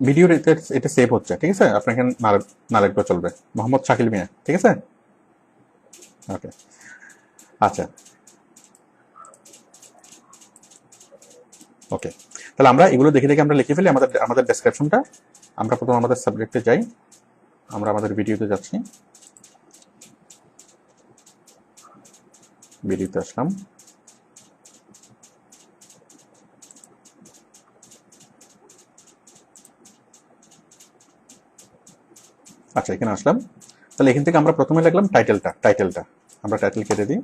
ভিডিও এটা সেভ হচ্ছে, ঠিক আছে? আপনার এখানে না লিখলেও চলবে। মোহাম্মদ শাকিল মিয়া, ঠিক আছে? ওকে, আচ্ছা, ওকে। তাহলে আমরা এগুলো দেখে দেখে আমরা লিখে ফেলি আমাদের ডেসক্রিপশনটা। আমরা প্রথম আমাদের সাবজেক্টে যাই, আমরা আমাদের ভিডিওতে যাচ্ছি, ভিডিওতে আসলাম। আচ্ছা, এখানে আসলাম। তাহলে এখান থেকে আমরা প্রথমে লিখলাম টাইটেলটা আমরা টাইটেল কেটে দিই।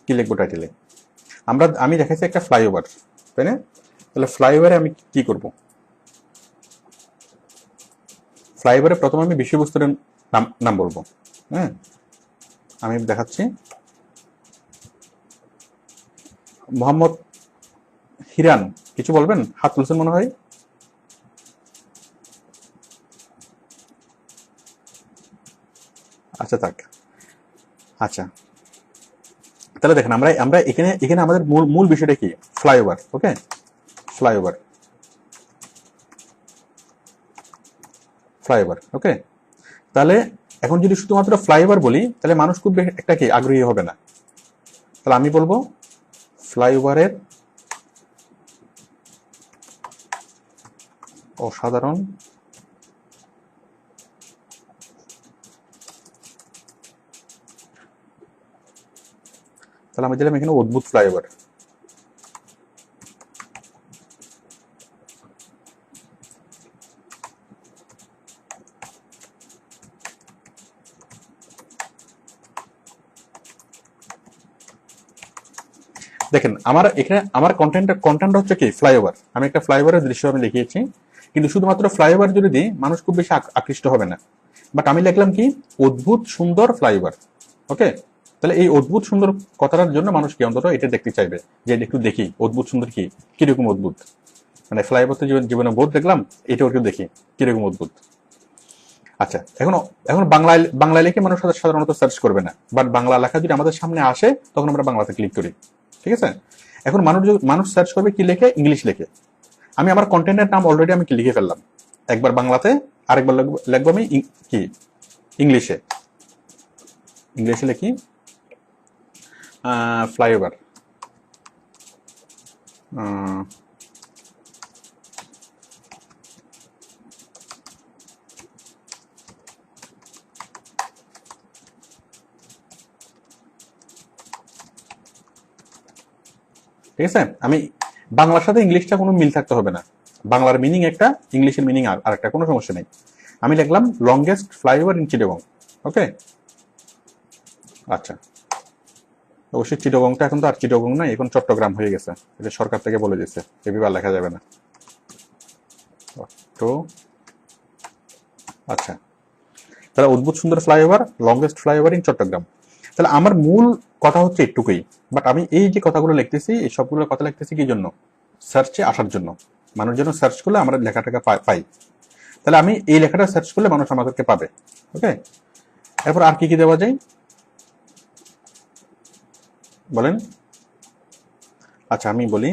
কি লিখবো টাইটেলে? আমি দেখাচ্ছি একটা ফ্লাইওভার, তাই না? তাহলে ফ্লাইওভারে আমি কি করব? ফ্লাইওভারে প্রথমে আমি বিষয়বস্তুর নাম বলবো। হ্যাঁ, আমি দেখাচ্ছি মোহাম্মদ হিরান, কিছু বলবেন? হাত তুলছেন মনে হয়। আচ্ছা, থাক। আচ্ছা, তাহলে দেখেন আমরা এখানে আমাদের মূল বিষয়টা কি? ফ্লাইওভার। ওকে, ফ্লাইওভার। ওকে, তাহলে এখন যদি শুধুমাত্র ফ্লাইওভার বলি তাহলে মানুষ খুব একটা কি আগ্রহী হবে না। তাহলে আমি বলবো ফ্লাইওভারের অসাধারণ তাহলে আমি দিলাম এখানে অদ্ভুত ফ্লাইওভার। দেখেন আমার কন্টেন্ট হচ্ছে কি? ফ্লাইওভার। আমি একটা ফ্লাইওভারের দৃশ্য আমি দেখিয়েছি, কিন্তু শুধুমাত্র ফ্লাইওভার যদি দিই মানুষ খুব বেশি আকৃষ্ট হবে না। বাট আমি লিখলাম কি? অদ্ভুত সুন্দর ফ্লাইওভার। ওকে, তাহলে এই অদ্ভুত সুন্দর কথাটার জন্য মানুষ কি অন্তত এটা দেখতে চাইবে, যে একটু দেখি অদ্ভুত সুন্দর কিরকম অদ্ভুত। মানে ফ্লাইওভার তো জীবনে বোধ দেখলাম, এটাও একটু দেখি কিরকম অদ্ভুত। আচ্ছা, এখন বাংলায় লিখে মানুষ সাধারণত সার্চ করবে না, বাট বাংলা লেখা যদি আমাদের সামনে আসে তখন আমরা বাংলাতে ক্লিক করি, ঠিক আছে? এখন মানুষ সার্চ করবে কি লেখে? ইংলিশ লেখে। আমি আমার কন্টেন্টের নাম অলরেডি আমি লিখে ফেললাম, একবার বাংলাতে, আরেকবার লিখবো আমি কি ইংলিশে লিখি ফ্লাইওভার। ঠিক আছে, আমি বাংলার সাথে ইংলিশটা কোনো মিল থাকতে হবে না। বাংলার মিনিং একটা, ইংলিশের মিনিং আর একটা, কোনো সমস্যা নেই। আমি লিখলাম লংগেস্ট ফ্লাইওভার ইন চিটাগং। ওকে, আচ্ছা, অবশ্যই চিটাগংটা এখন তো আর চিটাগং নাই, এখন চট্টগ্রাম হয়ে গেছে। এটা সরকার থেকে বলে দিচ্ছে, এভাবে লেখা যাবে না। তো আচ্ছা, তাহলে অদ্ভুত সুন্দর flyover, longest flyover in Chattogram. তাহলে আমার মূল কথা হচ্ছে এটুকুই। বাট আমি এই যে কথাগুলো লিখতেছি, এই সবগুলো কথা লিখতেছি কি জন্য? সার্চে আসার জন্য। মানুষ যেন সার্চ করলে আমরা লেখাটাকে পাই। তাহলে আমি এই লেখাটা সার্চ করলে মানুষ আমাদেরকে পাবে। ওকে, এরপর আর কি দেওয়া যায় বলেন? আচ্ছা, আমি বলি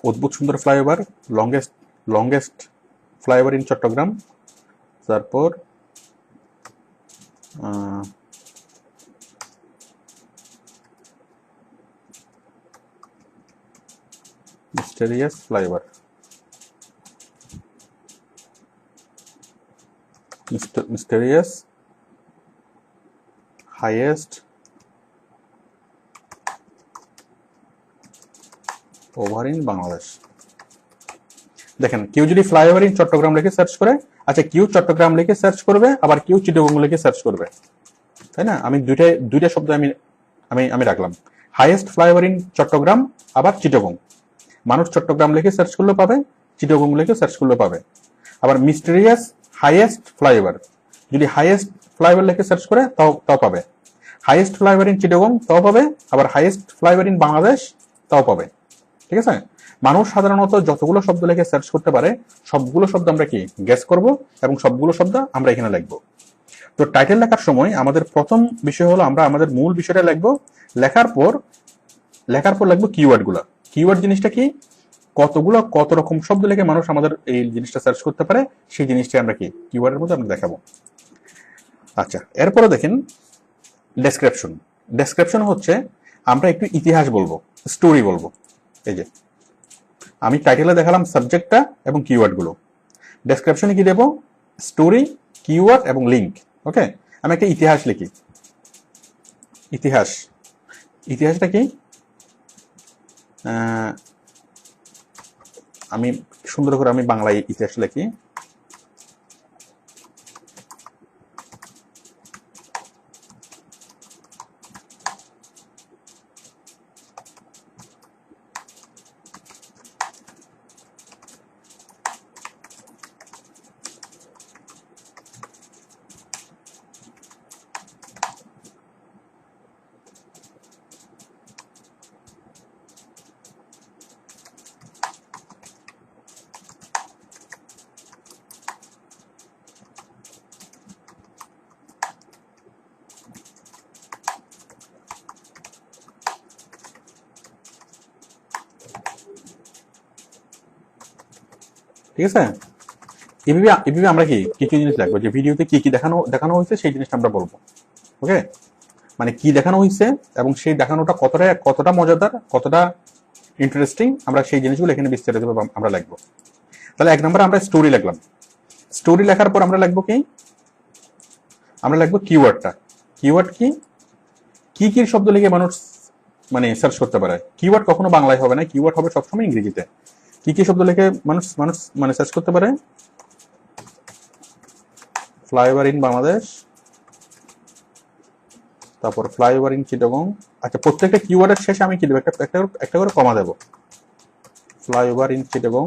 অদ্ভুত সুন্দর flyover, longest flyover in Chattogram, তারপর mysterious flyover, mysterious highest over in Bangladesh. দেখেন, কেউ যদি ফ্লাইওভার ইন চট্টগ্রাম লিখে সার্চ করে, আচ্ছা, কেউ চট্টগ্রাম লিখে সার্চ করবে, আবার কেউ চিটাগং লিখে সার্চ করবে, তাই না? আমি দুইটা শব্দ আমি রাখলাম, হাইয়েস্ট ফ্লাইওভার ইন চট্টগ্রাম, আবার চিটাগং। মানুষ চট্টগ্রাম লিখে সার্চ করলে পাবে, চিটাগং লিখে সার্চ করলে পাবে। আবার মিস্টেরিয়াস হাইয়েস্ট ফ্লাইওভার, যদি হাইয়েস্ট ফ্লাইওভার লিখে সার্চ করে তাও পাবে। হাইয়েস্ট ফ্লাইওভার ইন চিটাগং তাও পাবে, আবার হাইয়েস্ট ফ্লাইওভার ইন বাংলাদেশ তাও পাবে। ঠিক আছে, মানুষ সাধারণত যতগুলো শব্দ লিখে সার্চ করতে পারে সবগুলো শব্দ আমরা কি গেস করব, এবং সবগুলো শব্দ আমরা এখানে লিখবো। তো টাইটেল লেখার সময় আমাদের প্রথম বিষয় হলো আমরা আমাদের মূল বিষয়টা লিখবো, লেখার পর লিখবো কিওয়ার্ড গুলা। কিওয়ার্ড জিনিসটা কি, কত রকম শব্দ লিখে মানুষ আমাদের এই জিনিসটা সার্চ করতে পারে, সেই জিনিসটা আমরা কি কিওয়ার্ডের মধ্যে আমরা দেখাবো। আচ্ছা, এরপরে দেখেন ডেসক্রিপশন। ডেসক্রিপশন হচ্ছে আমরা একটু ইতিহাস বলবো, স্টোরি বলবো। এই যে আমি টাইটেলে দেখালাম সাবজেক্টটা এবং কিওয়ার্ড গুলো, ডেসক্রিপশনে কি দেবো, স্টোরি, কিওয়ার্ড এবং লিঙ্ক। ওকে, আমি একটা ইতিহাস লিখি। ইতিহাসটা কি, আমি সুন্দর করে আমি বাংলায় ইতিহাস লিখি। ঠিক আছে, এভাবে আমরা কি কিছু জিনিস লাগবে, যে ভিডিওতে কি কি দেখানো হয়েছে সেই জিনিসটা আমরা বলবো। ওকে, মানে কি দেখানো হয়েছে এবং সেই দেখানোটা কতটা মজাদার, কতটা ইন্টারেস্টিং, আমরা সেই জিনিসগুলো এখানে বিস্তারিত আমরা লিখবো। তাহলে 1 নম্বরে আমরা স্টোরি লিখলাম। স্টোরি লেখার পর আমরা লিখবো কি, আমরা লিখবো কিওয়ার্ডটা। কিওয়ার্ড কি কি শব্দ লিখে মানুষ মানে সার্চ করতে পারে। কিওয়ার্ড কখনো বাংলায় হবে না, কিওয়ার্ড হবে সবসময় ইংরেজিতে। কি কি শব্দ লিখে মানুষ মানে সার্চ করতে পারে, ফ্লাইওভার ইন বাংলাদেশ, তারপর ফ্লাইওভার ইন চিটাগং। আচ্ছা, প্রত্যেকটা কিওয়ার্ডের শেষে আমি কি দেবো, একটা করে কমা দেবো। ফ্লাইওভার ইন চিটাগং,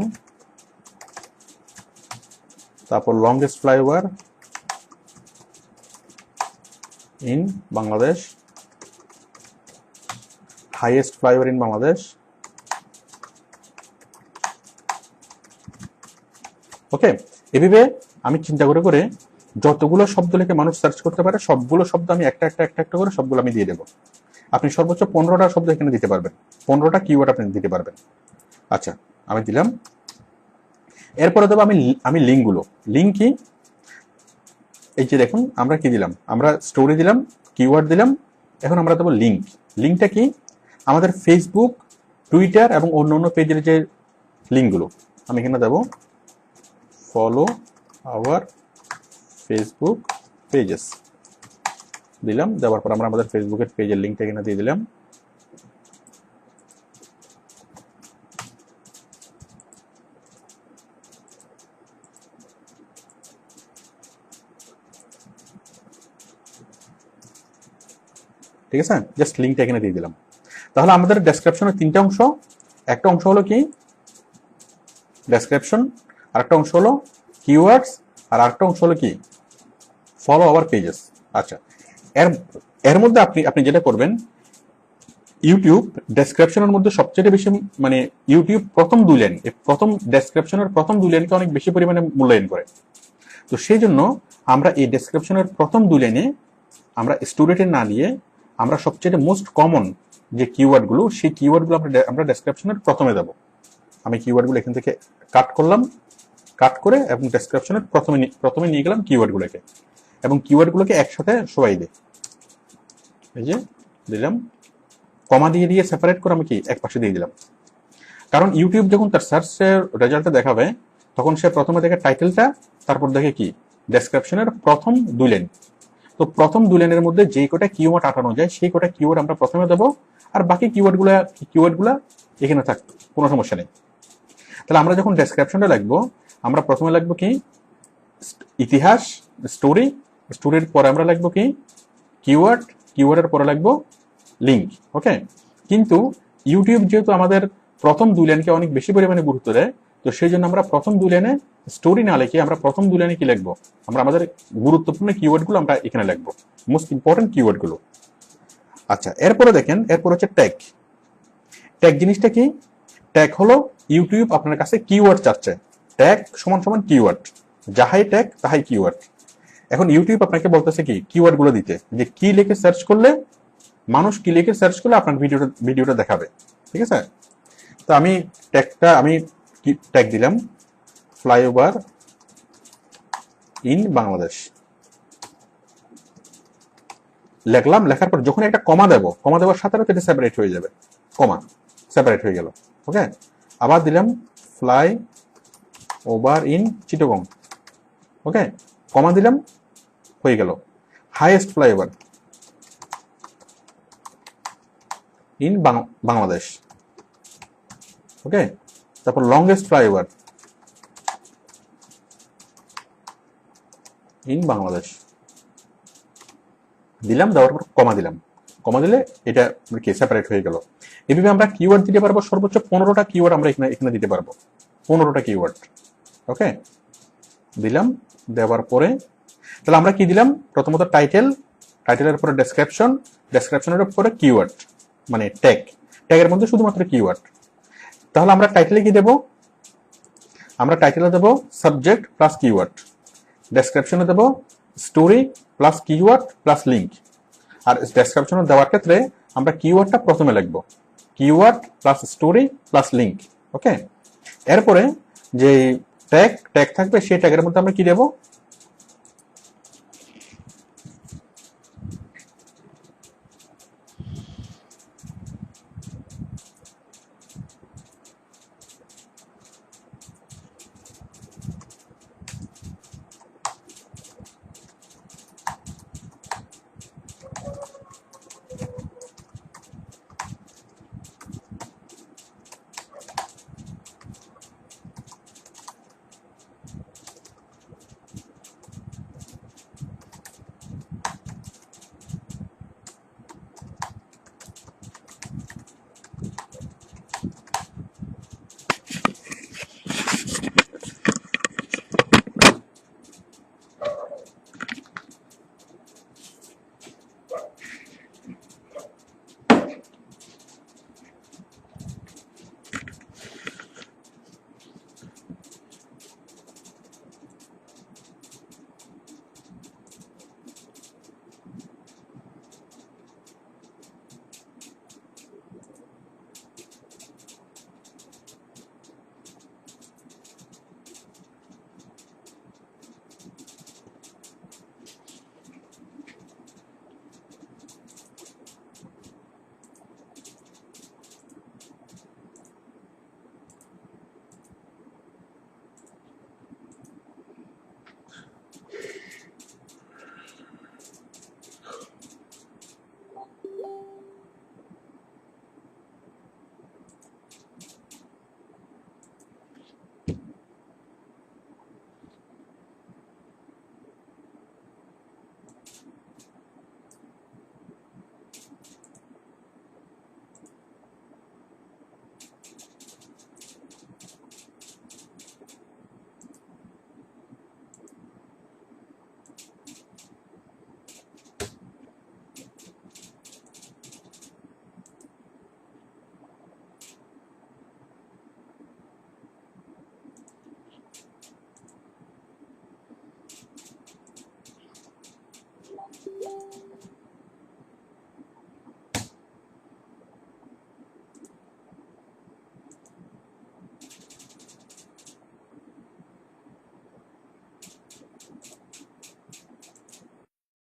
তারপর longest flyover in Bangladesh, highest flyover in Bangladesh. Okay, এভাবে আমি চিন্তা করে যতগুলো শব্দ লিখে মানুষ সার্চ করতে পারে সবগুলো শব্দ আমি একটা করে সবগুলো আমি দিয়ে দেবো। আপনি সর্বোচ্চ 15টা শব্দ এখানে দিতে পারবেন, 15টা কিওয়ার্ড আপনি দিতে পারবেন। আচ্ছা, আমি দিলাম। এরপরে দেবো আমি লিঙ্কগুলো। লিঙ্ক কি, এই যে দেখুন আমরা কি দিলাম, আমরা স্টোরি দিলাম, কিওয়ার্ড দিলাম, এখন আমরা দেবো লিঙ্ক। লিঙ্কটা কি, আমাদের ফেসবুক, টুইটার এবং অন্য পেজের যে লিঙ্কগুলো আমি এখানে দেবো। ফলো আওয়ার ফেসবুক পেজেস দিলাম, দেওয়ার পর আমরা আমাদের ফেসবুকের পেজের লিঙ্কটা এখানে দিয়ে দিলাম। ঠিক আছে, জাস্ট লিঙ্কটা এখানে দিয়ে দিলাম। তাহলে আমাদের ডেসক্রিপশনের 3টা অংশ। একটা অংশ হলো কি ডেসক্রিপশন, আরেকটা অংশ হলো কিওয়ার্ডস, আর আরেকটা অংশ হলো কি ফলো আওয়ার পেজেস। আচ্ছা, এর মধ্যে আপনি যেটা করবেন, ইউটিউব ডেসক্রিপশনের মধ্যে সবচেয়ে বেশি মানে ইউটিউব প্রথম 2 লাইন, প্রথম ডেসক্রিপশনের প্রথম 2 লাইনকে অনেক বেশি পরিমাণে মূল্যায়ন করে। তো সেই জন্য আমরা এই ডেসক্রিপশনের প্রথম 2 লাইনে আমরা স্টোরিতে না দিয়ে আমরা সবচেয়ে মোস্ট কমন যে কিওয়ার্ডগুলো, সেই কিওয়ার্ডগুলো আমরা ডেসক্রিপশনের প্রথমে দেবো। আমি কিওয়ার্ডগুলো এখান থেকে কাট করলাম, কাট করে এবং ডেসক্রিপশনের প্রথমে নিয়ে গেলাম কিওয়ার্ডগুলোকে, এবং কিওয়ার্ডগুলোকে একসাথে সবাই দেয়। এই যে দিলাম, কমা দিয়ে সেপারেট করে আমি কি এক পাশে দিয়ে দিলাম। কারণ ইউটিউব যখন তার সার্চের রেজাল্টটা দেখাবে তখন সে প্রথমে দেখে টাইটেলটা, তারপর দেখে কি ডেসক্রিপশনের প্রথম 2 লাইন। তো প্রথম 2 লাইনের মধ্যে যে কটা কিওয়ার্ড আটানো যায় সেই কটা কিওয়ার্ড আমরা প্রথমে দেবো, আর বাকি কিওয়ার্ডগুলা এখানে থাক, কোনো সমস্যা নেই। তাহলে আমরা যখন ডেসক্রিপশনটা লিখবো, আমরা প্রথমে লিখবো কি ইতিহাস, স্টোরি, স্টোরির পরে আমরা লিখবো কি কিওয়ার্ড, কিওয়ার্ডের পরে লিখবো লিঙ্ক। ওকে, কিন্তু ইউটিউব যেহেতু আমাদের প্রথম 2 লাইনকে অনেক বেশি পরিমাণে গুরুত্ব দেয়, তো সেই জন্য আমরা প্রথম 2 লাইনে স্টোরি না লিখে আমরা প্রথম 2 লাইনে কি লিখবো, আমরা আমাদের গুরুত্বপূর্ণ কিওয়ার্ডগুলো আমরা এখানে লিখবো, মোস্ট ইম্পর্টেন্ট কিওয়ার্ডগুলো। আচ্ছা, এরপরে দেখেন, এরপর হচ্ছে ট্যাগ। ট্যাগ জিনিসটা কি, ট্যাগ হলো ইউটিউব আপনার কাছে কিওয়ার্ড চাচ্ছে। ট্যাগ সমান কিওয়ার্ড, যাহাই ট্যাগ তাহাই কিওয়ার্ড। এখন ইউটিউব আপনাকে বলতেছে কি কিওয়ার্ডগুলো দিতে, যে কি লিখে সার্চ করলে মানুষ কি লিখে সার্চ করলে আপনার ভিডিওটা দেখাবে। ঠিক আছে, আমি ট্যাগটা ট্যাগ দিলাম ফ্লাইওভার ইন বাংলাদেশ লিখলাম। লেখার পর যখন একটা কমা দেওয়ার সাথে সাথে এটা সেপারেট হয়ে যাবে, কমা সেপারেট হয়ে গেল। ওকে, আবার দিলাম ফ্লাই ওভার ইন চিটাগং। ওকে, কমা দিলাম, হয়ে গেল হাইয়েস্ট ফ্লাইওভার ইন বাংলাদেশ। ওকে, তারপর লংগেস্ট ফ্লাইওভার ইন বাংলাদেশ দিলাম, দেওয়ার পর কমা দিলাম। কমা দিলে এটা কি সেপারেট হয়ে গেল। এভাবে আমরা কিওয়ার্ড দিতে পারবো, সর্বোচ্চ 15টা কিওয়ার্ড আমরা এখানে দিতে পারবো, 15টা কিওয়ার্ড। ওকে, দিলাম, দেওয়ার পরে তাহলে আমরা কি দিলাম, প্রথমত টাইটেলের পরে ডেসক্রিপশন, ডেসক্রিপশনের পরে কিওয়ার্ড মানে ট্যাগ, ট্যাগের মধ্যে শুধুমাত্র কিওয়ার্ড। তাহলে আমরা টাইটেলে কি দেব, আমরা টাইটেলে দেব সাবজেক্ট প্লাস কিওয়ার্ড, ডেসক্রিপশনে দেব story plus keyword plus link. আর ডেসক্রিপশনে দেওয়ার ক্ষেত্রে আমরা কিওয়ার্ডটা প্রথমে লিখব, keyword plus story plus link. Okay, এরপরে যে ট্যাগ থাকবে সেই ট্যাগের মধ্যে আমরা কি দেব,